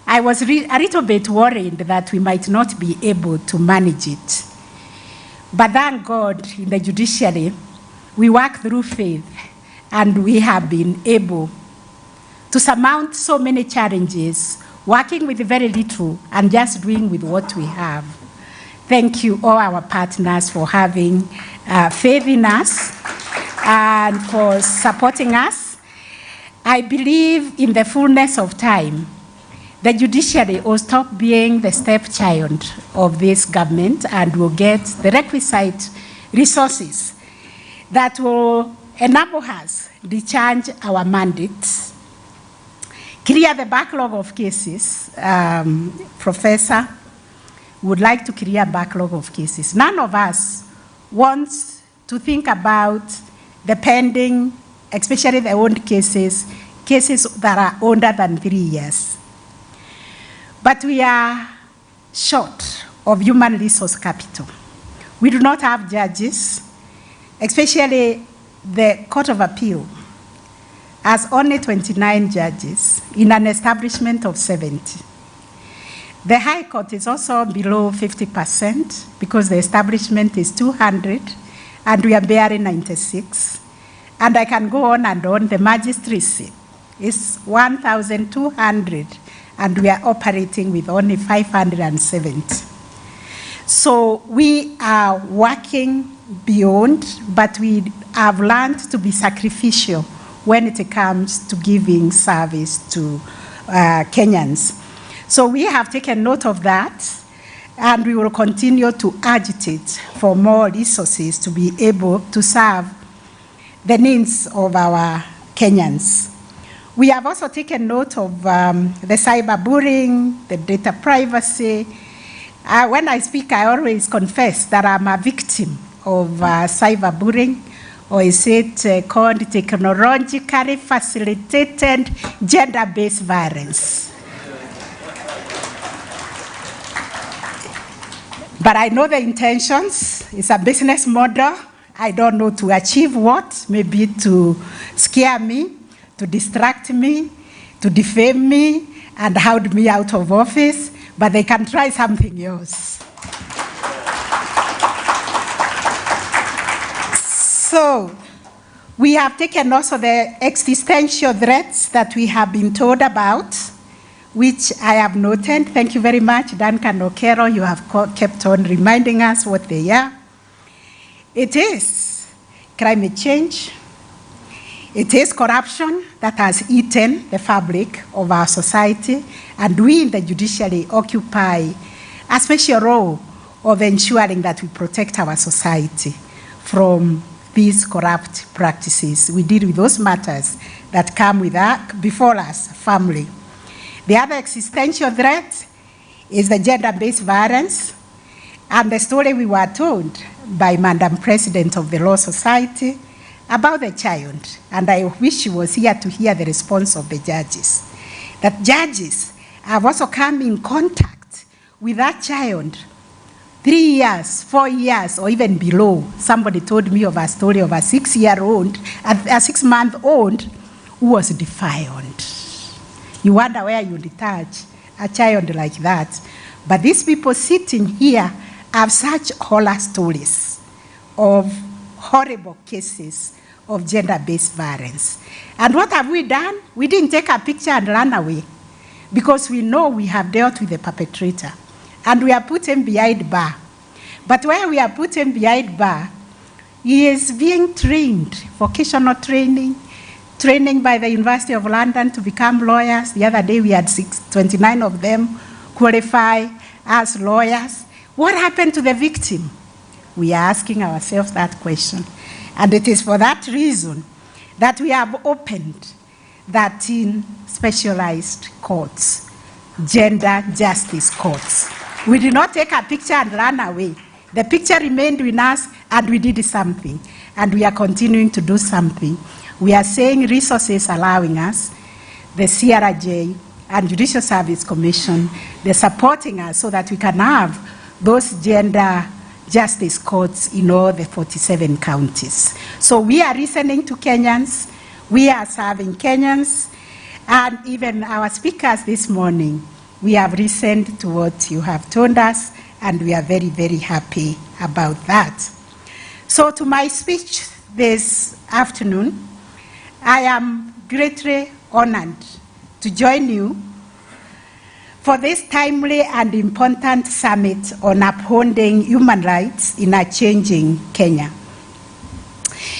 S14: I was a little bit worried that we might not be able to manage it. But thank God, in the judiciary, we work through faith, and we have been able to surmount so many challenges, working with very little and just doing with what we have. Thank you, all our partners, for having faith in us and for supporting us. I believe in the fullness of time, the judiciary will stop being the stepchild of this government and will get the requisite resources that will enable us to discharge our mandates, clear the backlog of cases. Professor would like to clear a backlog of cases. None of us wants to think about the pending, especially the old cases that are older than 3 years. But we are short of human resource capital. We do not have judges, especially the Court of Appeal has only 29 judges in an establishment of 70. The High Court is also below 50% because the establishment is 200 and we are bearing 96. And I can go on and on. The magistracy is 1,200 and we are operating with only 570. So we are working beyond, but we have learned to be sacrificial when it comes to giving service to Kenyans. So we have taken note of that, and we will continue to agitate for more resources to be able to serve the needs of our Kenyans. We have also taken note of the cyberbullying, the data privacy. When I speak, I always confess that I'm a victim of cyberbullying, or is it called technologically facilitated gender-based violence? But I know the intentions. It's a business model. I don't know to achieve what, maybe to scare me, to distract me, to defame me, and hold me out of office, but they can try something else. So we have taken also the existential threats that we have been told about, which I have noted. Thank you very much, Duncan Okero. You have kept on reminding us what they are. It is climate change. It is corruption that has eaten the fabric of our society, and we in the judiciary occupy a special role of ensuring that we protect our society from these corrupt practices. We deal with those matters that come with before us, family. The other existential threat is the gender-based violence, and the story we were told by Madam President of the Law Society about the child, and I wish she was here to hear the response of the judges, that judges have also come in contact with that child 3 years, 4 years, or even below. Somebody told me of a story of a 6-year-old, a 6-month-old who was defiled. You wonder where you detach a child like that. But these people sitting here have such horror stories of horrible cases of gender-based violence. And what have we done? We didn't take a picture and run away, because we know we have dealt with the perpetrator and we are put him behind bar. But when we are put him behind bar, he is being trained, vocational training by the University of London to become lawyers. The other day we had 29 of them qualify as lawyers. What happened to the victim? We are asking ourselves that question. And it is for that reason that we have opened 13 specialized courts, gender justice courts. We did not take a picture and run away. The picture remained with us, and we did something. And we are continuing to do something. We are saying resources allowing us, the CRJ and Judicial Service Commission, they're supporting us so that we can have those gender justice courts in all the 47 counties. So we are listening to Kenyans, we are serving Kenyans, and even our speakers this morning, we have listened to what you have told us, and we are very, very happy about that. So to my speech this afternoon, I am greatly honored to join you for this timely and important summit on upholding human rights in a changing Kenya.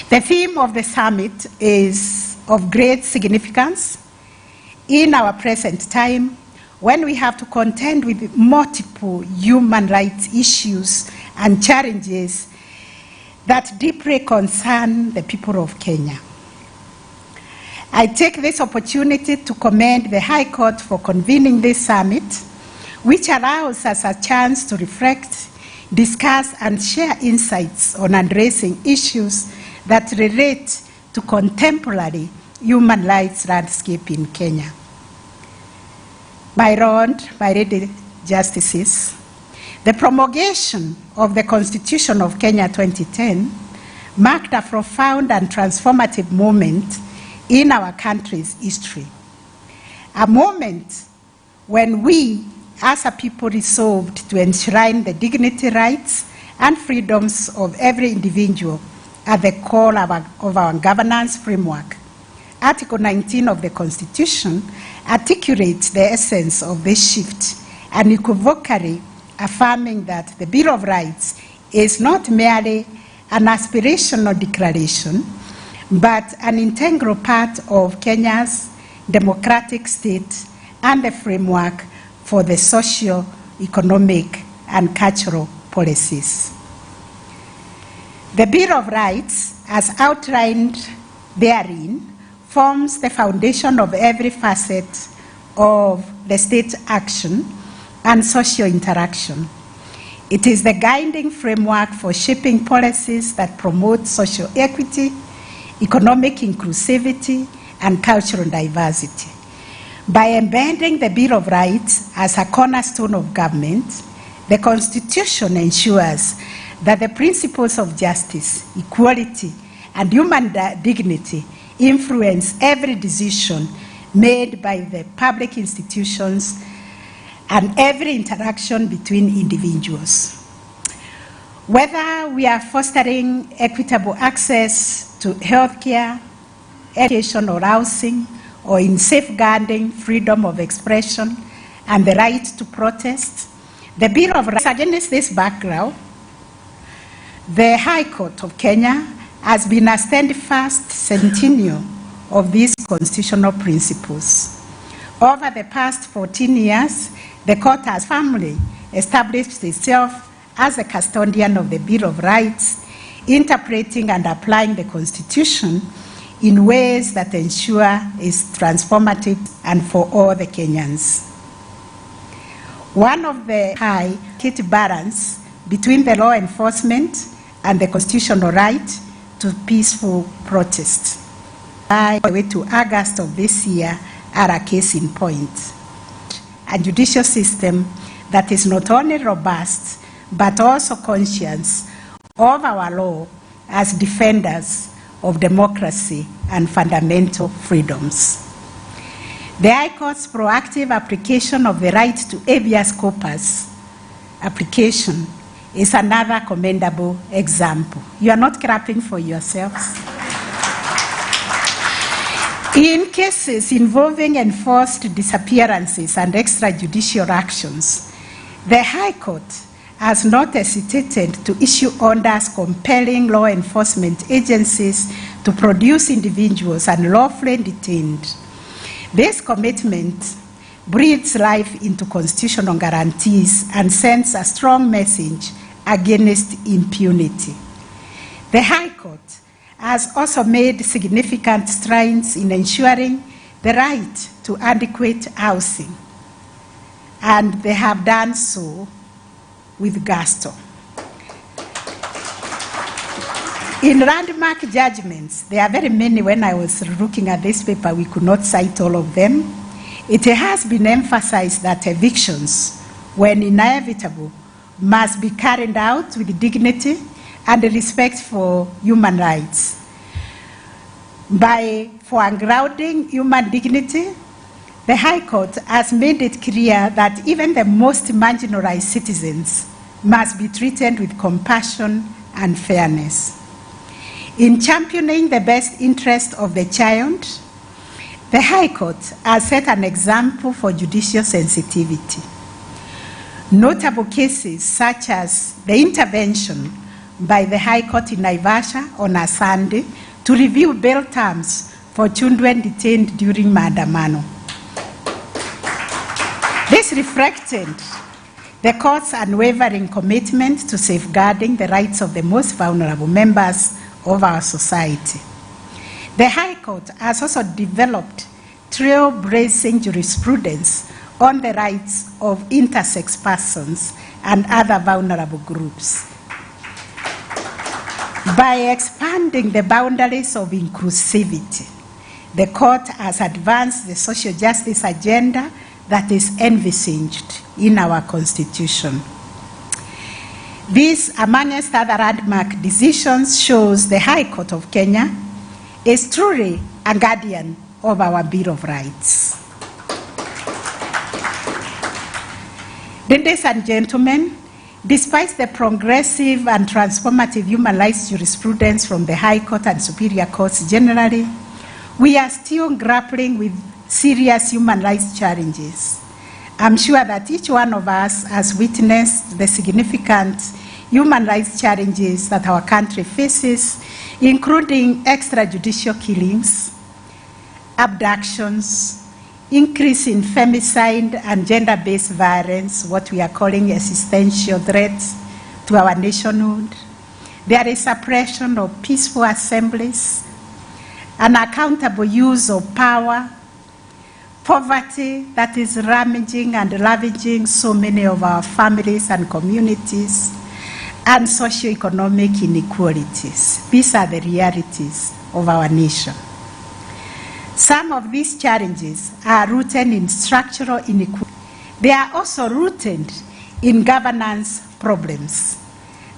S14: The theme of the summit is of great significance in our present time, when we have to contend with multiple human rights issues and challenges that deeply concern the people of Kenya. I take this opportunity to commend the High Court for convening this summit, which allows us a chance to reflect, discuss, and share insights on addressing issues that relate to contemporary human rights landscape in Kenya. my lady justices, the promulgation of the Constitution of Kenya 2010 marked a profound and transformative moment in our country's history. A moment when we, as a people, resolved to enshrine the dignity, rights, and freedoms of every individual at the core of our governance framework. Article 19 of the Constitution articulates the essence of this shift, unequivocally affirming that the Bill of Rights is not merely an aspirational declaration, but an integral part of Kenya's democratic state and the framework for the social, economic, and cultural policies. The Bill of Rights, as outlined therein, forms the foundation of every facet of the state's action and social interaction. It is the guiding framework for shaping policies that promote social equity, economic inclusivity, and cultural diversity. By embedding the Bill of Rights as a cornerstone of government, the Constitution ensures that the principles of justice, equality, and human dignity influence every decision made by the public institutions and every interaction between individuals. Whether we are fostering equitable access to healthcare, education, or housing, or in safeguarding freedom of expression and the right to protest, the Bill of Rights. Against this background, the High Court of Kenya has been a steadfast sentinel of these constitutional principles. Over the past 14 years, the court has firmly established itself as a custodian of the Bill of Rights, interpreting and applying the Constitution in ways that ensure its transformative and for all the Kenyans. One of the high balance between the law enforcement and the constitutional right to peaceful protest. By the way, to August of this year are a case in point. A judicial system that is not only robust, but also conscious of our law as defenders of democracy and fundamental freedoms. The High Court's proactive application of the right to habeas corpus application is another commendable example. You are not clapping for yourselves. In cases involving enforced disappearances and extrajudicial actions, the High Court has not hesitated to issue orders compelling law enforcement agencies to produce individuals unlawfully detained. This commitment breathes life into constitutional guarantees and sends a strong message against impunity. The High Court has also made significant strides in ensuring the right to adequate housing, and they have done so with gusto. In landmark judgments, there are very many. When I was looking at this paper, we could not cite all of them. It has been emphasized that evictions, when inevitable, must be carried out with dignity and respect for human rights. By foregrounding human dignity, the High Court has made it clear that even the most marginalized citizens must be treated with compassion and fairness. In championing the best interest of the child, the High Court has set an example for judicial sensitivity. Notable cases such as the intervention by the High Court in Naivasha on a Sunday to review bail terms for children detained during maandamano. This reflected the court's unwavering commitment to safeguarding the rights of the most vulnerable members of our society. The High Court has also developed trailblazing jurisprudence on the rights of intersex persons and other vulnerable groups. By expanding the boundaries of inclusivity, the court has advanced the social justice agenda that is envisaged in our Constitution. This, amongst other landmark decisions, shows the High Court of Kenya is truly a guardian of our Bill of Rights. Ladies and gentlemen, despite the progressive and transformative human rights jurisprudence from the High Court and Superior Courts generally, we are still grappling with serious human rights challenges. I'm sure that each one of us has witnessed the significant human rights challenges that our country faces, including extrajudicial killings, abductions, increase in femicide and gender-based violence, what we are calling existential threats to our nationhood. There is suppression of peaceful assemblies, unaccountable use of power, poverty that is ravaging and ravaging so many of our families and communities, and socioeconomic inequalities. These are the realities of our nation. Some of these challenges are rooted in structural inequality. They are also rooted in governance problems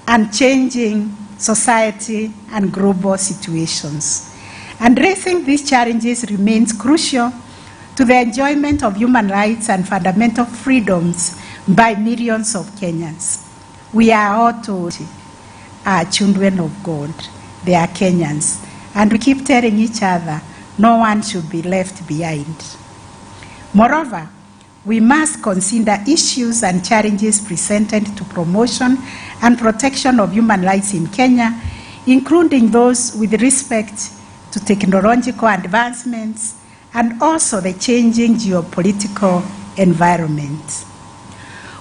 S14: and changing society and global situations. Addressing these challenges remains crucial to the enjoyment of human rights and fundamental freedoms by millions of Kenyans. We are all told, are children of God. They are Kenyans. And we keep telling each other, no one should be left behind. Moreover, we must consider issues and challenges presented to promotion and protection of human rights in Kenya, including those with respect to technological advancements and also the changing geopolitical environment.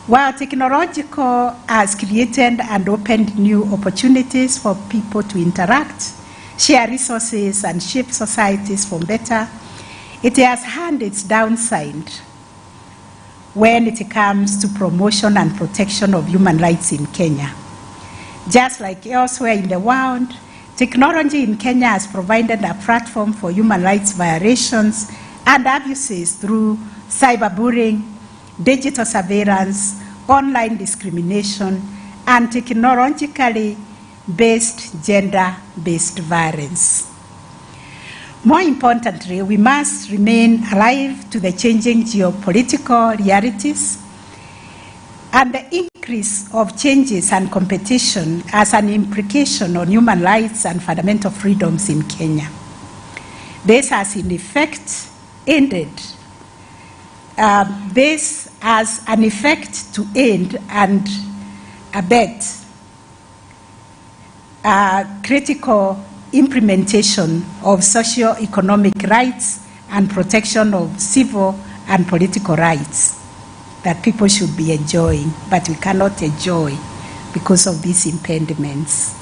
S14: While technological has created and opened new opportunities for people to interact, share resources, and shape societies for better, it has had its downside when it comes to promotion and protection of human rights in Kenya. Just like elsewhere in the world, technology in Kenya has provided a platform for human rights violations and abuses through cyberbullying, digital surveillance, online discrimination, and technologically based gender-based violence. More importantly, we must remain alive to the changing geopolitical realities and the increase of changes and competition as an implication on human rights and fundamental freedoms in Kenya. This has in effect ended. This has an effect to end and abet critical implementation of socio-economic rights and protection of civil and political rights that people should be enjoying, but we cannot enjoy because of these impediments.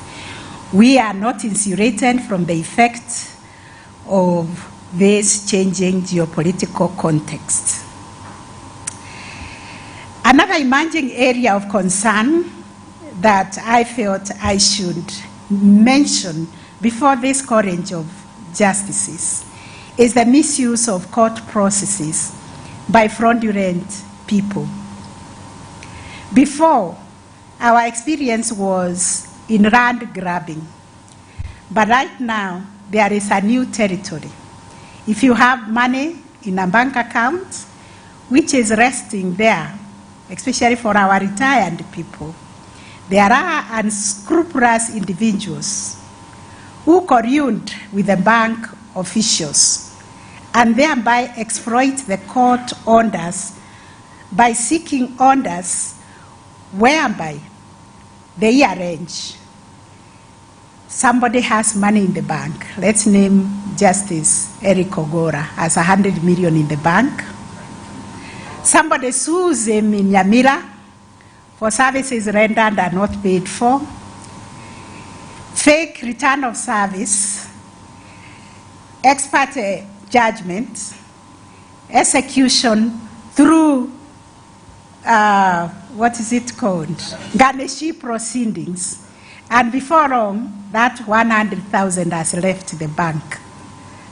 S14: We are not insulated from the effects of this changing geopolitical context. Another emerging area of concern that I felt I should mention before this college of justices is the misuse of court processes by fraudulent people. Before, our experience was in land grabbing, but right now there is a new territory. If you have money in a bank account, which is resting there, especially for our retired people, there are unscrupulous individuals who collude with the bank officials and thereby exploit the court orders by seeking orders whereby they arrange. Somebody has money in the bank. Let's name Justice Eric Ogora has 100 million in the bank. Somebody sues him in Nyamira for services rendered and not paid for. Fake return of service, expert judgment, execution through, what is it called? Garnishee proceedings. And before long, that 100,000 has left the bank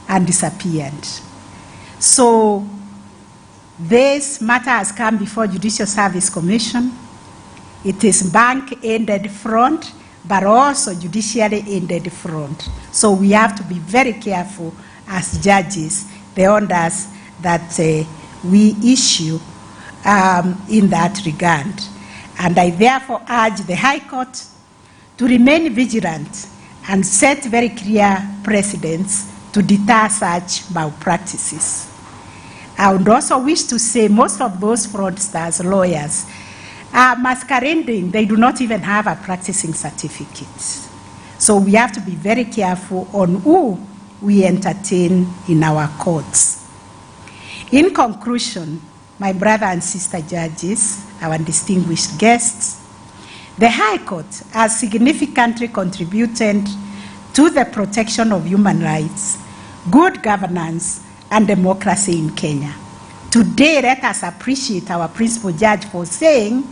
S14: and disappeared. So This matter has come before Judicial Service Commission. It is bank-ended fraud, but also judiciary-ended fraud. So we have to be very careful as judges, the orders that we issue in that regard. And I therefore urge the High Court to remain vigilant and set very clear precedents to deter such malpractices. I would also wish to say most of those fraudsters, lawyers, are masquerading. They do not even have a practicing certificate. So we have to be very careful on who we entertain in our courts. In conclusion, my brother and sister judges, our distinguished guests, the High Court has significantly contributed to the protection of human rights, good governance, and democracy in Kenya. Today, let us appreciate our principal judge for saying,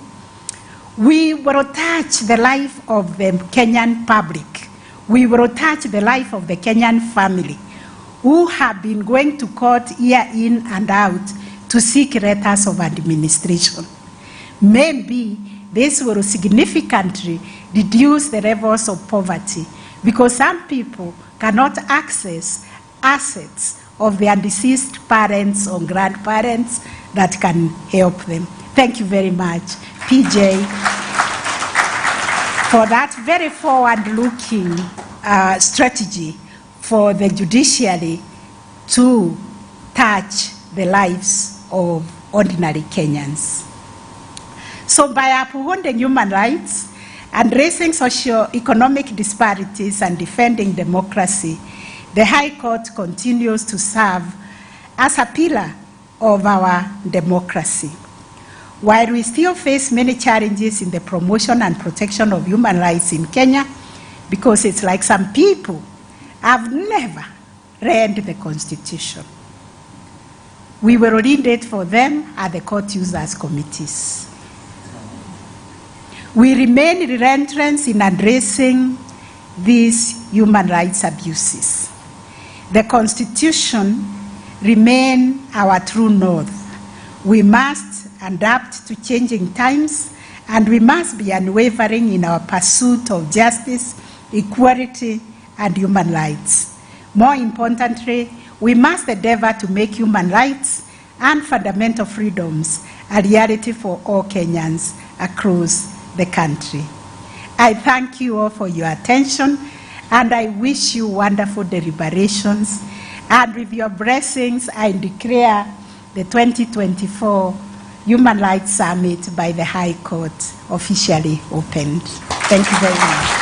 S14: we will touch the life of the Kenyan public. We will touch the life of the Kenyan family who have been going to court year in and out to seek letters of administration. Maybe this will significantly reduce the levels of poverty because some people cannot access assets of their deceased parents or grandparents that can help them. Thank you very much, PJ, for that very forward-looking strategy for the judiciary to touch the lives of ordinary Kenyans. So by upholding human rights, addressing socio-economic disparities, and defending democracy, the High Court continues to serve as a pillar of our democracy. While we still face many challenges in the promotion and protection of human rights in Kenya, because it's like some people have never read the Constitution, we will read it for them at the court users committees. We remain relentless in addressing these human rights abuses. The Constitution remains our true north. We must adapt to changing times, and we must be unwavering in our pursuit of justice, equality, and human rights. More importantly, we must endeavor to make human rights and fundamental freedoms a reality for all Kenyans across the country. I thank you all for your attention, and I wish you wonderful deliberations. And with your blessings, I declare the 2024 Human Rights Summit by the High Court officially opened. Thank you very much.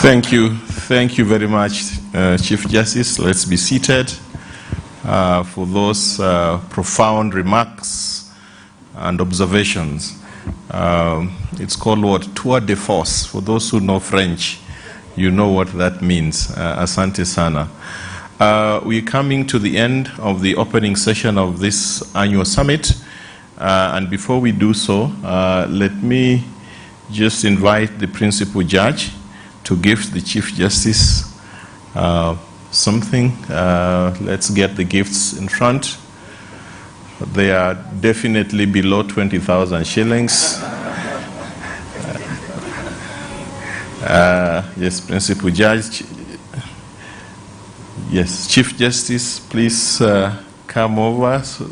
S1: Thank you. Thank you very much, Chief Justice. Let's be seated for those profound remarks and observations. It's called what? Tour de force. For those who know French, you know what that means. Asante sana. We're coming to the end of the opening session of this annual summit. And before we do so, let me just invite the principal judge to give the Chief Justice something. Let's get the gifts in front. They are definitely below 20,000 shillings. Yes, Principal Judge. Yes, Chief Justice, please come over. So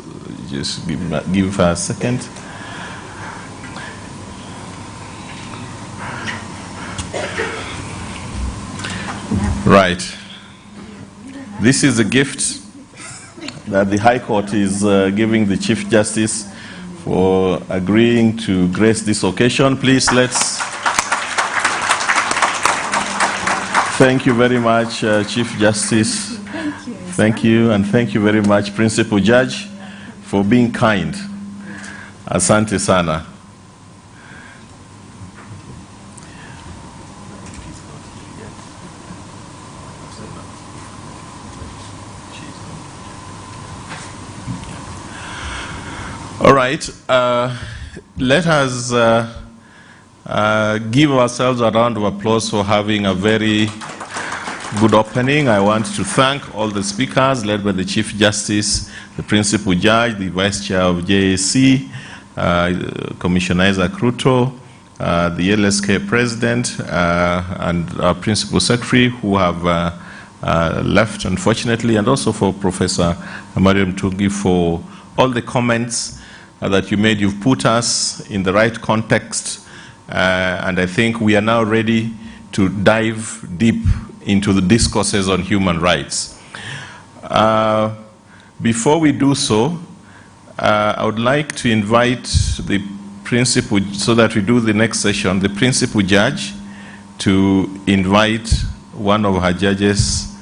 S1: just give her a second. Right. This is a gift that the High Court is giving the Chief Justice for agreeing to grace this occasion. Please, let's... Thank you very much, Chief Justice. Thank you, and thank you very much, Principal Judge, for being kind. Asante sana. All right. Let us give ourselves a round of applause for having a very good opening. I want to thank all the speakers, led by the Chief Justice, the Principal Judge, the Vice Chair of JAC, Commissioner Isaac Ruto, the LSK President, and our Principal Secretary, who have left, unfortunately, and also for Professor Mariam Tugi for all the comments that you made. You've put us in the right context, and I think we are now ready to dive deep into the discourses on human rights. Before we do so, I would like to invite the principal, so that we do the next session, the Principal Judge to invite one of her judges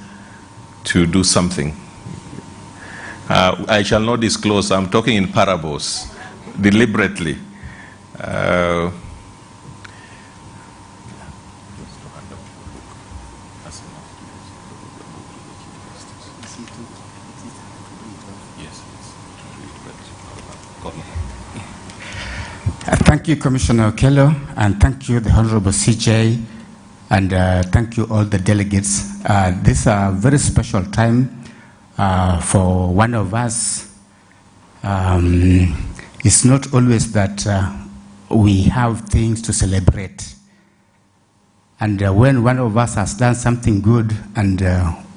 S1: to do something. I shall not disclose. I'm talking in parables, deliberately.
S12: Thank you, Commissioner Okello, and thank you, the Honorable CJ, and thank you, all the delegates. This is a very special time for one of us. It's not always that we have things to celebrate. And when one of us has done something good and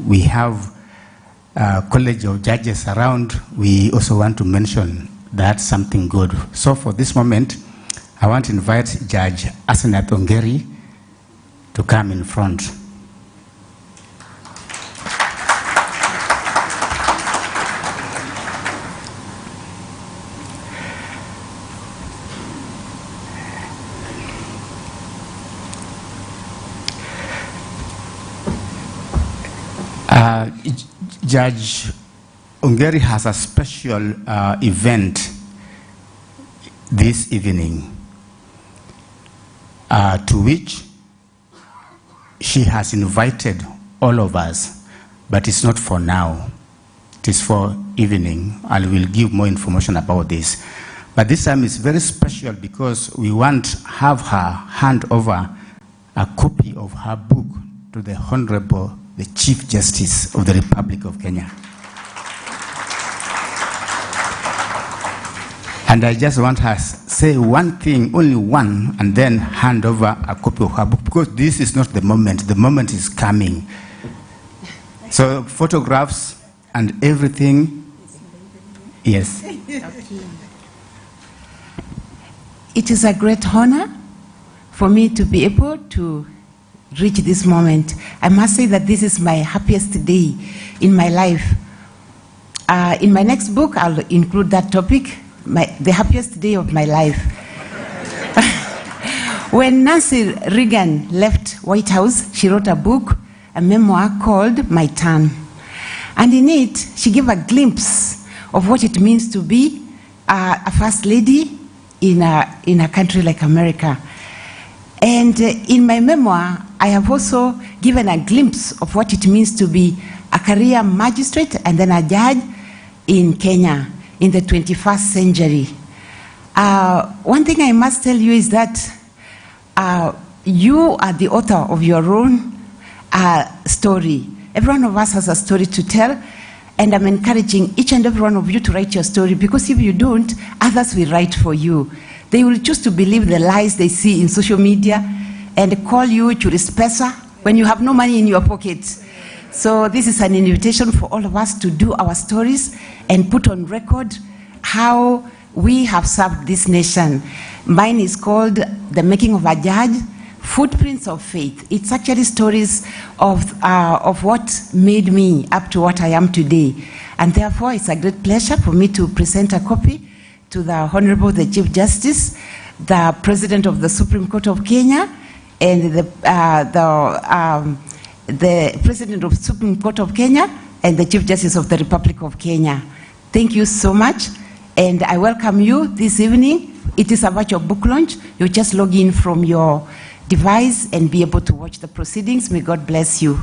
S12: we have a college of judges around, we also want to mention that something good. So for this moment, I want to invite Judge Asenath Ongeri to come in front. Judge Ongeri has a special event this evening, to which she has invited all of us, but it's not for now. It is for evening, and we'll give more information about this. But this time is very special because we want to have her hand over a copy of her book to the Honorable, the Chief Justice of the Republic of Kenya. And I just want her to say one thing, only one, and then hand over a copy of her book, because this is not the moment. The moment is coming. So photographs and everything, yes.
S15: It is a great honor for me to be able to reach this moment. I must say that this is my happiest day in my life. In my next book, I'll include that topic, the happiest day of my life. When Nancy Reagan left White House, she wrote a book, a memoir called My Turn. And in it, she gave a glimpse of what it means to be a first lady in a country like America. And in my memoir, I have also given a glimpse of what it means to be a career magistrate and then a judge in Kenya in the 21st century. One thing I must tell you is that you are the author of your own story. Every one of us has a story to tell, and I'm encouraging each and every one of you to write your story, because if you don't, others will write for you. They will choose to believe the lies they see in social media and call you churispesa when you have no money in your pocket. So this is an invitation for all of us to do our stories and put on record how we have served this nation. Mine is called The Making of a Judge, Footprints of Faith. It's actually stories of what made me up to what I am today. And therefore, it's a great pleasure for me to present a copy to the Honorable, the Chief Justice, the President of the Supreme Court of Kenya, and the President of the Supreme Court of Kenya, and the Chief Justice of the Republic of Kenya. Thank you so much, and I welcome you this evening. It is a virtual book launch. You just log in from your device and be able to watch the proceedings. May God bless you.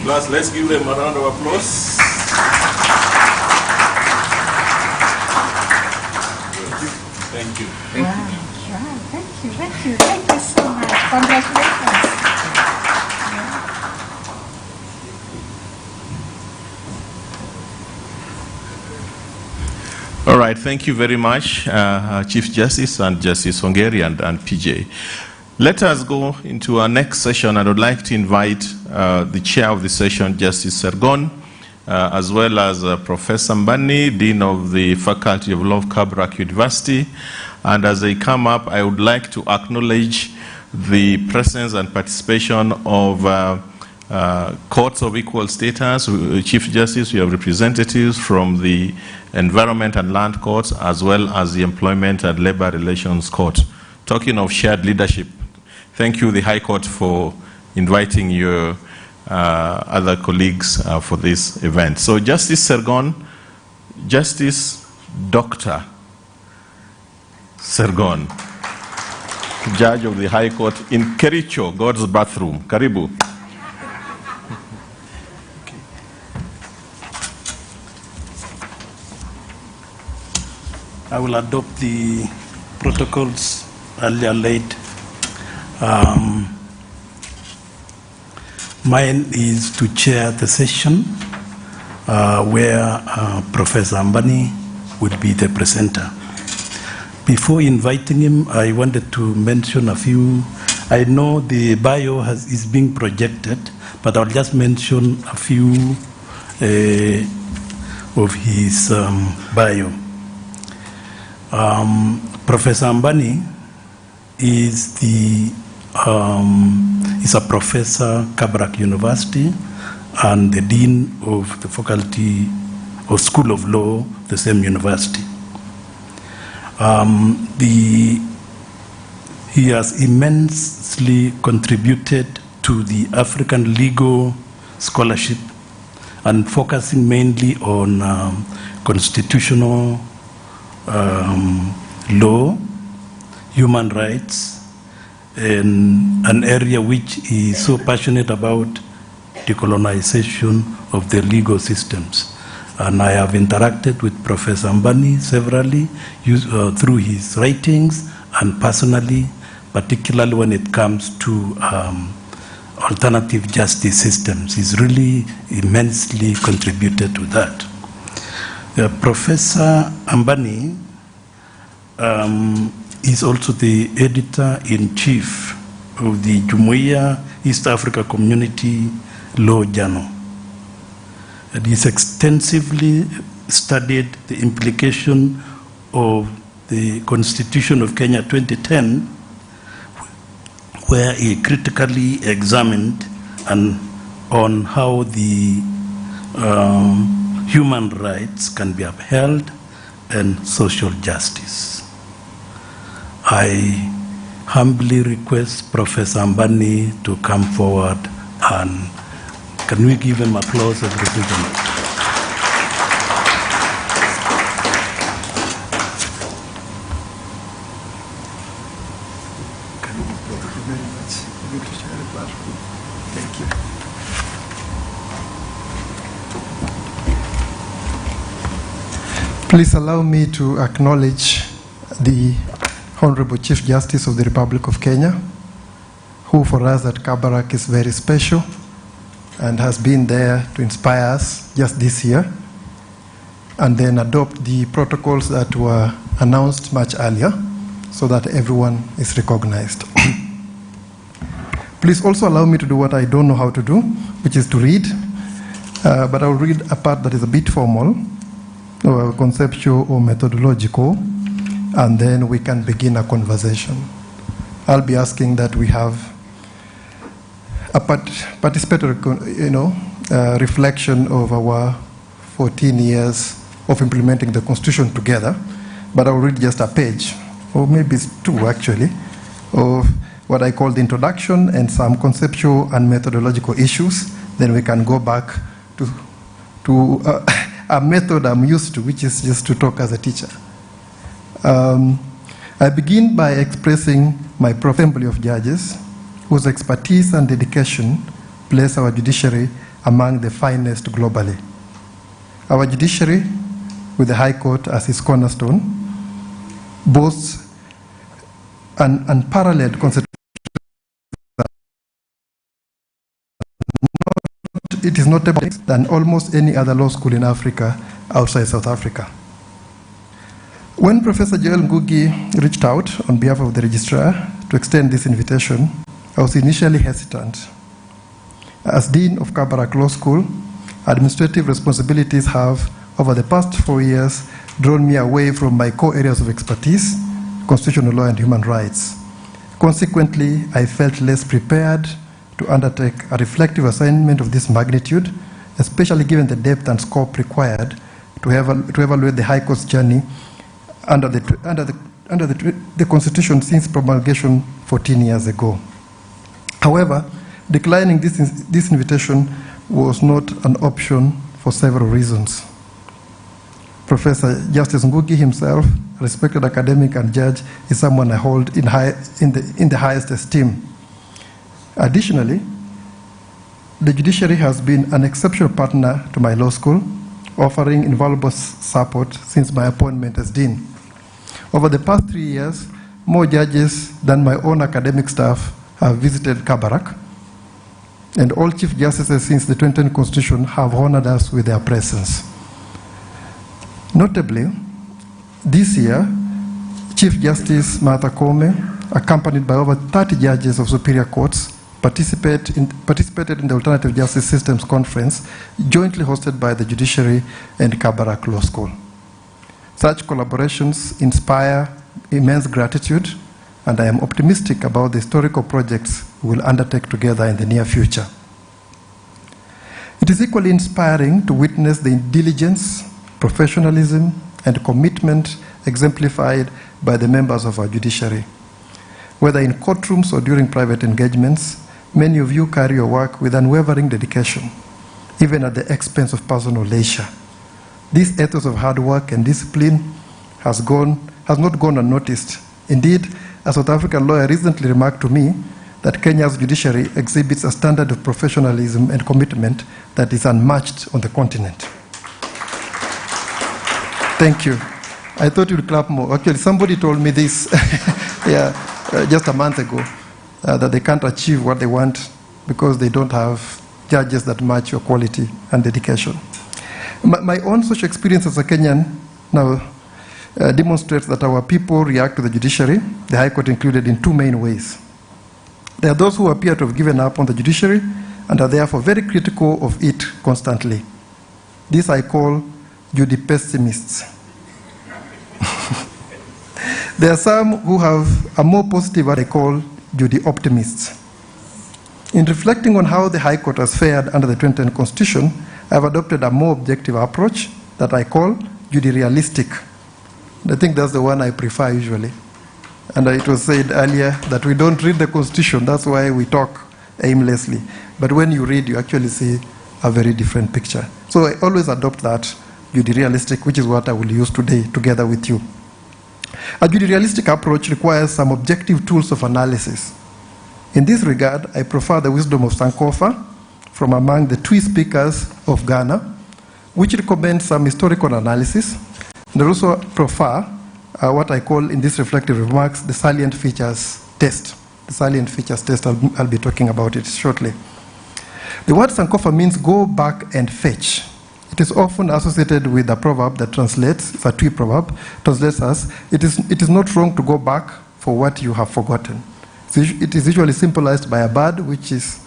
S1: Plus, let's give them a round of applause. Thank you. Thank
S14: Wow.
S1: you.
S14: Wow. Thank you. Thank you. Thank you so much. Congratulations.
S1: All right, thank you very much, Chief Justice and Justice Ongeri and PJ. Let us go into our next session, and I'd like to invite the chair of the session, Justice Sergon, as well as Professor Mbani, Dean of the Faculty of Law of Kabarak University. And as they come up, I would like to acknowledge the presence and participation of courts of equal status. Chief Justice, we have representatives from the Environment and Land Courts, as well as the Employment and Labor Relations Court. Talking of shared leadership, thank you, the High Court, for inviting your other colleagues for this event. So Justice Sergon, Justice Dr. Sergon, Judge of the High Court in Kericho, God's bathroom. Karibu.
S16: I will adopt the protocols earlier laid. Mine is to chair the session where Professor Mbani will be the presenter. Before inviting him, I wanted to mention a few. I know the bio is being projected, but I'll just mention a few of his bio. Professor Mbani is a professor Kabarak University and the dean of the faculty or School of Law, the same university. He has immensely contributed to the African legal scholarship and focusing mainly on constitutional law, human rights, and an area which he is so passionate about, decolonization of the legal systems. And I have interacted with Professor Mbani severally through his writings and personally, particularly when it comes to alternative justice systems. He's really immensely contributed to that. Professor Mbani is also the editor-in-chief of the Jumuiya East Africa Community Law Journal. And he's extensively studied the implication of the Constitution of Kenya 2010, where he critically examined on how the human rights can be upheld and social justice. I humbly request Professor Mbani to come forward, and can we give him applause, everybody?
S17: Thank you. Please allow me to acknowledge the Honorable Chief Justice of the Republic of Kenya, who for us at Kabarak is very special and has been there to inspire us just this year, and then adopt the protocols that were announced much earlier so that everyone is recognized. Please also allow me to do what I don't know how to do, which is to read, but I'll read a part that is a bit formal, or conceptual or methodological, and then we can begin a conversation. I'll be asking that we have a participatory, reflection of our 14 years of implementing the Constitution together, but I'll read just a page, or maybe it's two actually, of what I call the introduction and some conceptual and methodological issues. Then we can go back to a method I'm used to, which is just to talk as a teacher. I begin by expressing my assembly of judges whose expertise and dedication place our judiciary among the finest globally. Our judiciary, with the High Court as its cornerstone, boasts an unparalleled constitution. It is notable than almost any other law school in Africa outside South Africa. When Professor Joel Ngugi reached out on behalf of the registrar to extend this invitation, I was initially hesitant. As Dean of Kabarak Law School, administrative responsibilities have, over the past 4 years, drawn me away from my core areas of expertise, constitutional law and human rights. Consequently, I felt less prepared to undertake a reflective assignment of this magnitude, especially given the depth and scope required to evaluate the High Court's journey under the Constitution since promulgation 14 years ago. However, declining this invitation was not an option for several reasons. Professor Justice Ngugi himself, a respected academic and judge, is someone I hold in the highest esteem. Additionally, the judiciary has been an exceptional partner to my law school, offering invaluable support since my appointment as dean. Over the past 3 years, more judges than my own academic staff have visited Kabarak, and all chief justices since the 2010 Constitution have honored us with their presence. Notably, this year, Chief Justice Martha Koome, accompanied by over 30 judges of superior courts, participated in the Alternative Justice Systems Conference, jointly hosted by the Judiciary and Kabarak Law School. Such collaborations inspire immense gratitude, and I am optimistic about the historical projects we will undertake together in the near future. It is equally inspiring to witness the diligence, professionalism, and commitment exemplified by the members of our judiciary. Whether in courtrooms or during private engagements, many of you carry your work with unwavering dedication, even at the expense of personal leisure. This ethos of hard work and discipline has not gone unnoticed. Indeed, a South African lawyer recently remarked to me that Kenya's judiciary exhibits a standard of professionalism and commitment that is unmatched on the continent. Thank you. I thought you'd clap more. Actually, somebody told me this just a month ago, that they can't achieve what they want because they don't have judges that match your quality and dedication. My own social experience as a Kenyan now demonstrates that our people react to the judiciary, the High Court included, in two main ways. There are those who appear to have given up on the judiciary and are therefore very critical of it constantly. This I call judi-pessimists. There are some who have a more positive, what I call judi-optimists. In reflecting on how the High Court has fared under the 2010 Constitution, I have adopted a more objective approach that I call judi-realistic. I think that's the one I prefer usually. And it was said earlier that we don't read the Constitution, that's why we talk aimlessly. But when you read, you actually see a very different picture. So I always adopt that judi-realistic, which is what I will use today together with you. A judi-realistic approach requires some objective tools of analysis. In this regard, I prefer the wisdom of Sankofa from among the Twi speakers of Ghana, which recommends some historical analysis, and I also prefer what I call in these reflective remarks the salient features test. The salient features test, I'll be talking about it shortly. The word Sankofa means go back and fetch. It is often associated with a proverb that translates, it's a Twi proverb, translates as, it is not wrong to go back for what you have forgotten. It is usually symbolized by a bird, which is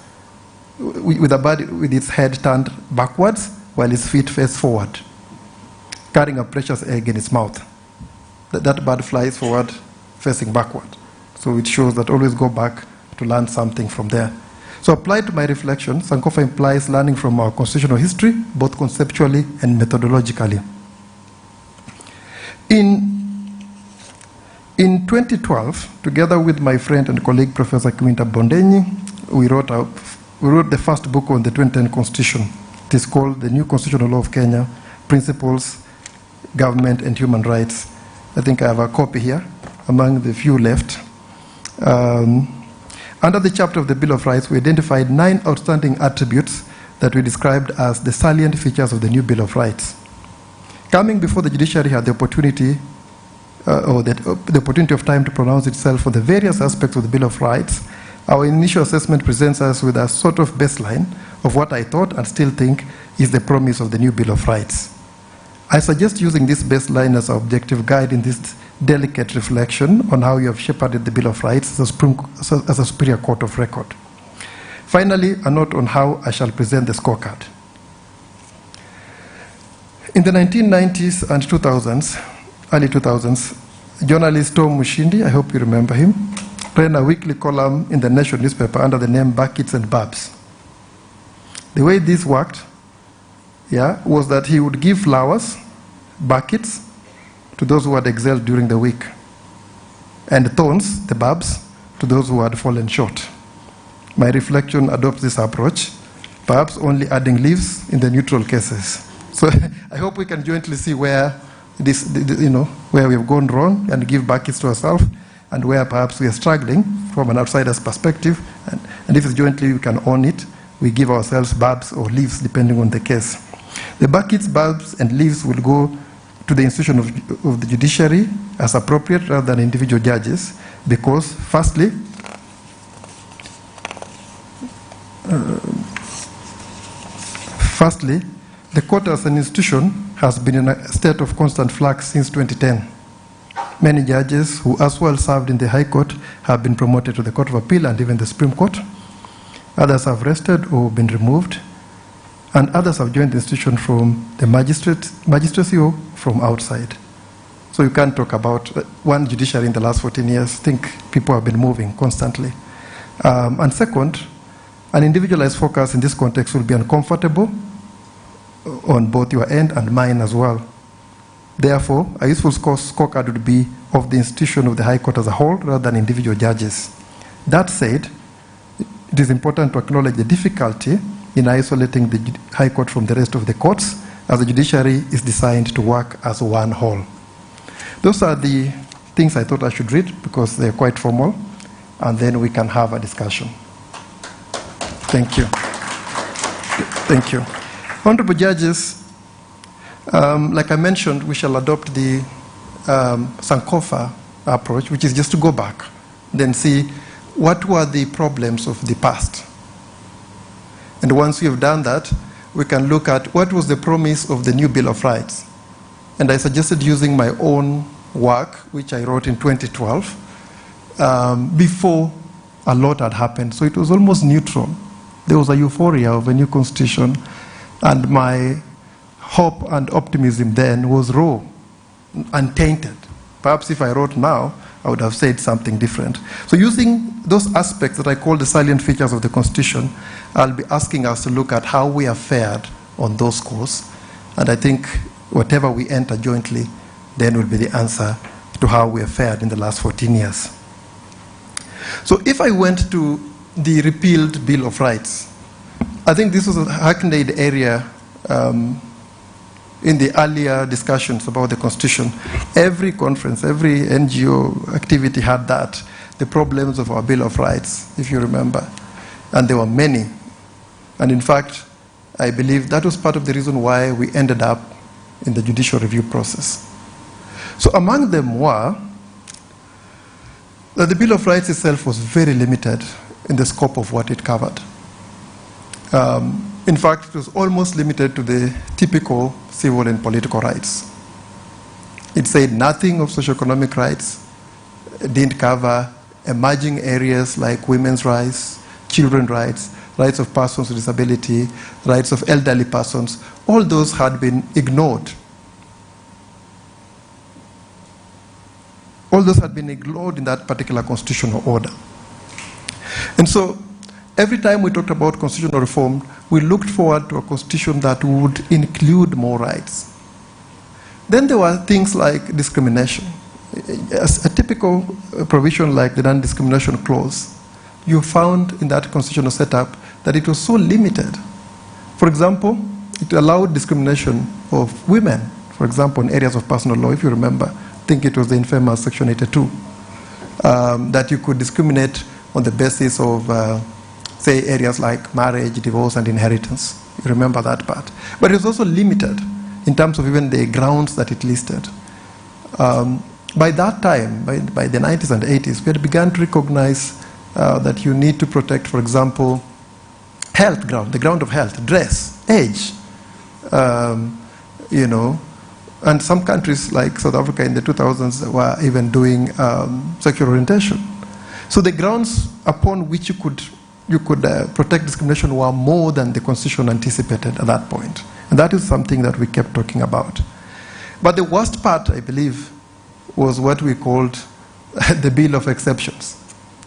S17: with a bird with its head turned backwards while its feet face forward, carrying a precious egg in its mouth. That bird flies forward, facing backward. So it shows that always go back to learn something from there. So applied to my reflection, Sankofa implies learning from our constitutional history, both conceptually and methodologically. In 2012, together with my friend and colleague, Professor Kwinta Bondenyi, we wrote the first book on the 2010 Constitution. It is called The New Constitutional Law of Kenya, Principles, Government and Human Rights. I think I have a copy here, among the few left. Under the chapter of the Bill of Rights, we identified 9 outstanding attributes that we described as the salient features of the new Bill of Rights. Coming before the judiciary had the opportunity the opportunity of time to pronounce itself on the various aspects of the Bill of Rights, our initial assessment presents us with a sort of baseline of what I thought and still think is the promise of the new Bill of Rights. I suggest using this baseline as our objective guide in this delicate reflection on how you have shepherded the Bill of Rights as a superior court of record. Finally, a note on how I shall present the scorecard. In the 1990s and 2000s, early 2000s, journalist Tom Mushindi, I hope you remember him, ran a weekly column in the Nation newspaper under the name Buckets and Babs. The way this worked, was that he would give flowers, buckets, to those who had excelled during the week, and thorns, the babs, to those who had fallen short. My reflection adopts this approach, perhaps only adding leaves in the neutral cases. So I hope we can jointly see where where we have gone wrong and give buckets to ourselves, and where perhaps we are struggling from an outsider's perspective. And if it's jointly, we can own it. We give ourselves babs or leaves, depending on the case. The buckets, babs, and leaves will go to the institution of the judiciary as appropriate rather than individual judges, because firstly, the court as an institution has been in a state of constant flux since 2010. Many judges who as well served in the High Court have been promoted to the Court of Appeal and even the Supreme Court. Others have rested or been removed, and others have joined the institution from the magistracy or from outside. So you can't talk about one judiciary in the last 14 years. I think people have been moving constantly. And second, an individualized focus in this context will be uncomfortable on both your end and mine as well. Therefore, a useful scorecard would be of the institution of the High Court as a whole rather than individual judges. That said, it is important to acknowledge the difficulty in isolating the High Court from the rest of the courts, as the judiciary is designed to work as one whole. Those are the things I thought I should read because they're quite formal, and then we can have a discussion. Thank you. Thank you. Honorable judges, like I mentioned, we shall adopt the Sankofa approach, which is just to go back, then see what were the problems of the past. And once we have done that, we can look at what was the promise of the new Bill of Rights. And I suggested using my own work, which I wrote in 2012, before a lot had happened. So it was almost neutral. There was a euphoria of a new constitution, and my hope and optimism then was raw, untainted. Perhaps if I wrote now, I would have said something different. So using those aspects that I call the salient features of the Constitution, I'll be asking us to look at how we have fared on those scores. And I think whatever we enter jointly then will be the answer to how we have fared in the last 14 years. So if I went to the repealed Bill of Rights, I think this was a hackneyed area in the earlier discussions about the Constitution. Every conference, every NGO activity had that, the problems of our Bill of Rights, if you remember. And there were many. And in fact, I believe that was part of the reason why we ended up in the judicial review process. So among them were that the Bill of Rights itself was very limited in the scope of what it covered. In fact, it was almost limited to the typical civil and political rights. It said nothing of socioeconomic rights. It didn't cover emerging areas like women's rights, children's rights, rights of persons with disability, rights of elderly persons. All those had been ignored. All those had been ignored in that particular constitutional order. And so every time we talked about constitutional reform, we looked forward to a constitution that would include more rights. Then there were things like discrimination. As a typical provision like the non-discrimination clause, you found in that constitutional setup that it was so limited. For example, it allowed discrimination of women, for example, in areas of personal law, if you remember. I think it was the infamous Section 82, that you could discriminate on the basis of, say, areas like marriage, divorce, and inheritance. You remember that part. But it was also limited in terms of even the grounds that it listed. By that time, by the 90s and 80s, we had begun to recognize that you need to protect, for example, health ground, the ground of health, dress, age, you know, and some countries like South Africa in the 2000s were even doing sexual orientation. So the grounds upon which you could protect discrimination were more than the Constitution anticipated at that point. And that is something that we kept talking about. But the worst part, I believe, was what we called the Bill of Exceptions.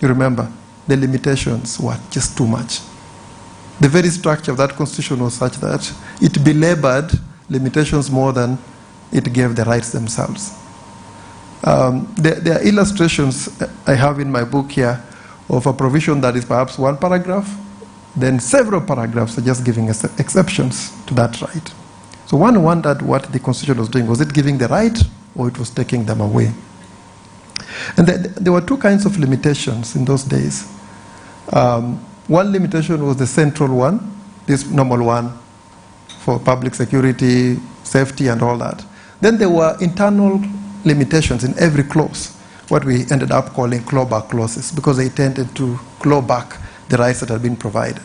S17: You remember, the limitations were just too much. The very structure of that Constitution was such that it belabored limitations more than it gave the rights themselves. There are illustrations I have in my book here of a provision that is perhaps one paragraph, then several paragraphs are just giving exceptions to that right. So one wondered what the Constitution was doing. Was it giving the right, or it was taking them away? And there were two kinds of limitations in those days. One limitation was the central one, this normal one for public security, safety, and all that. Then there were internal limitations in every clause, what we ended up calling clawback clauses, because they tended to claw back the rights that had been provided.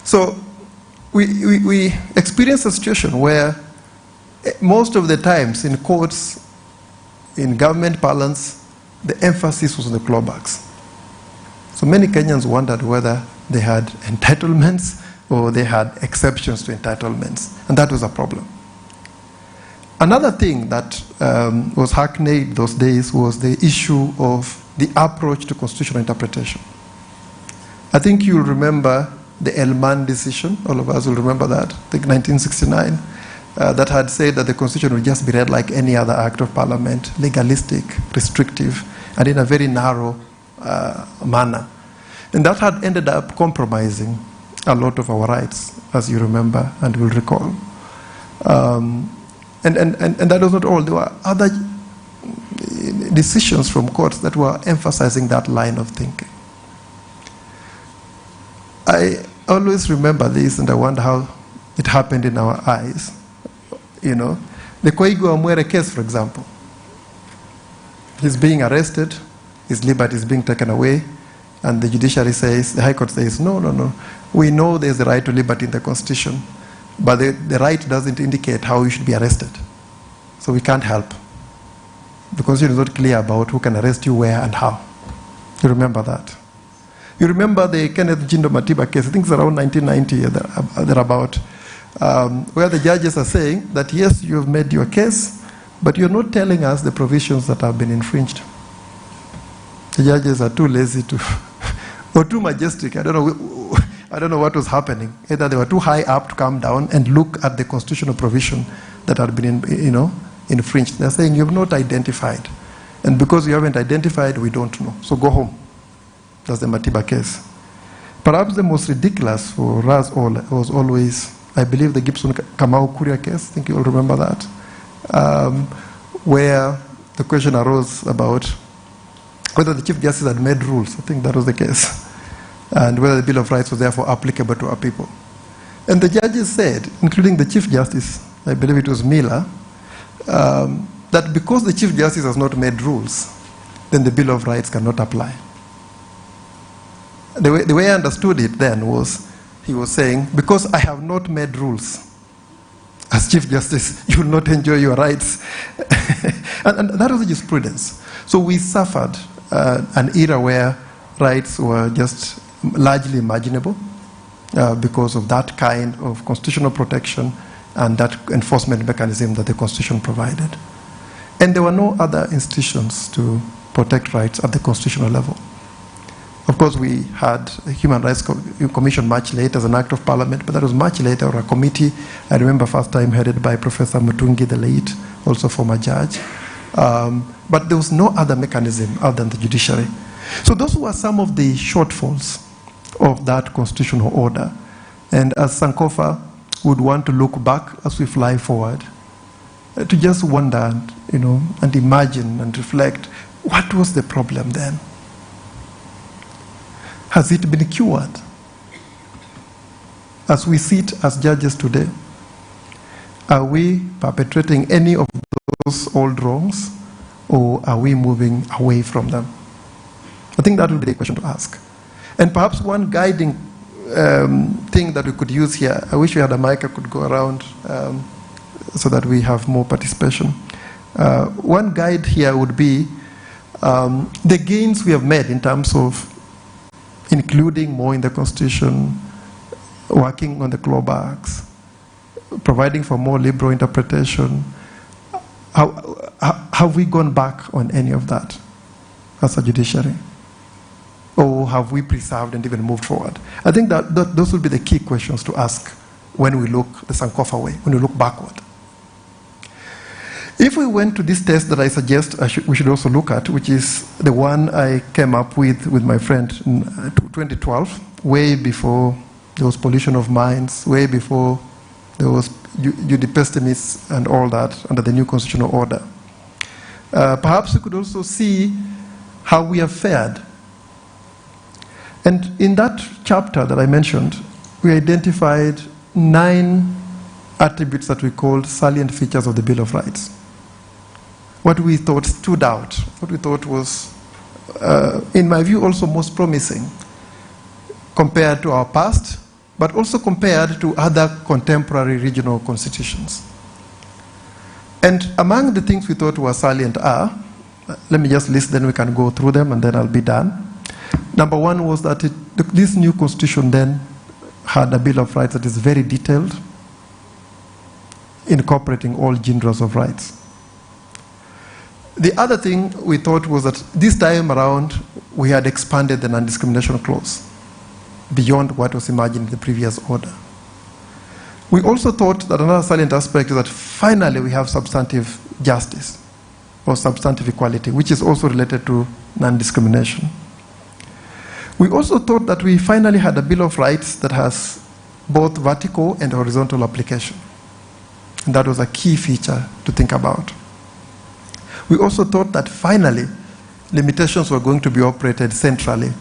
S17: So we experienced a situation where most of the times in courts, in government parlance, the emphasis was on the clawbacks. So many Kenyans wondered whether they had entitlements or they had exceptions to entitlements, and that was a problem. Another thing that was hackneyed those days was the issue of the approach to constitutional interpretation. I think you'll remember the Elman decision, all of us will remember that, I think 1969, that had said that the Constitution would just be read like any other act of parliament, legalistic, restrictive, and in a very narrow manner. And that had ended up compromising a lot of our rights, as you remember and will recall. And that was not all. There were other decisions from courts that were emphasizing that line of thinking. I always remember this, and I wonder how it happened in our eyes. You know, the Koigu Amwere case, for example. He's being arrested, his liberty is being taken away, and the judiciary says, the High Court says, no. We know there's the right to liberty in the Constitution, but the right doesn't indicate how you should be arrested. So we can't help. The Constitution is not clear about who can arrest you, where, and how. You remember that. You remember the Kenneth Jindo Matiba case, I think it's around 1990, thereabout, where the judges are saying that, yes, you have made your case, but you're not telling us the provisions that have been infringed. The judges are too lazy to, or too majestic. I don't know what was happening. Either they were too high up to come down and look at the constitutional provision that had been, infringed. They're saying you have not identified, and because you haven't identified, we don't know. So go home. That's the Matiba case. Perhaps the most ridiculous for us all was always, I believe, the Gibson Kamau Kuria case. I think you all remember that, where the question arose about whether the Chief Justice had made rules. I think that was the case, and whether the Bill of Rights was therefore applicable to our people. And the judges said, including the Chief Justice, I believe it was Miller, that because the Chief Justice has not made rules, then the Bill of Rights cannot apply. The way I understood it then was, he was saying, because I have not made rules, as Chief Justice, you will not enjoy your rights. and that was jurisprudence. So we suffered an era where rights were just largely imaginable because of that kind of constitutional protection and that enforcement mechanism that the Constitution provided. And there were no other institutions to protect rights at the constitutional level. Of course, we had a Human Rights Commission much later as an act of parliament, but that was much later, or a committee, I remember first time headed by Professor Mutungi, the late, also former judge. But there was no other mechanism other than the judiciary. So those were some of the shortfalls of that constitutional order. And as Sankofa would want to look back as we fly forward, to just wonder, and imagine and reflect, what was the problem then? Has it been cured? As we sit as judges today, are we perpetrating any of those old wrongs, or are we moving away from them? I think that would be the question to ask. And perhaps one guiding thing that we could use here, I wish we had a mic I could go around so that we have more participation. One guide here would be the gains we have made in terms of including more in the Constitution, working on the clawbacks, providing for more liberal interpretation. Have we gone back on any of that as a judiciary? Or have we preserved and even moved forward? I think that those would be the key questions to ask when we look the Sankofa way, when we look backward. If we went to this test that I suggest we should also look at, which is the one I came up with my friend in 2012, way before there was pollution of minds, way before there was judipestimis and all that under the new constitutional order. Perhaps we could also see how we have fared. And in that chapter that I mentioned, we identified 9 attributes that we called salient features of the Bill of Rights. What we thought stood out, what we thought was, in my view, also most promising compared to our past, but also compared to other contemporary regional constitutions. And among the things we thought were salient are, let me just list, then we can go through them and then I'll be done. Number one was that this new constitution then had a Bill of Rights that is very detailed, incorporating all genres of rights. The other thing we thought was that this time around we had expanded the non-discrimination clause beyond what was imagined in the previous order. We also thought that another salient aspect is that finally we have substantive justice or substantive equality, which is also related to non-discrimination. We also thought that we finally had a Bill of Rights that has both vertical and horizontal application. And that was a key feature to think about. We also thought that finally limitations were going to be operated centrally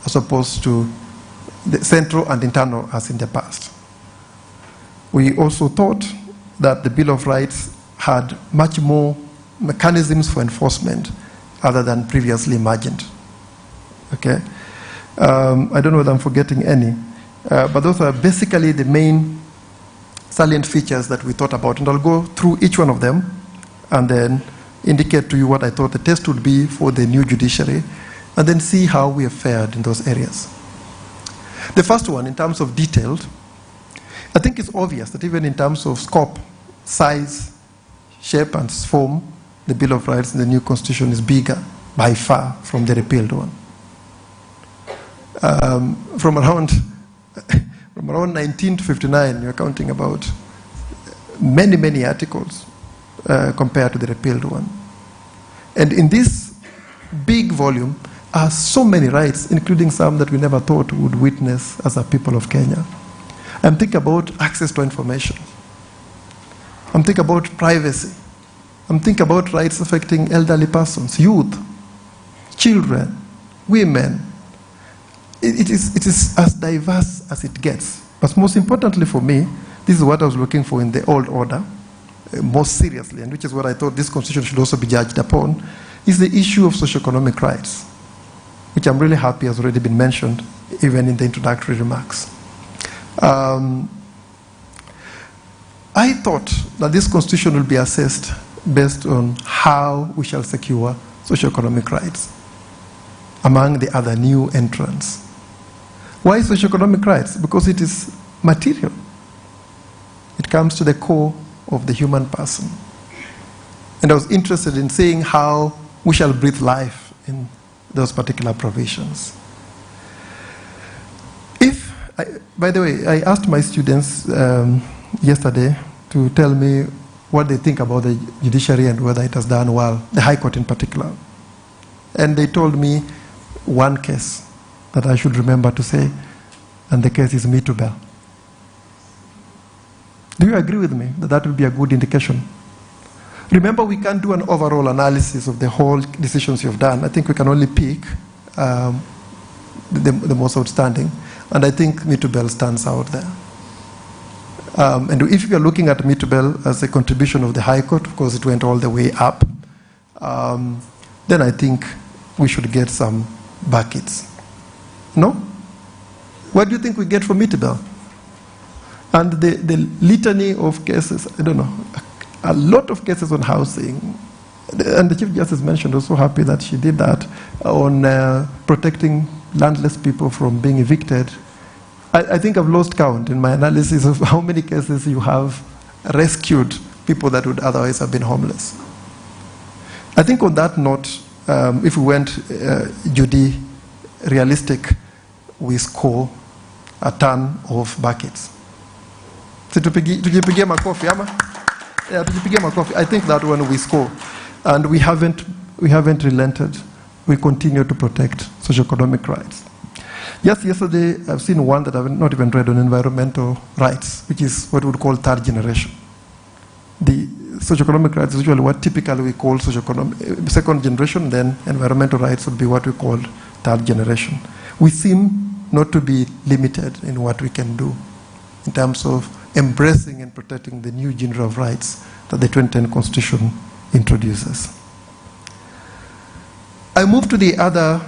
S17: as opposed to the central and internal as in the past. We also thought that the Bill of Rights had much more mechanisms for enforcement other than previously imagined. Okay? I don't know whether I'm forgetting any, but those are basically the main salient features that we thought about. And I'll go through each one of them and then indicate to you what I thought the test would be for the new judiciary, and then see how we have fared in those areas. The first one, in terms of detailed, I think it's obvious that even in terms of scope, size, shape, and form, the Bill of Rights in the new constitution is bigger by far from the repealed one. From around 19 to 59, you're counting about many, many articles compared to the repealed one. And in this big volume are so many rights, including some that we never thought we would witness as a people of Kenya. I'm thinking about access to information. I'm thinking about privacy. I'm thinking about rights affecting elderly persons, youth, children, women. It is as diverse as it gets. But most importantly for me, this is what I was looking for in the old order, most seriously, and which is what I thought this constitution should also be judged upon, is the issue of socioeconomic rights, which I'm really happy has already been mentioned, even in the introductory remarks. I thought that this constitution will be assessed based on how we shall secure socioeconomic rights among the other new entrants. Why socioeconomic rights? Because it is material. It comes to the core of the human person. And I was interested in seeing how we shall breathe life in those particular provisions. By the way, I asked my students yesterday to tell me what they think about the judiciary and whether it has done well, the High Court in particular. And they told me one case that I should remember to say, and the case is Me Too Bell. Do you agree with me that that will be a good indication? Remember, we can't do an overall analysis of the whole decisions you've done. I think we can only pick the most outstanding. And I think Mitubel stands out there. And if you're looking at Mitubel as a contribution of the High Court, of course it went all the way up, then I think we should get some buckets. No? What do you think we get from Mitubel? And the litany of cases, I don't know, a lot of cases on housing. And the Chief Justice mentioned, also happy that she did that, on protecting landless people from being evicted. I think I've lost count in my analysis of how many cases you have rescued people that would otherwise have been homeless. I think on that note, if we went Judy realistic, we score a ton of buckets. Tujipigia makofi, ama? Yeah, tujipigia makofi. I think that one we score. And we haven't relented. We continue to protect socioeconomic rights. Just yesterday, I've seen one that I've not even read on environmental rights, which is what we would call third generation. The socioeconomic rights is usually what typically we call second generation, then environmental rights would be what we call third generation. We seem not to be limited in what we can do in terms of embracing and protecting the new genre of rights that the 2010 Constitution introduces. I move to the other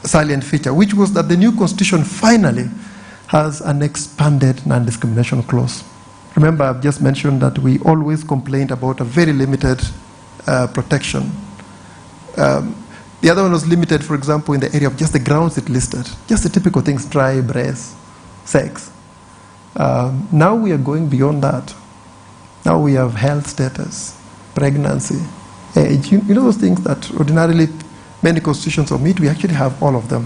S17: salient feature, which was that the new Constitution finally has an expanded non-discrimination clause. Remember, I've just mentioned that we always complained about a very limited protection. The other one was limited, for example, in the area of just the grounds it listed, just the typical things, tribe, race, sex. Now we are going beyond that. Now we have health status, pregnancy, age. You know those things that ordinarily many constitutions omit, we actually have all of them.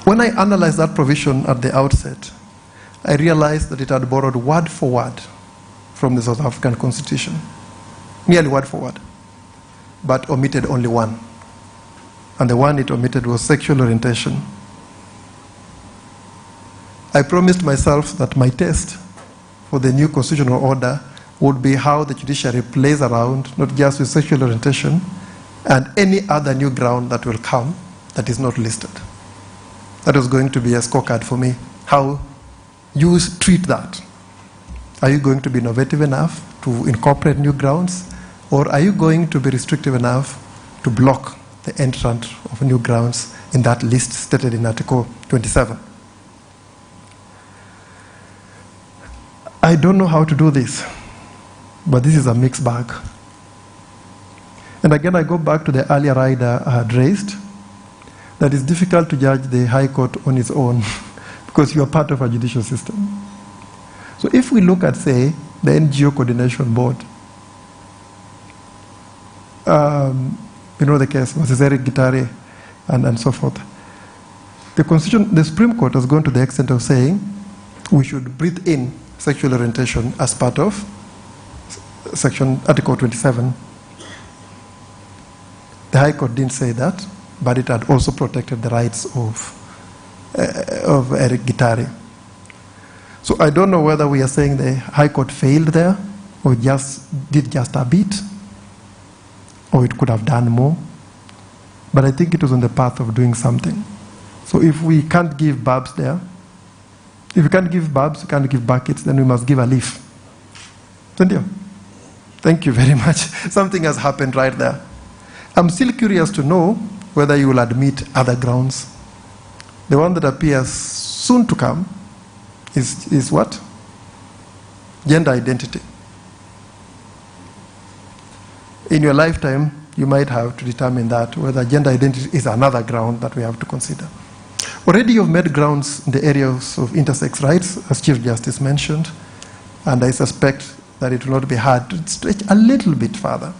S17: When I analyzed that provision at the outset, I realized that it had borrowed word for word from the South African Constitution, nearly word for word, but omitted only one. And the one it omitted was sexual orientation. I promised myself that my test for the new constitutional order would be how the judiciary plays around, not just with sexual orientation, and any other new ground that will come that is not listed. That was going to be a scorecard for me, how you treat that. Are you going to be innovative enough to incorporate new grounds, or are you going to be restrictive enough to block the entrance of new grounds in that list stated in Article 27? I don't know how to do this, but this is a mixed bag. And again, I go back to the earlier rider I had raised, that it's difficult to judge the High Court on its own because you are part of a judicial system. So if we look at, say, the NGO Coordination Board, you know the case, Mrs. Eric Gitare and so forth. The Supreme Court has gone to the extent of saying we should breathe in sexual orientation as part of Article 27. The High Court didn't say that, but it had also protected the rights of Eric Gitare. So I don't know whether we are saying the High Court failed there, or did just a bit, or it could have done more. But I think it was on the path of doing something. So if we can't give barbs there, if we can't give barbs, we can't give buckets, then we must give a leaf. Thank you very much. Something has happened right there. I'm still curious to know whether you will admit other grounds. The one that appears soon to come is what? Gender identity. In your lifetime, you might have to determine that, whether gender identity is another ground that we have to consider. Already you've made grounds in the areas of intersex rights, as Chief Justice mentioned, and I suspect that it will not be hard to stretch a little bit further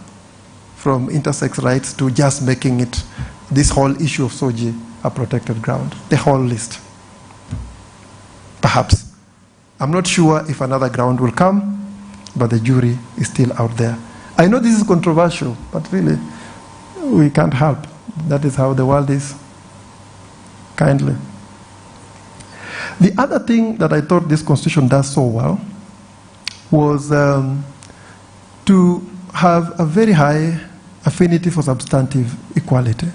S17: from intersex rights to just making it, this whole issue of SOGI, a protected ground, the whole list. Perhaps. I'm not sure if another ground will come, but the jury is still out there. I know this is controversial, but really, we can't help. That is how the world is. Kindly. The other thing that I thought this constitution does so well was to have a very high affinity for substantive equality.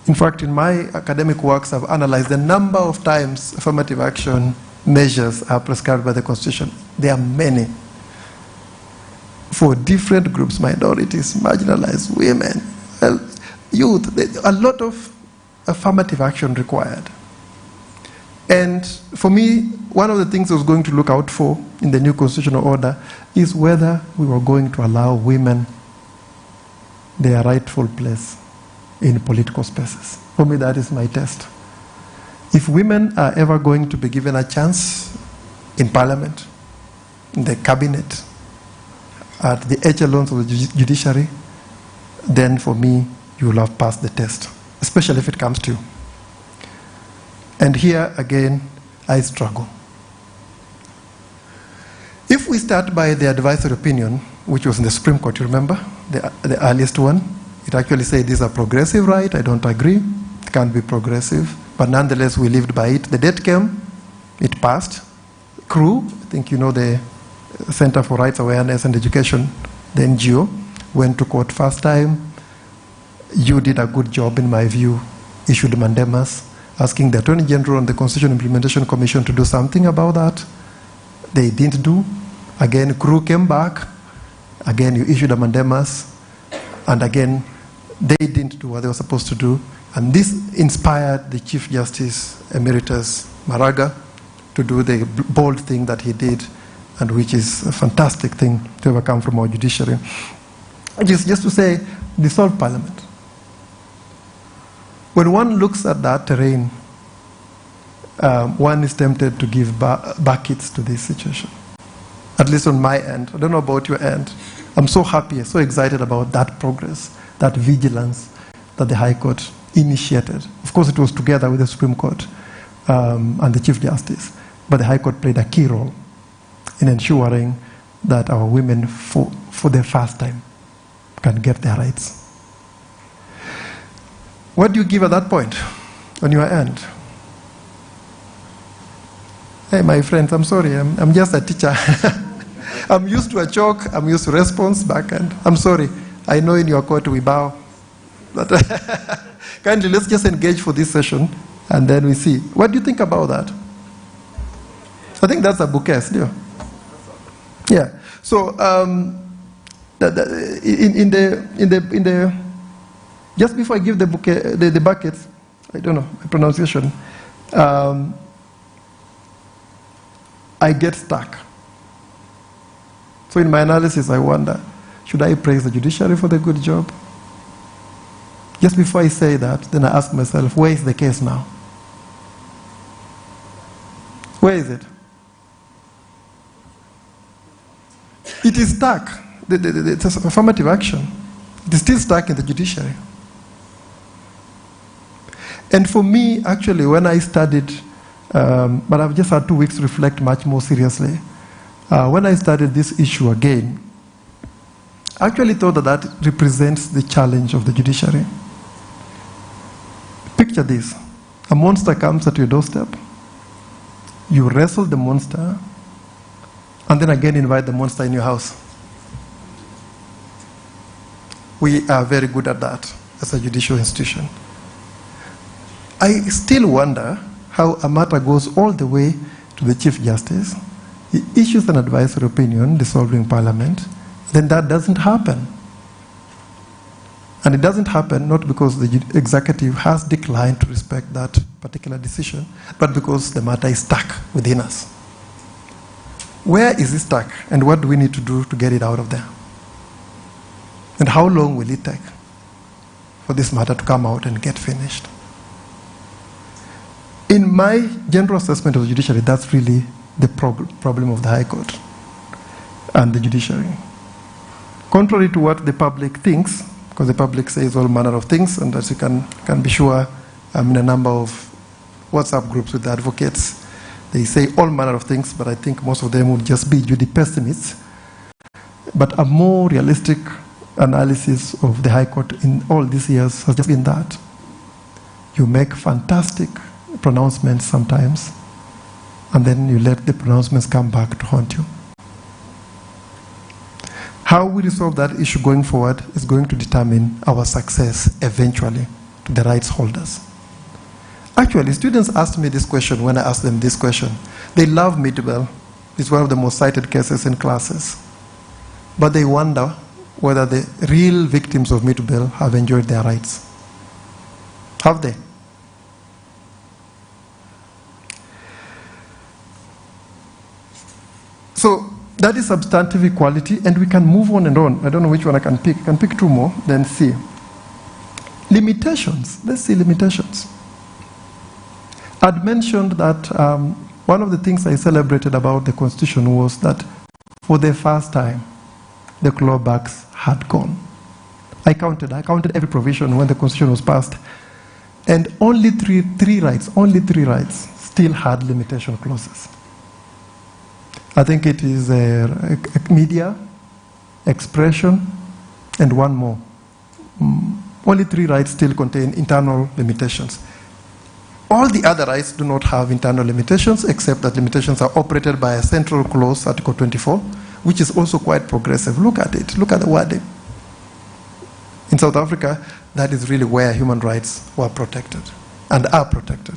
S17: In fact, in my academic works, I've analyzed the number of times affirmative action measures are prescribed by the Constitution. There are many. For different groups, minorities, marginalized women, youth, a lot of affirmative action required. And for me, one of the things I was going to look out for in the new constitutional order is whether we were going to allow women their rightful place in political spaces. For me, that is my test. If women are ever going to be given a chance in parliament, in the cabinet, at the echelons of the judiciary, then for me, you will have passed the test, especially if it comes to you. And here, again, I struggle. If we start by the advisory opinion, which was in the Supreme Court, you remember, the earliest one, it actually said this is a progressive right. I don't agree. It can't be progressive. But nonetheless, we lived by it. The date came, it passed. CRU, I think you know the Center for Rights Awareness and Education, the NGO, went to court first time. You did a good job, in my view, issued mandamus, asking the Attorney General and the Constitution Implementation Commission to do something about that. They didn't do. Again, CRU came back. Again, you issued a mandamus. And again, they didn't do what they were supposed to do. And this inspired the Chief Justice Emeritus Maraga to do the bold thing that he did, and which is a fantastic thing to ever come from our judiciary. Just to say, dissolve Parliament. When one looks at that terrain, one is tempted to give buckets to this situation. At least on my end. I don't know about your end. I'm so happy, so excited about that progress, that vigilance that the High Court initiated. Of course, it was together with the Supreme Court and the Chief Justice, but the High Court played a key role in ensuring that our women, for the first time, can get their rights. What do you give at that point on your end? Hey, my friends, I'm sorry, I'm just a teacher. I'm used to a choke, I'm used to response, backhand. I'm sorry, I know in your court we bow. But kindly, let's just engage for this session, and then we see. What do you think about that? I think that's a bouquet, still. Yeah. So, in the just before I give the bouquet, the buckets, I don't know my pronunciation. I get stuck. So in my analysis, I wonder, should I praise the judiciary for the good job? Just before I say that, then I ask myself, where is the case now? Where is it? It is stuck. It's affirmative action. It is still stuck in the judiciary. And for me, actually, when I studied, but I've just had 2 weeks to reflect much more seriously. When I studied this issue again, I actually thought that represents the challenge of the judiciary. Picture this. A monster comes at your doorstep. You wrestle the monster, and then again invite the monster in your house. We are very good at that as a judicial institution. I still wonder how a matter goes all the way to the Chief Justice. He issues an advisory opinion dissolving Parliament, then that doesn't happen. And it doesn't happen not because the executive has declined to respect that particular decision, but because the matter is stuck within us. Where is it stuck, and what do we need to do to get it out of there? And how long will it take for this matter to come out and get finished? In my general assessment of the judiciary, that's really the problem of the High Court and the judiciary. Contrary to what the public thinks, because the public says all manner of things, and as you can be sure, I'm in a number of WhatsApp groups with the advocates. They say all manner of things, but I think most of them would just be Judy pessimists. But a more realistic analysis of the High Court in all these years has just been that. You make fantastic pronouncements sometimes, and then you let the pronouncements come back to haunt you. How we resolve that issue going forward is going to determine our success eventually to the rights holders. Actually, students asked me this question when I asked them this question. They love Meadville. It's one of the most cited cases in classes. But they wonder whether the real victims of Meadville have enjoyed their rights. Have they? So that is substantive equality, and we can move on and on. I don't know which one I can pick. I can pick two more, then see. Limitations. Let's see limitations. I'd mentioned that one of the things I celebrated about the Constitution was that for the first time, the clawbacks had gone. I counted every provision when the Constitution was passed, and only three rights still had limitation clauses. I think it is media, expression, and one more. Only 3 rights still contain internal limitations. All the other rights do not have internal limitations, except that limitations are operated by a central clause, Article 24, which is also quite progressive. Look at it. Look at the wording. In South Africa, that is really where human rights were protected and are protected.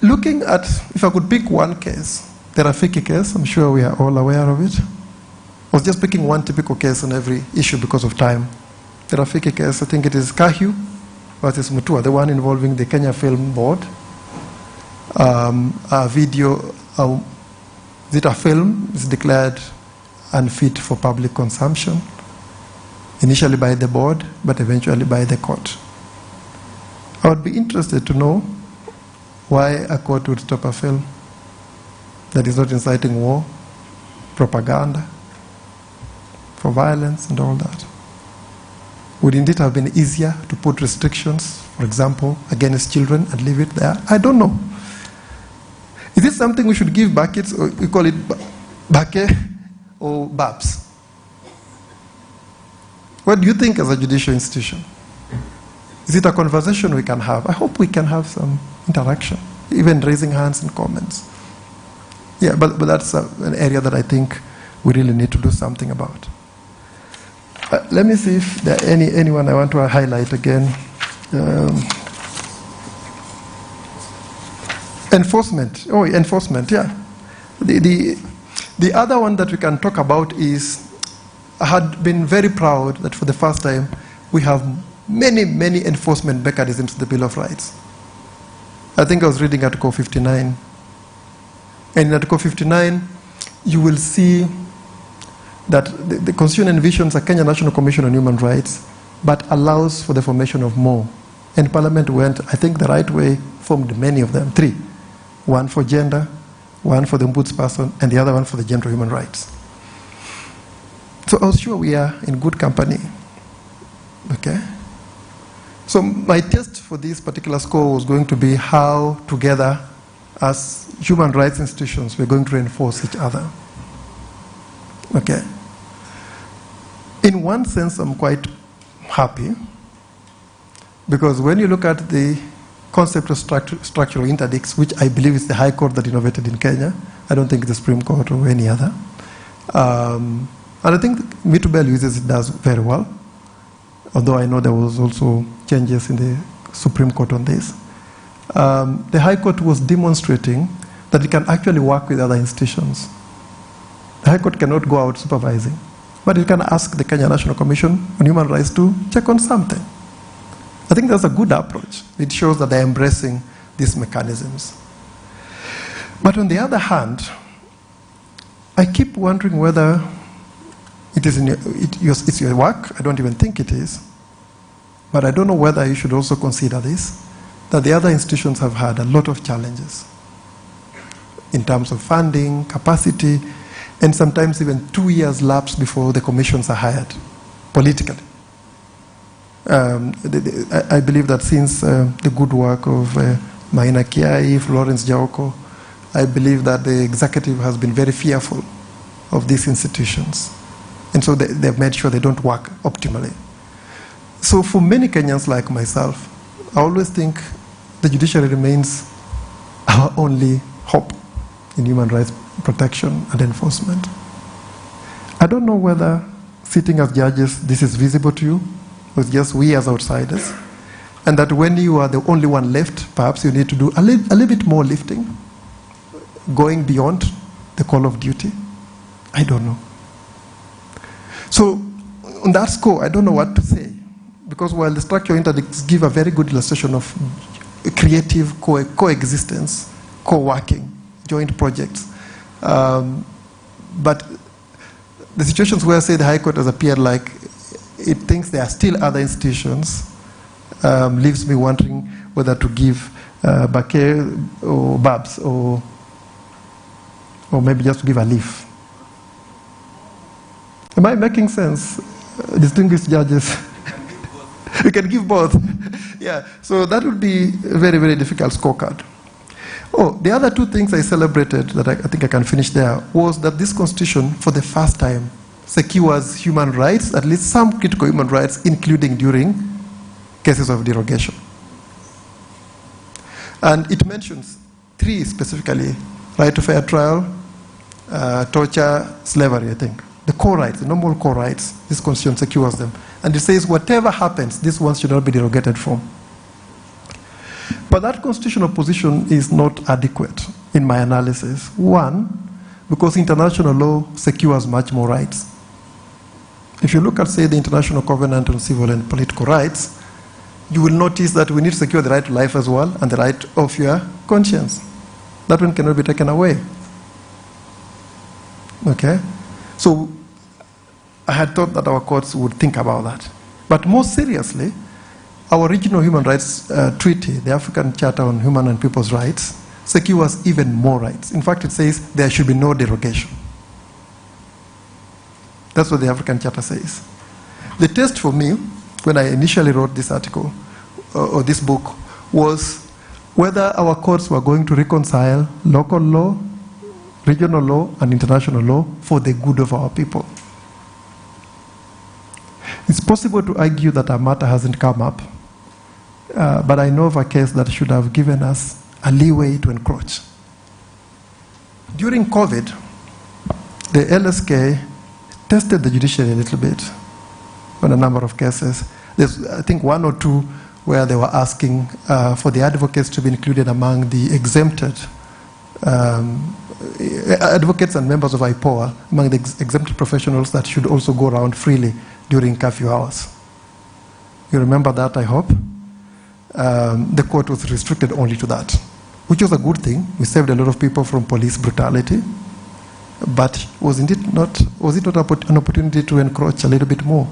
S17: Looking at, if I could pick one case, the Rafiki case, I'm sure we are all aware of it. I was just picking one typical case on every issue because of time. The Rafiki case, I think it is Kahyu versus Mutua, the one involving the Kenya Film Board. A video, is it a film, is declared unfit for public consumption, initially by the board, but eventually by the court. I would be interested to know why a court would stop a film that is not inciting war, propaganda, for violence and all that. Wouldn't it have been easier to put restrictions, for example, against children and leave it there? I don't know. Is this something we should give buckets, or we call it bake or babs? What do you think as a judicial institution? Is it a conversation we can have? I hope we can have some interaction, even raising hands and comments. Yeah, but that's an area that I think we really need to do something about. Let me see if there are anyone I want to highlight again. Enforcement. Oh, enforcement, yeah. The other one that we can talk about is, I had been very proud that for the first time we have many enforcement mechanisms to the Bill of Rights. I think I was reading Article 59. And in Article 59, you will see that the Constitution envisions a Kenya National Commission on Human Rights, but allows for the formation of more. And Parliament went, I think, the right way, formed many of them, 3. One for gender, one for the ombudsperson, and the other one for the general human rights. So I was sure we are in good company. Okay? So my test for this particular score was going to be how together as human rights institutions we're going to reinforce each other. Okay. In one sense, I'm quite happy, because when you look at the concept of structural interdicts, which I believe is the High Court that innovated in Kenya, I don't think it's the Supreme Court or any other. And I think Mitubel uses it, does very well, although I know there was also changes in the Supreme Court on this. The High Court was demonstrating that it can actually work with other institutions. The High Court cannot go out supervising, but it can ask the Kenya National Commission on Human Rights to check on something. I think that's a good approach. It shows that they're embracing these mechanisms. But on the other hand, I keep wondering whether it is it's your work. I don't even think it is. But I don't know whether you should also consider this, that the other institutions have had a lot of challenges in terms of funding, capacity, and sometimes even 2 years lapse before the commissions are hired, politically. I believe that since the good work of Maina Kiai, Florence Jaoko, I believe that the executive has been very fearful of these institutions. And so they've made sure they don't work optimally. So for many Kenyans like myself, I always think the judiciary remains our only hope in human rights protection and enforcement. I don't know whether sitting as judges, this is visible to you. with just we as outsiders, and that when you are the only one left, perhaps you need to do a little bit more lifting, going beyond the call of duty. I don't know. So on that score, I don't know what to say, because while the structural interdicts give a very good illustration of creative coexistence, co-working, joint projects, but the situations where, say, the High Court has appeared like it thinks there are still other institutions leaves me wondering whether to give bouquet or Babs, or maybe just to give a leaf. Am I making sense, distinguished judges? We can give both. Yeah, so that would be a very, very difficult scorecard. Oh, the other two things I celebrated that I think I can finish there was that this constitution, for the first time, secures human rights, at least some critical human rights, including during cases of derogation. And it mentions 3 specifically: right to fair trial, torture, slavery, I think. The core rights, the normal core rights, this constitution secures them. And it says whatever happens, these ones should not be derogated from. But that constitutional position is not adequate in my analysis. One, because international law secures much more rights. If you look at, say, the International Covenant on Civil and Political Rights, you will notice that we need to secure the right to life as well and the right of your conscience. That one cannot be taken away. Okay? So I had thought that our courts would think about that. But more seriously, our regional human rights treaty, the African Charter on Human and People's Rights, secures even more rights. In fact, it says there should be no derogation. That's what the African Charter says. The test for me, when I initially wrote this article, or this book, was whether our courts were going to reconcile local law, regional law, and international law for the good of our people. It's possible to argue that our matter hasn't come up, but I know of a case that should have given us a leeway to encroach. During COVID, the LSK tested the judiciary a little bit on a number of cases. There's, I think, 1 or 2 where they were asking for the advocates to be included among the exempted advocates and members of IPOA, among the exempted professionals that should also go around freely during curfew hours. You remember that, I hope? The court was restricted only to that, which was a good thing. We saved a lot of people from police brutality. But was it not an opportunity to encroach a little bit more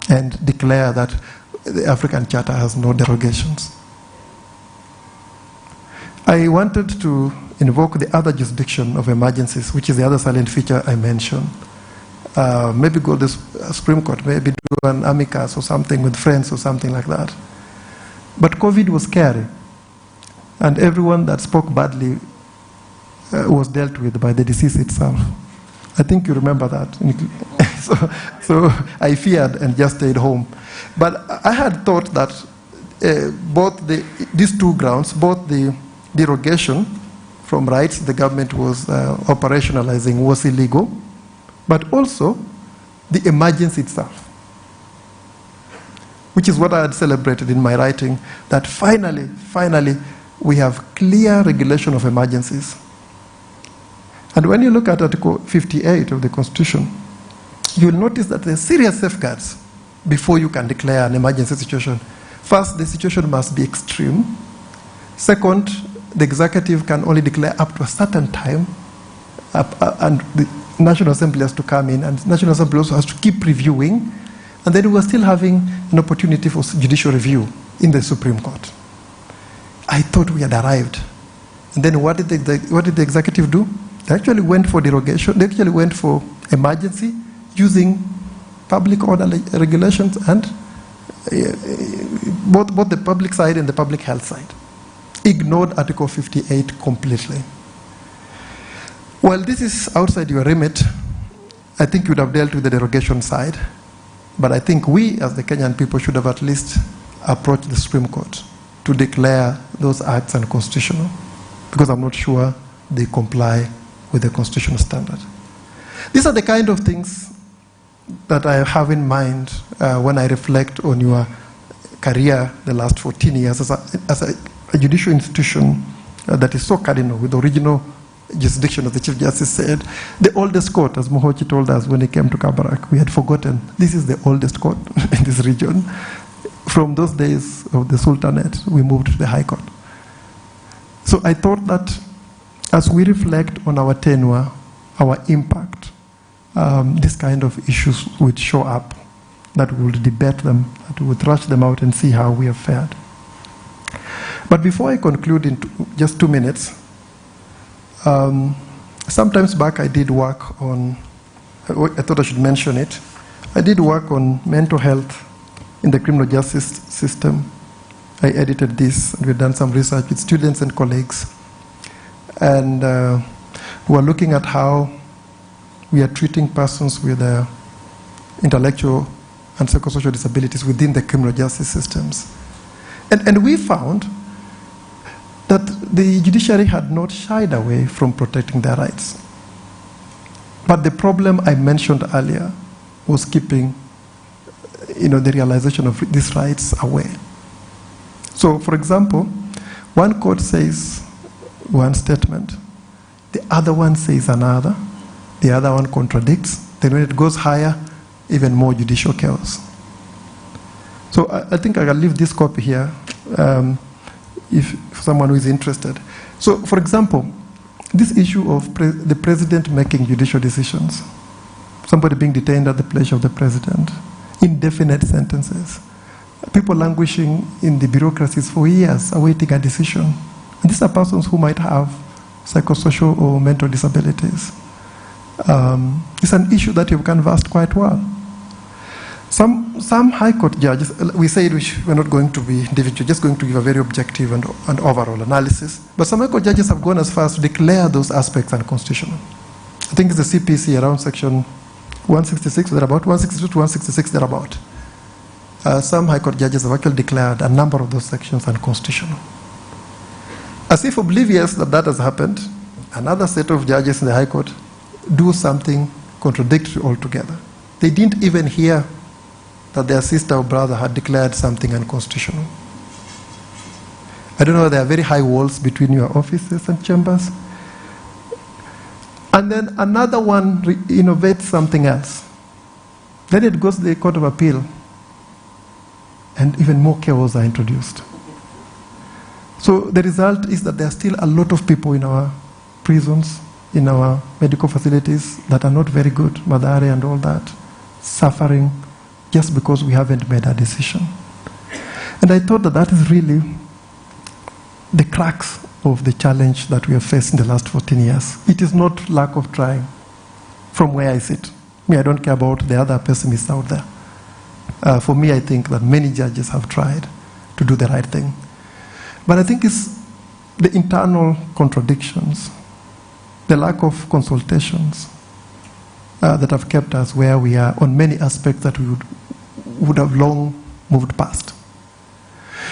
S17: and declare that the African Charter has no derogations? I wanted to invoke the other jurisdiction of emergencies, which is the other silent feature I mentioned. Maybe go to the Supreme Court, maybe do an amicus or something with friends or something like that. But COVID was scary, and everyone that spoke badly was dealt with by the disease itself. I think you remember that. so I feared and just stayed home. But I had thought that these 2 grounds, both the derogation from rights the government was operationalizing was illegal, but also the emergency itself, which is what I had celebrated in my writing, that finally, we have clear regulation of emergencies. And when you look at Article 58 of the Constitution, you will notice that there are serious safeguards before you can declare an emergency situation. First, the situation must be extreme. Second, the executive can only declare up to a certain time, and the National Assembly has to come in, and the National Assembly also has to keep reviewing, and then we are still having an opportunity for judicial review in the Supreme Court. I thought we had arrived. And then what did the executive do? They actually went for derogation. They actually went for emergency using public order regulations and both the public side and the public health side. Ignored Article 58 completely. Well, this is outside your remit. I think you would have dealt with the derogation side, but I think we, as the Kenyan people, should have at least approached the Supreme Court to declare those acts unconstitutional, because I'm not sure they comply with the constitutional standard. These are the kind of things that I have in mind when I reflect on your career the last 14 years as a judicial institution that is so cardinal with the original jurisdiction, as the Chief Justice said. The oldest court, as Mohochi told us when he came to Kabarak, we had forgotten, this is the oldest court in this region. From those days of the Sultanate, we moved to the High Court. So I thought that as we reflect on our tenure, our impact, this kind of issues would show up, that we would debate them, that we would thrash them out and see how we have fared. But before I conclude in just 2 minutes, sometimes back I did work on, I thought I should mention it, I did work on mental health in the criminal justice system. I edited this, and we've done some research with students and colleagues. And we are looking at how we are treating persons with intellectual and psychosocial disabilities within the criminal justice systems. And we found that the judiciary had not shied away from protecting their rights. But the problem I mentioned earlier was keeping the realization of these rights away. So, for example, one court says one statement, the other one says another, the other one contradicts, then when it goes higher, even more judicial chaos. So I think I can leave this copy here if someone who is interested. So, for example, this issue of the president making judicial decisions, somebody being detained at the pleasure of the president, indefinite sentences, people languishing in the bureaucracies for years awaiting a decision. And these are persons who might have psychosocial or mental disabilities. It's an issue that you've canvassed quite well. Some high court judges, we said we're not going to be individual, just going to give a very objective and overall analysis. But some high court judges have gone as far as to declare those aspects unconstitutional. I think it's the CPC around section 166, they're about 162 to 166, they're about. Some high court judges have actually declared a number of those sections unconstitutional. As if oblivious that that has happened, another set of judges in the high court do something contradictory altogether. They didn't even hear that their sister or brother had declared something unconstitutional. I don't know, there are very high walls between your offices and chambers. And then another one innovates something else. Then it goes to the Court of Appeal, and even more chaos are introduced. So the result is that there are still a lot of people in our prisons, in our medical facilities that are not very good, Madare and all that, suffering just because we haven't made a decision. And I thought that that is really the crux of the challenge that we have faced in the last 14 years. It is not lack of trying from where I sit. Me, I don't care about the other pessimists out there. For me, I think that many judges have tried to do the right thing. But I think it's the internal contradictions, the lack of consultations that have kept us where we are on many aspects that we would have long moved past.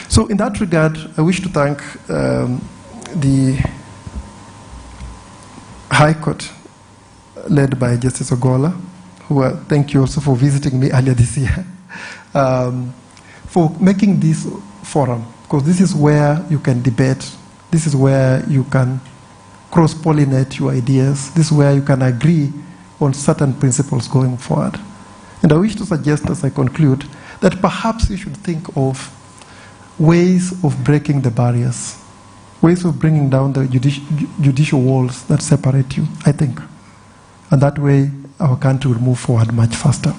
S17: So in that regard, I wish to thank the High Court led by Justice Ogola, who thank you also for visiting me earlier this year, for making this forum, because this is where you can debate, this is where you can cross-pollinate your ideas, this is where you can agree on certain principles going forward. And I wish to suggest as I conclude that perhaps you should think of ways of breaking the barriers, ways of bringing down the judicial walls that separate you, I think. And that way our country will move forward much faster.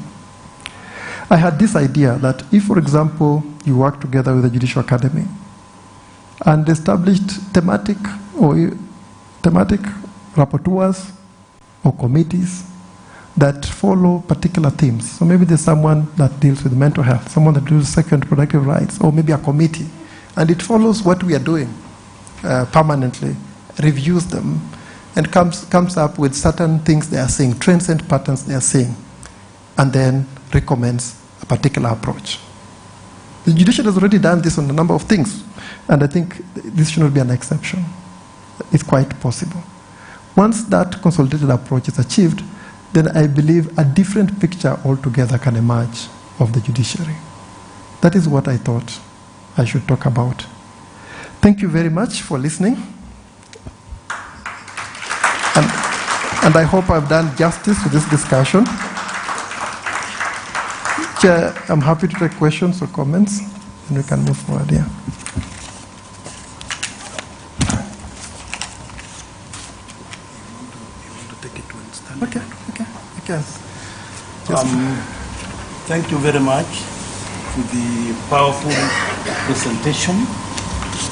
S17: I had this idea that if, for example, you work together with the Judicial Academy and established thematic rapporteurs or committees that follow particular themes. So maybe there's someone that deals with mental health, someone that deals with second reproductive rights, or maybe a committee. And it follows what we are doing permanently, reviews them, and comes up with certain things they are seeing, trends and patterns they are seeing, and then recommends a particular approach. The judiciary has already done this on a number of things, and I think this should not be an exception. It's quite possible. Once that consolidated approach is achieved, then I believe a different picture altogether can emerge of the judiciary. That is what I thought I should talk about. Thank you very much for listening. And I hope I've done justice to this discussion. Chair, I'm happy to take questions or comments, and we can move forward here. Okay.
S16: Thank you very much for the powerful presentation.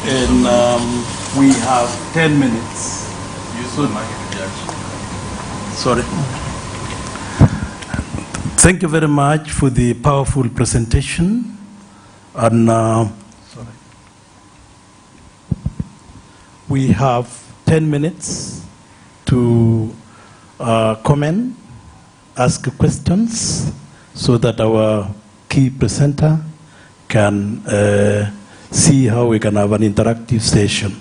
S16: And we have 10 minutes. Sorry. Thank you very much for the powerful presentation. And sorry. We have 10 minutes to comment, ask questions, so that our key presenter can see how we can have an interactive session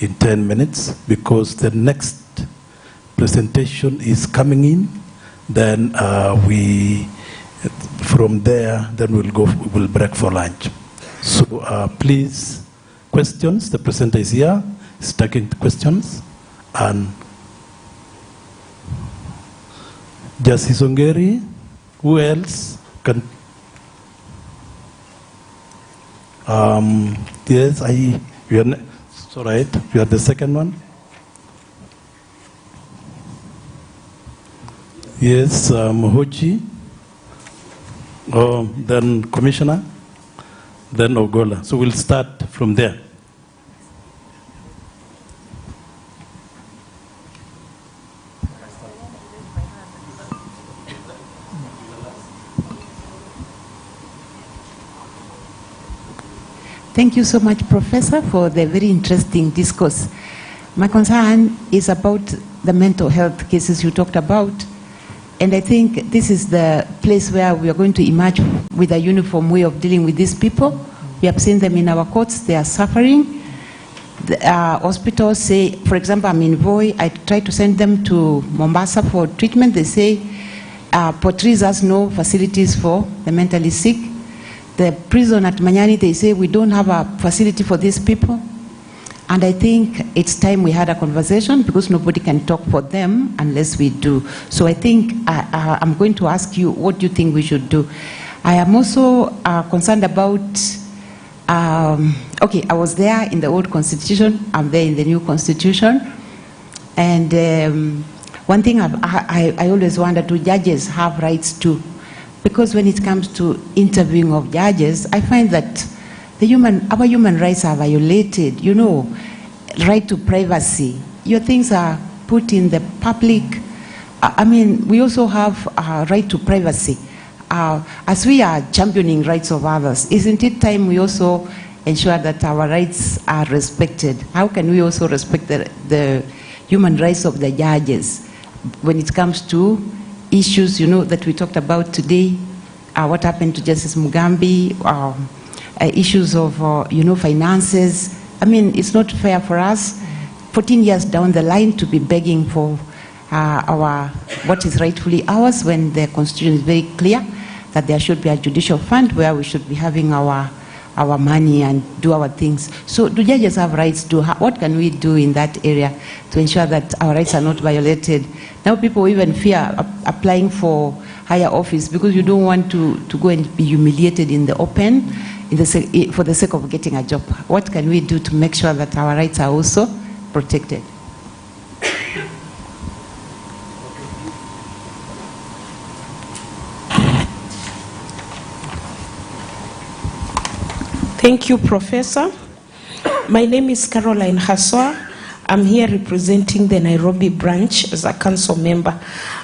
S16: in 10 minutes, because the next presentation is coming in. Then from there, then we'll break for lunch. So please, questions. The presenter is here, is taking questions. And Justice Ongeri, who else can? Yes, it's all right. You are the second one. Yes, Mohoji. Then Commissioner. Then Ogola. So we'll start from there.
S15: Thank you so much, Professor, for the very interesting discourse. My concern is about the mental health cases you talked about. And I think this is the place where we are going to emerge with a uniform way of dealing with these people. We have seen them in our courts. They are suffering. The hospitals say, for example, I'm in Voi. I try to send them to Mombasa for treatment. They say, Portrees has no facilities for the mentally sick. The prison at Manyani, they say, we don't have a facility for these people. And I think it's time we had a conversation, because nobody can talk for them unless we do. So I think I'm going to ask you, what do you think we should do? I am also concerned about, okay, I was there in the old constitution, I'm there in the new constitution. And one thing I always wonder, do judges have rights too? Because when it comes to interviewing of judges, I find that our human rights are violated. You know, right to privacy. Your things are put in the public. I mean, we also have a right to privacy. As we are championing rights of others, isn't it time we also ensure that our rights are respected? How can we also respect the human rights of the judges when it comes to issues, you know, that we talked about today? What happened to Justice Mugambi? Issues of, you know, finances. I mean, it's not fair for us, 14 years down the line, to be begging for what is rightfully ours, when the Constitution is very clear that there should be a judicial fund where we should be having our money and do our things. So do judges have rights? What can we do in that area to ensure that our rights are not violated? Now people even fear applying for higher office because you don't want to go and be humiliated in the open for the sake of getting a job. What can we do to make sure that our rights are also protected?
S18: Thank you, Professor. My name is Caroline Haswa. I'm here representing the Nairobi branch as a council member.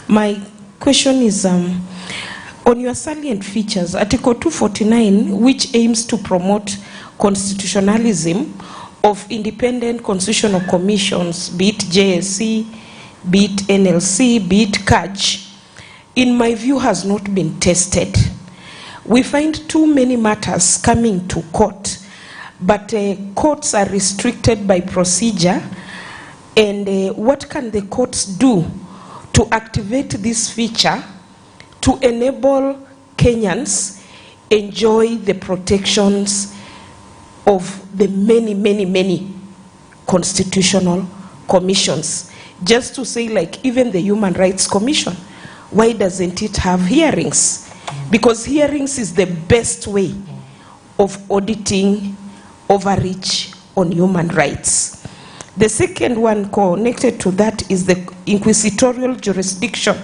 S18: My question is, on your salient features, Article 249, which aims to promote constitutionalism of independent constitutional commissions, be it JSC, be it NLC, be it KNCHR, in my view has not been tested. We find too many matters coming to court, but courts are restricted by procedure. And what can the courts do to activate this feature to enable Kenyans enjoy the protections of the many, many, many constitutional commissions. Just to say, like, even the Human Rights Commission, why doesn't it have hearings? Because hearings is the best way of auditing overreach on human rights. The second one connected to that is the inquisitorial jurisdiction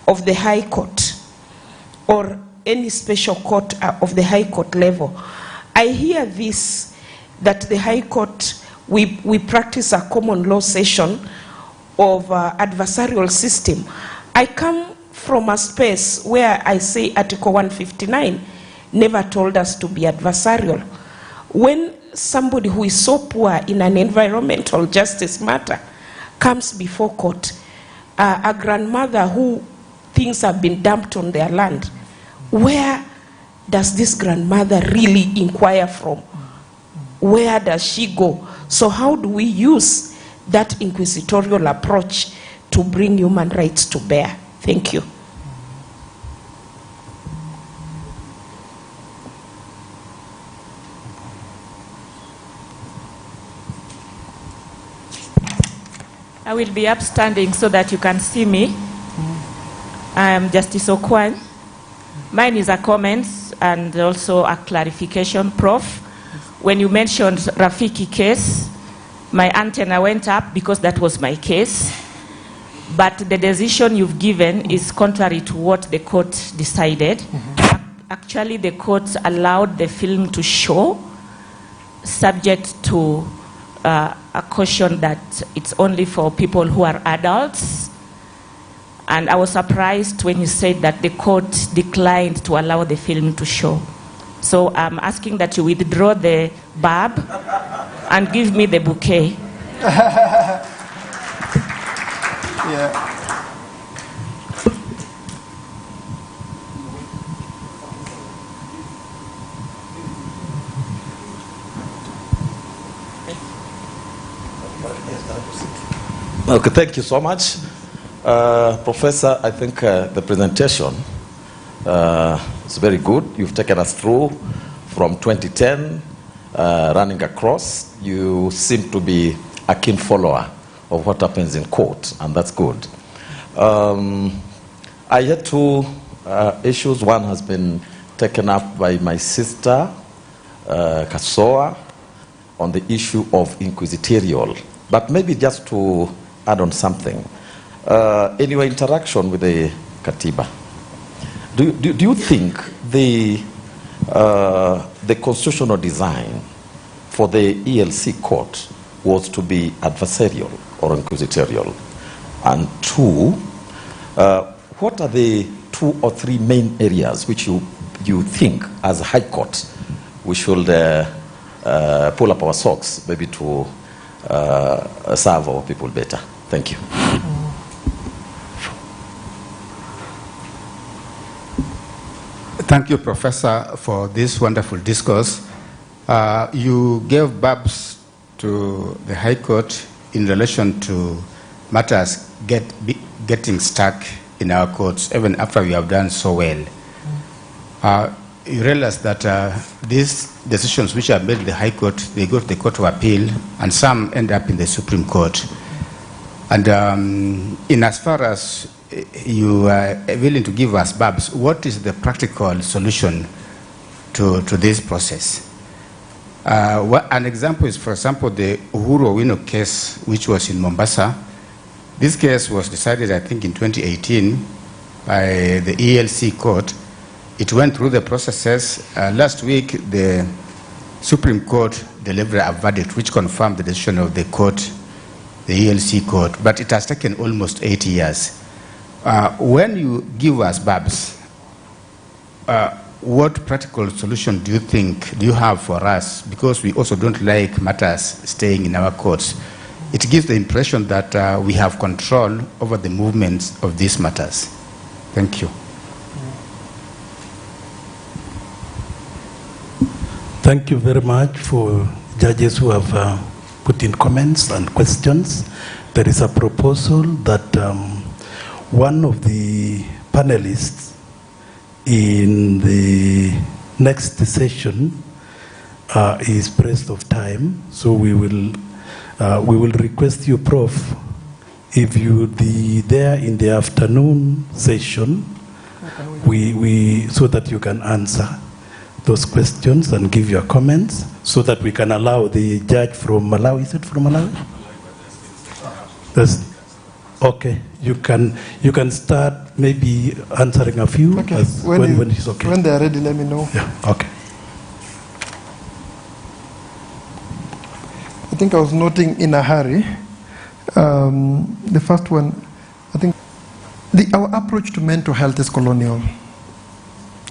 S18: of the High Court or any special court of the High Court level. I hear this, that the High Court, we practice a common law session of adversarial system. I come from a space where I say Article 159 never told us to be adversarial. When somebody who is so poor in an environmental justice matter comes before court, a grandmother who things have been dumped on their land, where does this grandmother really inquire from? Where does she go? So how do we use that inquisitorial approach to bring human rights to bear? Thank you.
S19: I will be upstanding so that you can see me. I am Justice Okwan. Mine is a comment and also a clarification, Prof. When you mentioned Rafiki case, my antenna went up because that was my case. But the decision you've given is contrary to what the court decided. Actually, the court allowed the film to show, subject to a caution that it's only for people who are adults. And I was surprised when you said that the court declined to allow the film to show. So I'm asking that you withdraw the barb and give me the bouquet.
S7: Yeah.
S20: Okay, thank you so much. Professor, I think the presentation is very good. You've taken us through from 2010, running across. You seem to be a keen follower of what happens in court, and that's good. I had two issues. One has been taken up by my sister, Kasoa, on the issue of inquisitorial. But maybe just to add on something. In your interaction with the Katiba, do you think the constitutional design for the ELC court was to be adversarial or inquisitorial? And two, what are the 2 or 3 main areas which you think as a High Court we should pull up our socks maybe to serve our people better? Thank you.
S12: Thank you, Professor, for this wonderful discourse. You gave barbs to the High Court in relation to matters getting stuck in our courts, even after we have done so well. You realize that these decisions which are made in the High Court, they go to the Court of Appeal, and some end up in the Supreme Court. And in as far as you are willing to give us barbs, what is the practical solution to this process? An example is, for example, the Uhuru Owino case, which was in Mombasa. This case was decided, I think, in 2018 by the ELC court. It went through the processes. Last week, the Supreme Court delivered a verdict which confirmed the decision of the court, the ELC court, but it has taken almost 8 years. When you give us barbs, what practical solution do you have for us? Because we also don't like matters staying in our courts. It gives the impression that we have control over the movements of these matters. Thank you.
S16: Thank you very much for judges who have put in comments and questions. There is a proposal that one of the panelists in the next session is pressed of time, so we will request you, Prof, if you be there in the afternoon session, so that you can answer those questions and give your comments, so that we can allow the judge from Malawi. Is it from Malawi? That's, okay, you can start maybe answering a few.
S17: Okay.
S16: When it's okay.
S17: When they are ready, let me know.
S16: Yeah. Okay.
S17: I think I was noting in a hurry. The first one, I think our approach to mental health is colonial.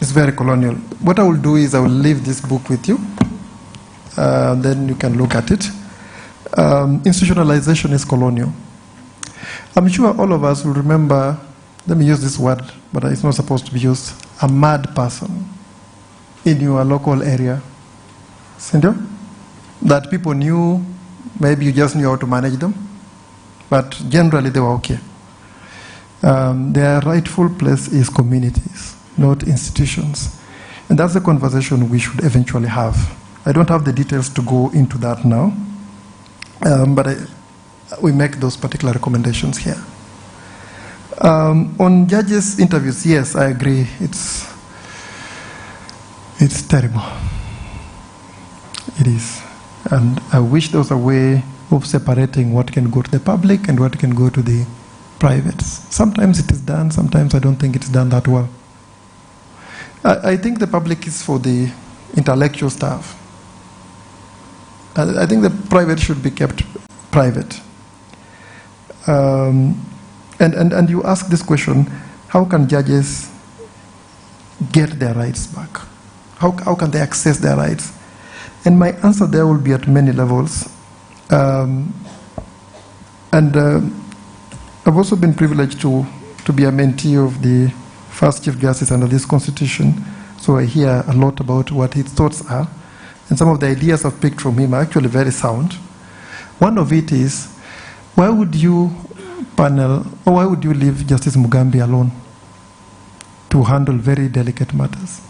S17: It's very colonial. What I will do is I will leave this book with you. Then you can look at it. Institutionalization is colonial. I'm sure all of us will remember, let me use this word, but it's not supposed to be used, a mad person in your local area. Cindy? That people knew, maybe you just knew how to manage them, but generally they were okay. Their rightful place is communities, not institutions. And that's the conversation we should eventually have. I don't have the details to go into that now, but we make those particular recommendations here. On judges' interviews, yes, I agree. It's terrible. It is. And I wish there was a way of separating what can go to the public and what can go to the privates. Sometimes it is done, sometimes I don't think it's done that well. I think the public is for the intellectual staff. I think the private should be kept private. And you ask this question, how can judges get their rights back? How can they access their rights? And my answer there will be at many levels. I've also been privileged to be a mentee of the first Chief Justice under this Constitution, so I hear a lot about what his thoughts are. And some of the ideas I've picked from him are actually very sound. One of it is, why would you leave Justice Mugambi alone to handle very delicate matters?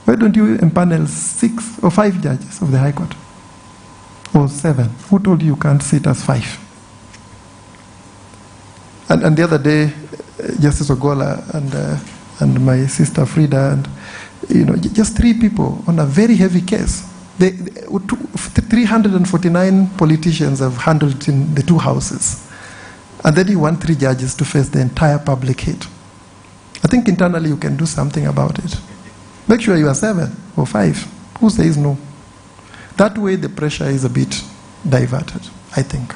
S17: Why don't you empanel 6 or 5 judges of the High Court? Or 7? Who told you can't sit as 5? And the other day, Justice Ogola and my sister Frida, and just 3 people on a very heavy case. 349 politicians have handled in the 2 houses. And then you want 3 judges to face the entire public hate. I think internally you can do something about it. Make sure you are 7 or 5. Who says no? That way the pressure is a bit diverted, I think.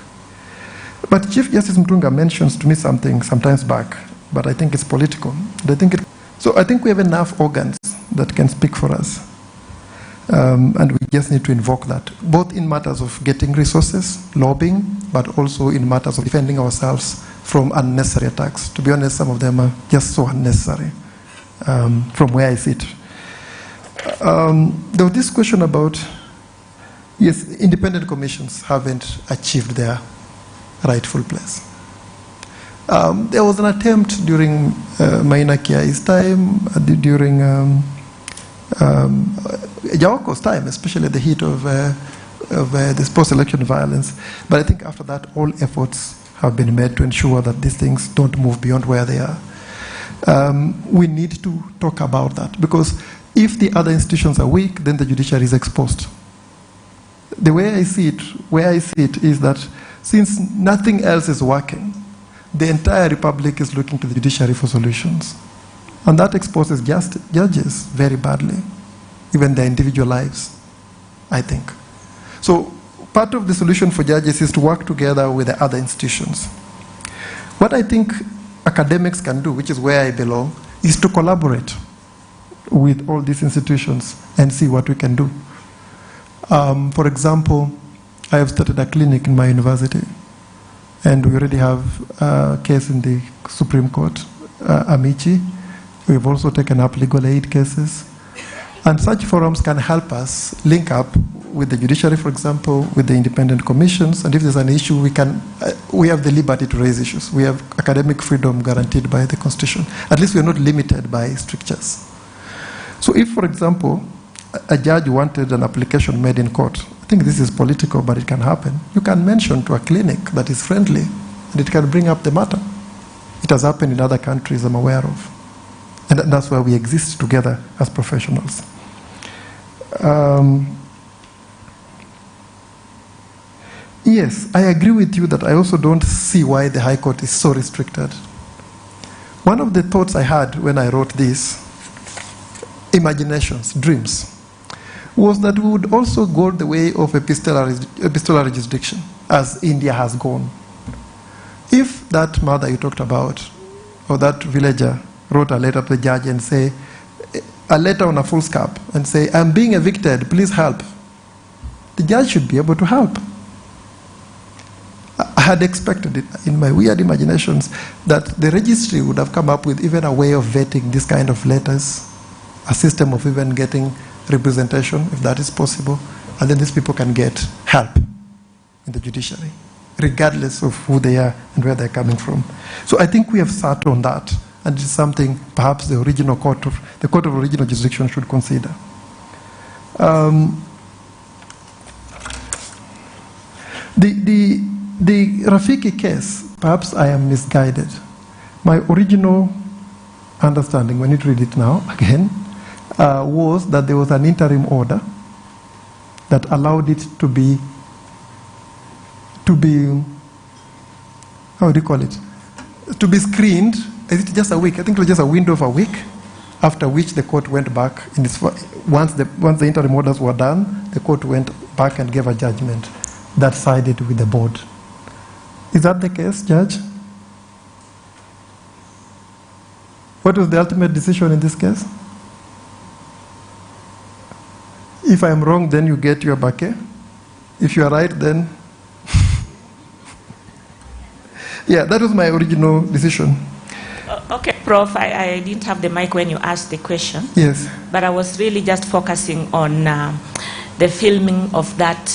S17: But Chief Justice Mtunga mentions to me something sometimes back, but I think it's political. So I think we have enough organs that can speak for us. And we just need to invoke that, both in matters of getting resources, lobbying, but also in matters of defending ourselves from unnecessary attacks. To be honest, some of them are just so unnecessary from where I sit. There was this question about, yes, independent commissions haven't achieved their rightful place. There was an attempt during Maina Kiai's time, during Jawako's time, especially at the heat of this post-election violence. But I think after that, all efforts have been made to ensure that these things don't move beyond where they are. We need to talk about that, because if the other institutions are weak, then the judiciary is exposed. The way I see it, where I see it, is that since nothing else is working, the entire republic is looking to the judiciary for solutions. And that exposes judges very badly, even their individual lives, I think. So part of the solution for judges is to work together with the other institutions. What I think academics can do, which is where I belong, is to collaborate with all these institutions and see what we can do. For example, I have started a clinic in my university, and we already have a case in the Supreme Court, Amici. We've also taken up legal aid cases. And such forums can help us link up with the judiciary, for example, with the independent commissions, and if there's an issue, we have the liberty to raise issues. We have academic freedom guaranteed by the Constitution. At least we're not limited by strictures. So if, for example, a judge wanted an application made in court, I think this is political, but it can happen. You can mention to a clinic that is friendly, and it can bring up the matter. It has happened in other countries I'm aware of. And that's why we exist together as professionals. Yes, I agree with you that I also don't see why the High Court is so restricted. One of the thoughts I had when I wrote this, imaginations, dreams, was that we would also go the way of epistolary jurisdiction, as India has gone. If that mother you talked about, or that villager, wrote a letter to the judge and say, a letter on a foolscap, and say, I'm being evicted, please help, the judge should be able to help. I had expected it in my weird imaginations that the registry would have come up with even a way of vetting this kind of letters, a system of even getting representation, if that is possible, and then these people can get help in the judiciary, regardless of who they are and where they're coming from. So I think we have sat on that, and it's something perhaps the Court of Original Jurisdiction should consider. The Rafiki case, perhaps I am misguided. My original understanding, when you read it now, again, was that there was an interim order that allowed it to be, how do you call it? To be screened. Is it just a week? I think it was just a window of a week, after which the court went back. Once the interim orders were done, the court went back and gave a judgment that sided with the board. Is that the case, Judge? What was the ultimate decision in this case? If I am wrong, then you get your baque. If you are right, then... Yeah, that was my original decision.
S19: Okay, Prof, I didn't have the mic when you asked the question.
S17: Yes.
S19: But I was really just focusing on the filming of that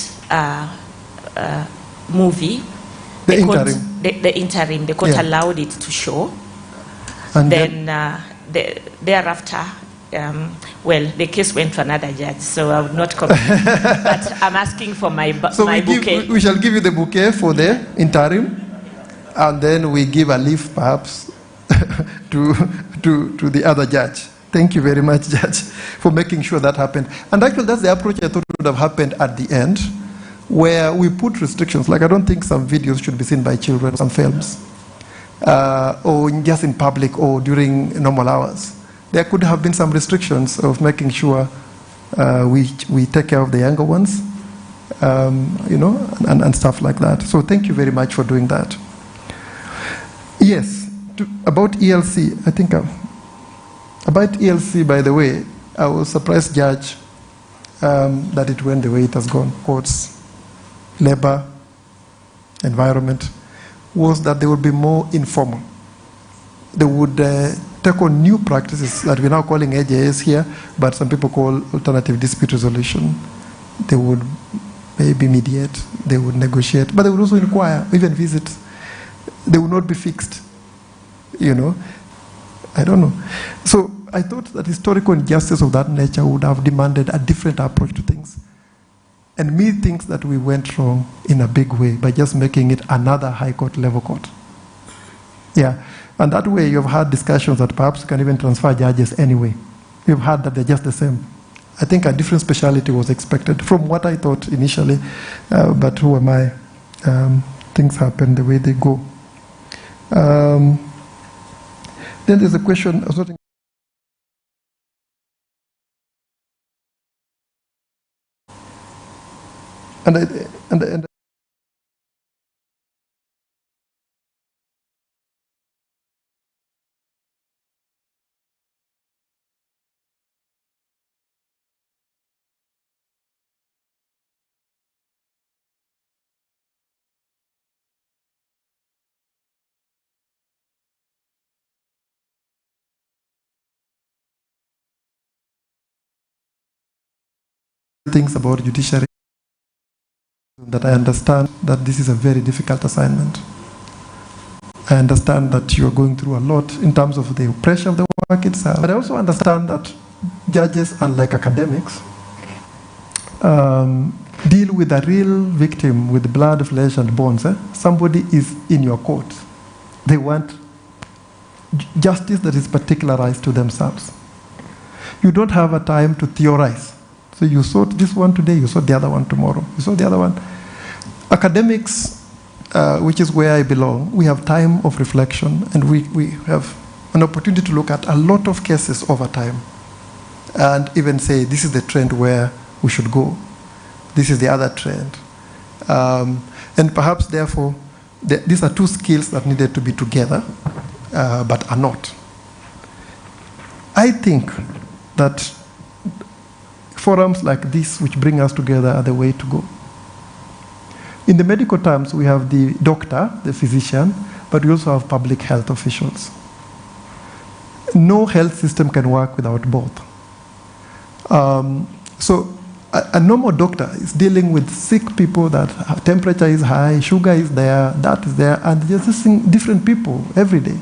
S19: movie. The interim. The court allowed it to show. And then thereafter, well, the case went to another judge, so I would not comment. But I'm asking for my bouquet.
S17: We shall give you the bouquet for the interim, and then we give a leaf, perhaps, to the other judge. Thank you very much, Judge, for making sure that happened. And actually, that's the approach I thought would have happened at the end, where we put restrictions. Like, I don't think some videos should be seen by children, some films, or just in public or during normal hours. There could have been some restrictions of making sure we take care of the younger ones, and stuff like that. So thank you very much for doing that. Yes. About ELC, I think about ELC, by the way, I was surprised, Judge, that it went the way it has gone. Courts, labor, environment, was that they would be more informal. They would take on new practices that we're now calling AJS here, but some people call alternative dispute resolution. They would maybe mediate, they would negotiate, but they would also inquire, even visit. They would not be fixed. I don't know. So I thought that historical injustice of that nature would have demanded a different approach to things. And me thinks that we went wrong in a big way by just making it another high court level court. Yeah, and that way you've had discussions that perhaps you can even transfer judges anyway. You've had that they're just the same. I think a different speciality was expected from what I thought initially, but who am I? Things happen the way they go. Then there's a question. And things about judiciary. that I understand that this is a very difficult assignment. I understand that you are going through a lot in terms of the pressure of the work itself. But I also understand that judges, unlike academics, deal with a real victim with blood, flesh, and bones. Somebody is in your court. They want justice that is particularized to themselves. You don't have a time to theorize. So you saw this one today, you saw the other one tomorrow, you saw the other one. Academics, which is where I belong, we have time of reflection, and we have an opportunity to look at a lot of cases over time and even say, this is the trend where we should go. This is the other trend. And perhaps, therefore, these are two skills that needed to be together, but are not. I think that forums like this, which bring us together, are the way to go. In the medical terms, we have the doctor, the physician, but we also have public health officials. No health system can work without both. So a normal doctor is dealing with sick people that temperature is high, sugar is there, that is there, and they're just seeing different people every day.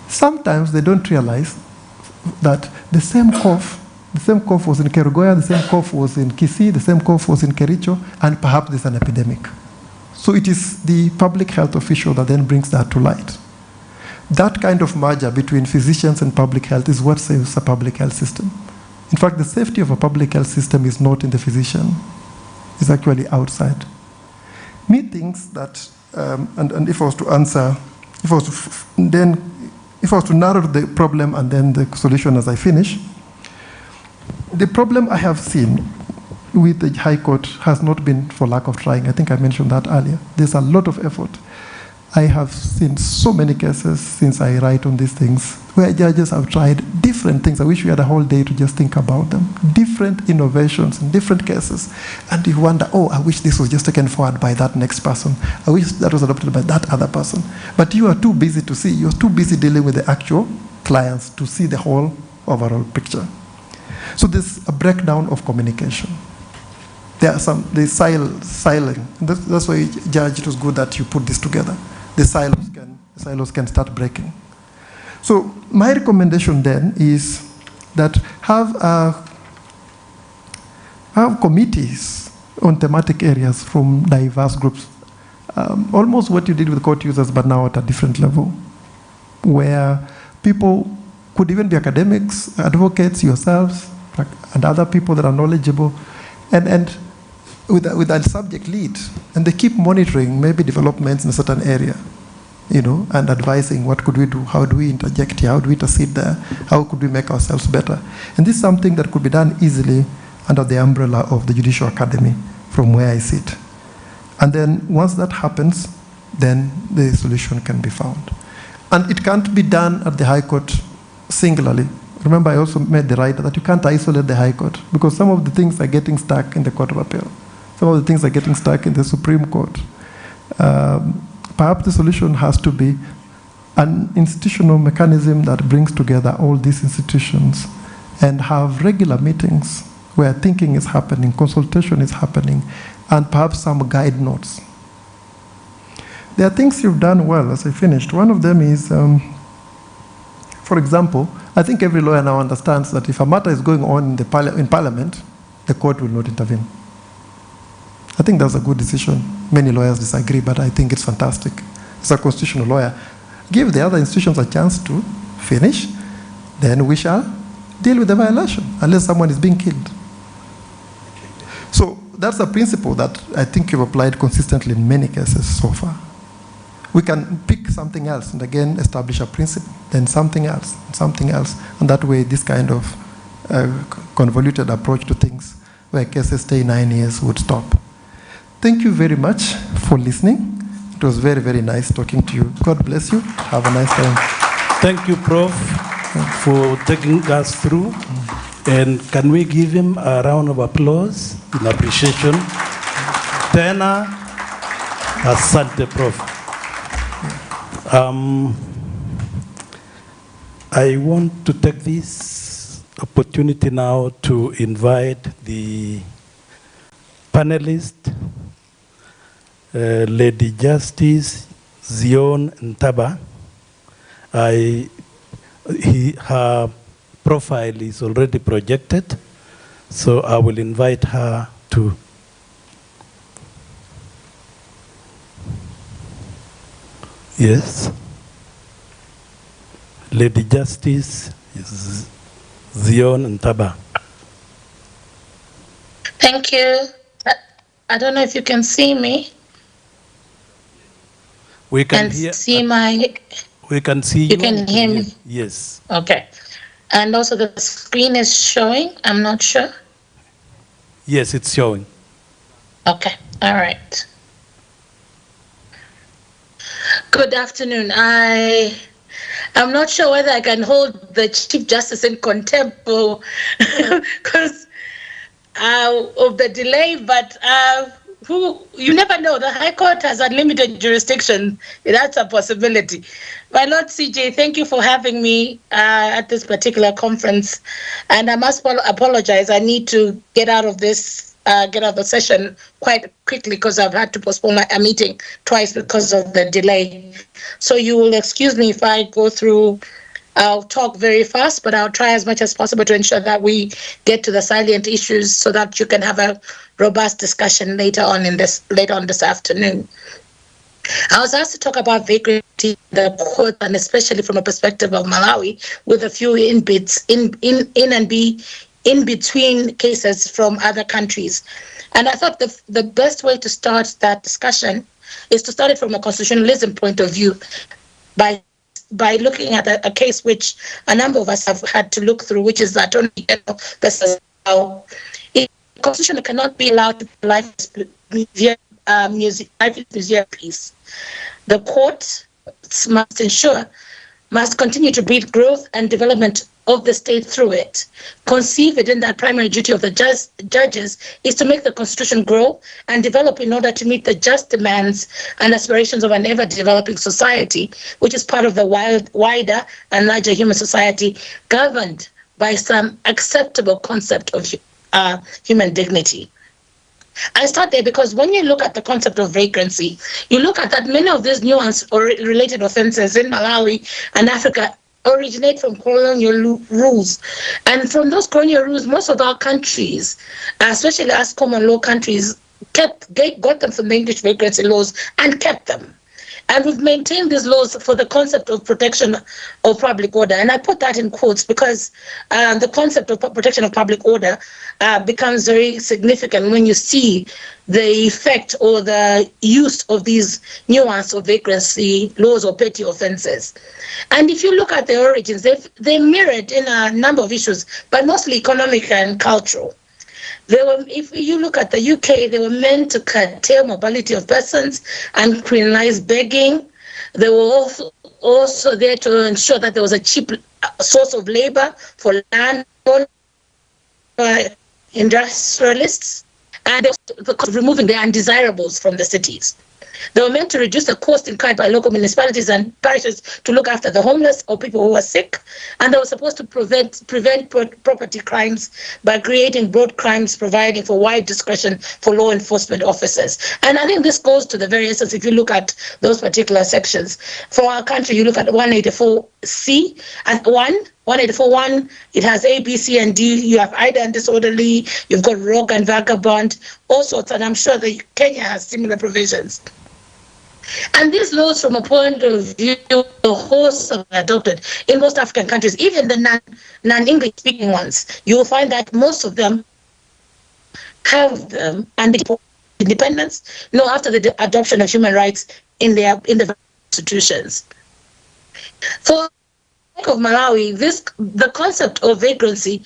S17: Sometimes they don't realize that the same cough was in Kerugoya, the same cough was in Kisii, the same cough was in Kericho, and perhaps there's an epidemic. So it is the public health official that then brings that to light. That kind of merger between physicians and public health is what saves a public health system. In fact, the safety of a public health system is not in the physician. It's actually outside. Methinks that, and if I was to answer, if I was to narrow the problem and then the solution as I finish, the problem I have seen with the High Court has not been for lack of trying. I think I mentioned that earlier. There's a lot of effort. I have seen so many cases since I write on these things where judges have tried different things. I wish we had a whole day to just think about them. Different innovations in different cases. And you wonder, oh, I wish this was just taken forward by that next person. I wish that was adopted by that other person. But you are too busy to see. You're too busy dealing with the actual clients to see the whole overall picture. So there's a breakdown of communication. There's siloing. That's why, Judge, it was good that you put this together. The silos can start breaking. So my recommendation then is that have committees on thematic areas from diverse groups. Almost what you did with court users, but now at a different level, where people could even be academics, advocates, yourselves, and other people that are knowledgeable, and with a subject lead, and they keep monitoring maybe developments in a certain area, and advising what could we do, how do we interject here, how do we intercede there, how could we make ourselves better. And this is something that could be done easily under the umbrella of the Judicial Academy from where I sit. And then once that happens, then the solution can be found. And it can't be done at the High Court singularly. Remember, I also made the right that you can't isolate the High Court, because some of the things are getting stuck in the Court of Appeal. Some of the things are getting stuck in the Supreme Court. Perhaps the solution has to be an institutional mechanism that brings together all these institutions and have regular meetings where thinking is happening, consultation is happening, and perhaps some guide notes. There are things you've done well as I finished. One of them is, for example, I think every lawyer now understands that if a matter is going on in Parliament, the court will not intervene. I think that's a good decision. Many lawyers disagree, but I think it's fantastic. As a constitutional lawyer, give the other institutions a chance to finish, then we shall deal with the violation, unless someone is being killed. So that's a principle that I think you've applied consistently in many cases so far. We can pick something else and again establish a principle, then something else, and that way this kind of convoluted approach to things where cases stay 9 years would stop. Thank you very much for listening. It was very, very nice talking to you. God bless you. Have a nice time.
S16: Thank you, Prof, for taking us through. And can we give him a round of applause in appreciation? Tena, asante, Prof. I want to take this opportunity now to invite the panelists Lady Justice Zion Ntaba. Her profile is already projected, so I will invite her to. Yes. Lady Justice Zion Ntaba.
S21: Thank you. I don't know if you can see me.
S16: We can
S21: and
S16: hear.
S21: See my.
S16: We can see you.
S21: You can hear me.
S16: Yes.
S21: Okay. And also the screen is showing. I'm not sure.
S16: Yes, it's showing.
S21: Okay. All right. Good afternoon. I'm not sure whether I can hold the Chief Justice in contempt because of the delay, but you never know. The High Court has unlimited jurisdiction. That's a possibility. My Lord CJ, thank you for having me at this particular conference. And I must apologize. I need to get out of the session quite quickly because I've had to postpone a meeting twice because of the delay. So you will excuse me if I go through. I'll talk very fast, but I'll try as much as possible to ensure that we get to the salient issues so that you can have a robust discussion later on this afternoon. I was asked to talk about vagrancy in the court, and especially from a perspective of Malawi, with a few in between cases from other countries. And I thought the best way to start that discussion is to start it from a constitutionalism point of view by looking at a case which a number of us have had to look through, which is that Attorney General versus how the Constitution cannot be allowed to be life museum piece. The court must continue to breed growth and development of the state through it. Conceive it in that primary duty of the judges is to make the Constitution grow and develop in order to meet the just demands and aspirations of an ever-developing society, which is part of the wider and larger human society governed by some acceptable concept of human dignity. I start there because when you look at the concept of vagrancy, you look at that many of these nuanced or related offenses in Malawi and Africa originate from colonial rules. And from those colonial rules, most of our countries, especially as common law countries, got them from the English vagrancy laws and kept them. And we've maintained these laws for the concept of protection of public order. And I put that in quotes because the concept of protection of public order becomes very significant when you see the effect or the use of these nuance of vagrancy laws or petty offenses. And if you look at the origins, they mirrored in a number of issues, but mostly economic and cultural. If you look at the UK, they were meant to curtail mobility of persons and criminalize begging. They were also there to ensure that there was a cheap source of labor for landlords, industrialists, and removing the undesirables from the cities. They were meant to reduce the cost incurred by local municipalities and parishes to look after the homeless or people who were sick, and they were supposed to prevent property crimes by creating broad crimes, providing for wide discretion for law enforcement officers. And I think this goes to the very essence if you look at those particular sections. For our country, you look at 184C and 184.1, it has A, B, C, and D. You have idle and disorderly, you've got rogue and vagabond, all sorts, and I'm sure that Kenya has similar provisions. And these laws, from a point of view, the hosts are adopted in most African countries, even the non-English speaking ones. You will find that most of them have them and independence, after the adoption of human rights in the institutions. For of Malawi, the concept of vagrancy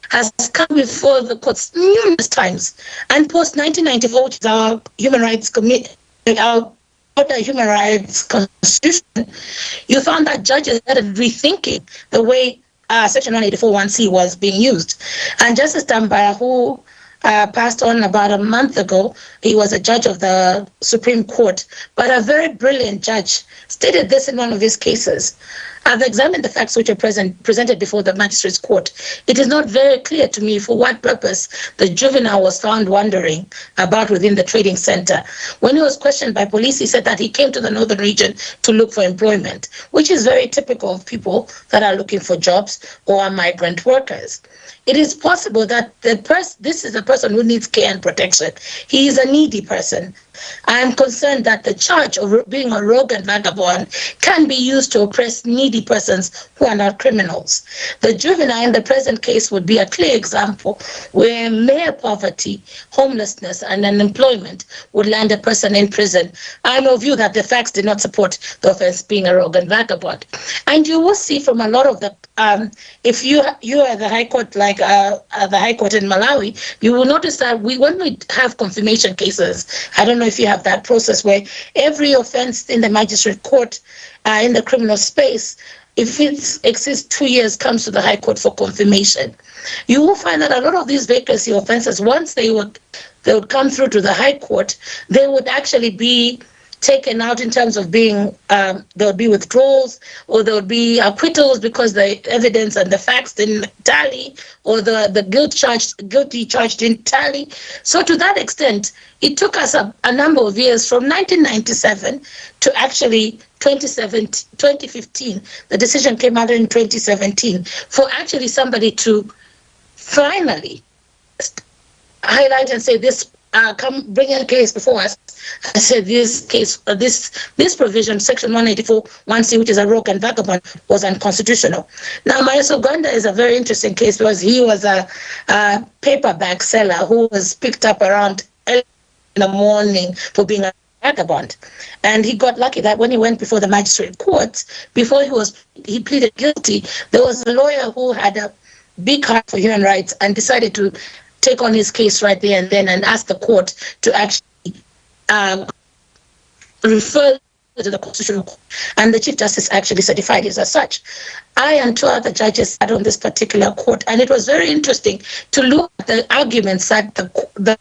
S21: has come before the courts numerous times, and post 1994, which is our human rights human rights constitution, you found that judges started rethinking the way Section 184.1c was being used. And Justice Tambaya, who passed on about a month ago, he was a judge of the Supreme Court, but a very brilliant judge, stated this in one of his cases. I've examined the facts which are presented before the magistrate's court. It is not very clear to me for what purpose the juvenile was found wandering about within the trading center. When he was questioned by police, he said that he came to the northern region to look for employment, which is very typical of people that are looking for jobs or are migrant workers. It is possible that this is a person who needs care and protection. He is a needy person. I am concerned that the charge of being a rogue and vagabond can be used to oppress needy persons who are not criminals. The juvenile in the present case would be a clear example where mere poverty, homelessness, and unemployment would land a person in prison. I am of view that the facts did not support the offense being a rogue and vagabond. And you will see from a lot of the, if you are the High Court, like the High Court in Malawi, you will notice that when we have confirmation cases, I don't know if you have that process where every offense in the magistrate court in the criminal space, if it exceeds 2 years, comes to the High Court for confirmation. You will find that a lot of these vacancy offenses, once they would come through to the High Court, they would actually be taken out in terms of being, there would be withdrawals, or there would be acquittals because the evidence and the facts didn't tally, or the guilty charge didn't tally. So to that extent, it took us a number of years from 1997 to actually 2015. The decision came out in 2017 for actually somebody to finally highlight and say this, come bring a case before us. I said this case, this provision, section 184(1)(c), which is a rogue and vagabond, was unconstitutional. Now, Mayeso Gwanda is a very interesting case because he was a paper bag seller who was picked up around in the morning for being a vagabond. And he got lucky that when he went before the magistrate courts, before he pleaded guilty, there was a lawyer who had a big heart for human rights and decided to take on his case right there and then and ask the court to actually refer to the Constitutional Court. And the Chief Justice actually certified it as such. I and 2 other judges sat on this particular court, and it was very interesting to look at the arguments that the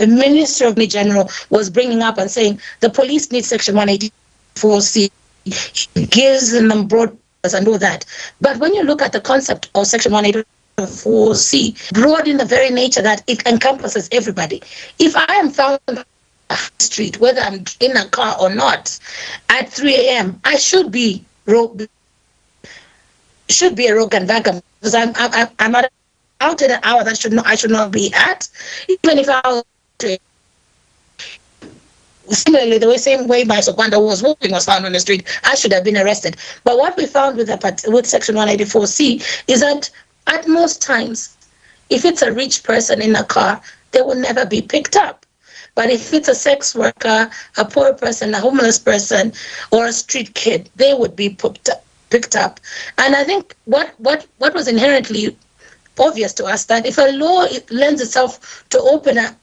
S21: Minister of the General was bringing up and saying the police need section 184(c), gives them broad powers and all that. But when you look at the concept of section 184(c), broad in the very nature that it encompasses everybody. If I am found on the street, whether I'm in a car or not, at 3 a.m., I should be a rogue and vagabond because I'm out at an hour that I should not be at, even if I was. Similarly, the same way Mayeso Gwanda was walking was found on the street, I should have been arrested. But what we found with section 184(c) is that at most times, if it's a rich person in a car, they will never be picked up. But if it's a sex worker, a poor person, a homeless person, or a street kid, they would be picked up. And I think what was inherently obvious to us, that if a law lends itself to open to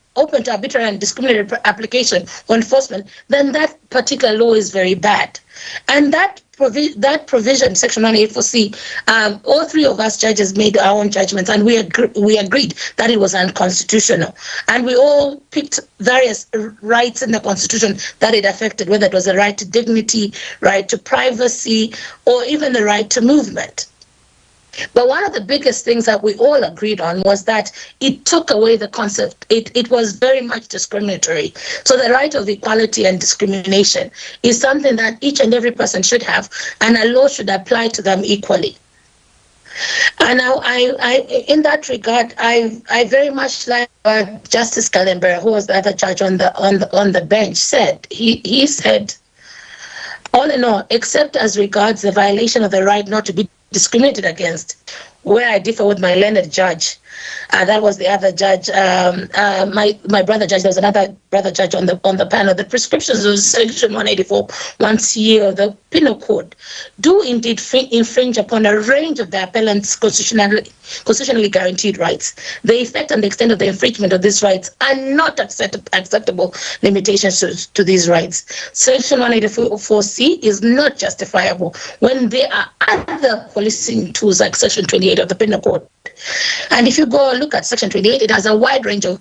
S21: arbitrary and discriminatory application or enforcement, then that particular law is very bad. And that provision, section 184(c), all 3 of us judges made our own judgments, and we agreed that it was unconstitutional. And we all picked various rights in the Constitution that it affected, whether it was the right to dignity, right to privacy, or even the right to movement. But one of the biggest things that we all agreed on was that it took away the concept. It was very much discriminatory. So the right of equality and discrimination is something that each and every person should have, and a law should apply to them equally. And now, in that regard, I very much like what Justice Kalembera, who was the other judge on the bench, said. He said, all in all, except as regards the violation of the right not to be discriminated against, where I differ with my learned judge. That was the other judge, my brother judge. There was another brother judge on the panel. The prescriptions of section 184(1)(c) of the Penal Code do indeed infringe upon a range of the appellant's constitutionally guaranteed rights. The effect and the extent of the infringement of these rights are not acceptable limitations to these rights. Section 184(c) is not justifiable when there are other policing tools like section 28 of the Penal Code. And if you go look look at Section 28, it has a wide range of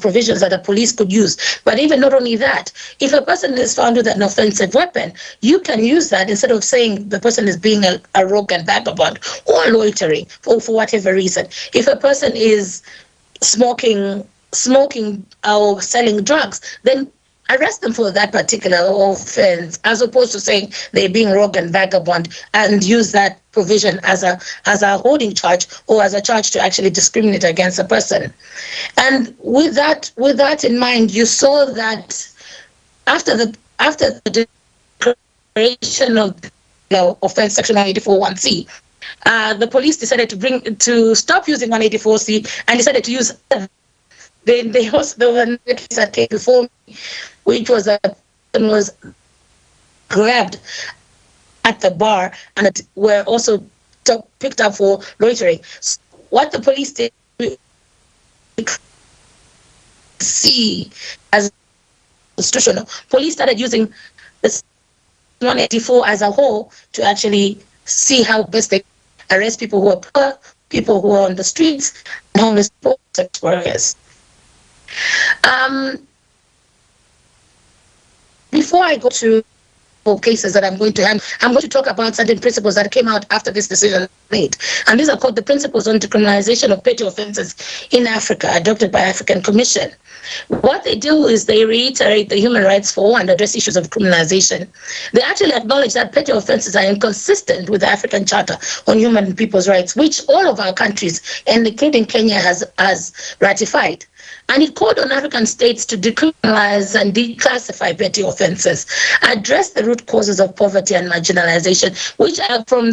S21: provisions that the police could use. But even not only that, if a person is found with an offensive weapon, you can use that instead of saying the person is being a rogue and vagabond or loitering for whatever reason. If a person is smoking or selling drugs, then arrest them for that particular offense, as opposed to saying they're being rogue and vagabond and use that provision as a holding charge or as a charge to actually discriminate against a person. And with that in mind, you saw that after the declaration of the offense Section 184(1)(c), the police decided to stop using 184(c) and decided to use the one that came before me, which was grabbed at the bar and were also picked up for loitering. So what the police did see as constitutional, police started using this 184 as a whole to actually see how best they arrest people who are poor, people who are on the streets, and homeless sex workers. Before I go to cases that I'm going to talk about certain principles that came out after this decision made. And these are called the Principles on Decriminalization of Petty Offences in Africa, adopted by African Commission. What they do is they reiterate the human rights for and address issues of criminalization. They actually acknowledge that petty offences are inconsistent with the African Charter on Human and People's Rights, which all of our countries, and including Kenya, has ratified. And it called on African states to decriminalize and declassify petty offences, address the root causes of poverty and marginalization, which are from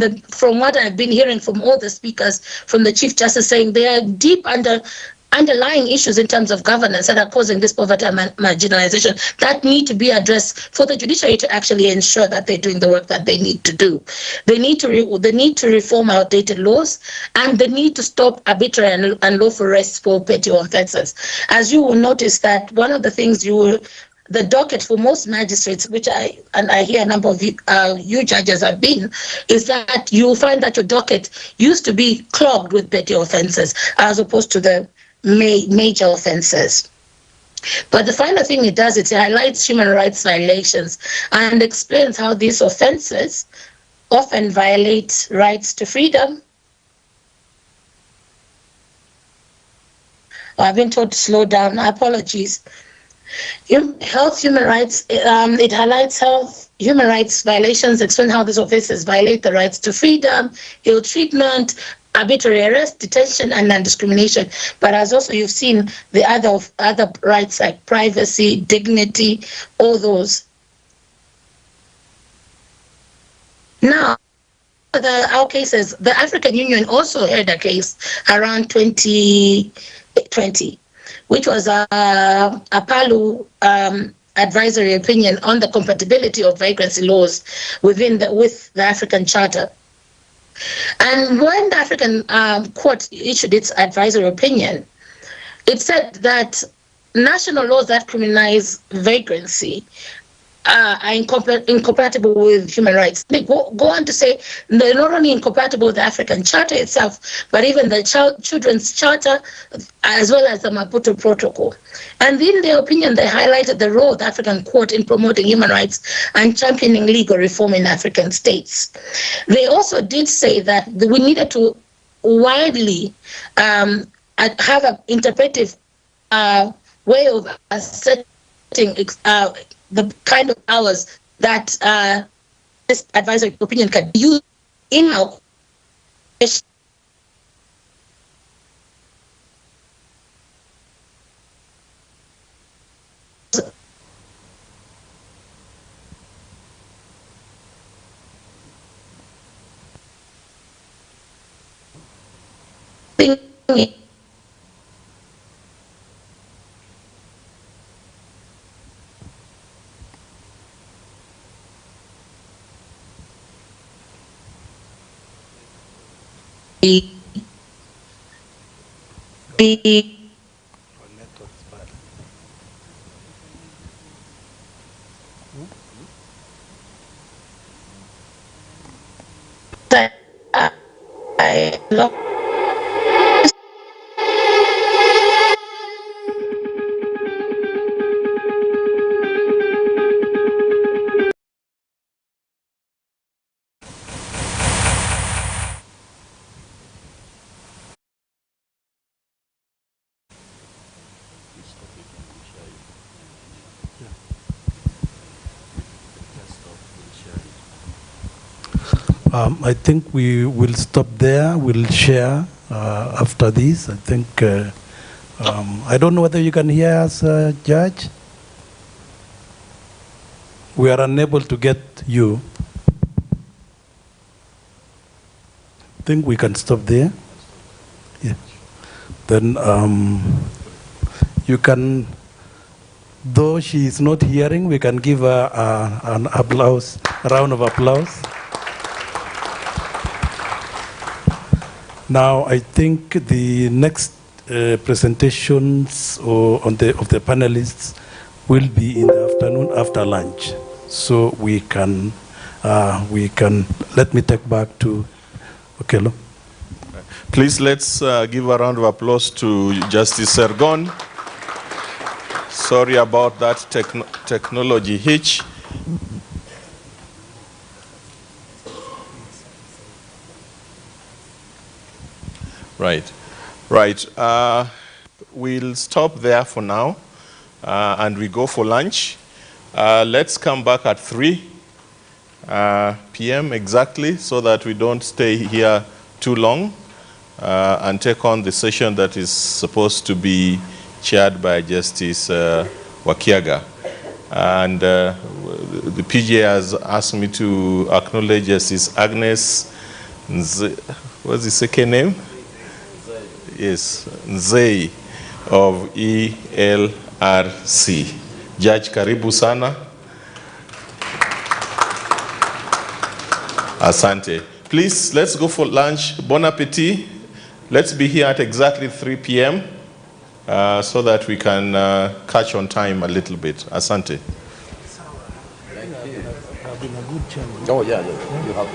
S21: what I've been hearing from all the speakers, from the Chief Justice saying they are deep underlying issues in terms of governance that are causing this poverty and marginalization that need to be addressed for the judiciary to actually ensure that they're doing the work that they need to do. They need to reform outdated laws, and they need to stop arbitrary and lawful arrests for petty offences. As you will notice that one of the things the docket for most magistrates, which I hear a number of you judges have been, is that you'll find that your docket used to be clogged with petty offences as opposed to the major offences. But the final thing it does, it highlights human rights violations and explains how these offences often violate rights to freedom. I've been told to slow down, apologies. Human rights, it highlights health, human rights violations, explain how these offences violate the rights to freedom, ill treatment, arbitrary arrest, detention, and non-discrimination. But as also you've seen the other rights like privacy, dignity, all those. Now, our cases, the African Union also heard a case around 2020, which was a PALU advisory opinion on the compatibility of vagrancy laws with the African Charter. And when the African court issued its advisory opinion, it said that national laws that criminalize vagrancy are incompatible with human rights. They go on to say they're not only incompatible with the African Charter itself, but even the Children's Charter, as well as the Maputo Protocol. And in their opinion, they highlighted the role of the African Court in promoting human rights and championing legal reform in African states. They also did say that we needed to widely have an interpretive way of setting the kind of powers that this advisory opinion can use in our
S16: I think we will stop there. We'll share after this. I think, I don't know whether you can hear us, Judge. We are unable to get you. I think we can stop there. Yeah. Then you can, though she is not hearing, we can give her an applause, a round of applause. Now, I think the next presentations of the panelists will be in the afternoon after lunch. So we can, let me take back to Okello.
S1: Please let's give a round of applause to Justice Sergon. Sorry about that technology hitch. Right. We'll stop there for now, and we go for lunch. Let's come back at 3 p.m. exactly, so that we don't stay here too long, and take on the session that is supposed to be chaired by Justice Wakiaga. And the PGA has asked me to acknowledge Justice Agnes what's the second name? Yes, Nzei of ELRC. Judge, karibu sana. Asante. Please, let's go for lunch. Bon appetit. Let's be here at exactly 3 p.m. So that we can catch on time a little bit. Asante.
S20: Oh, yeah. You have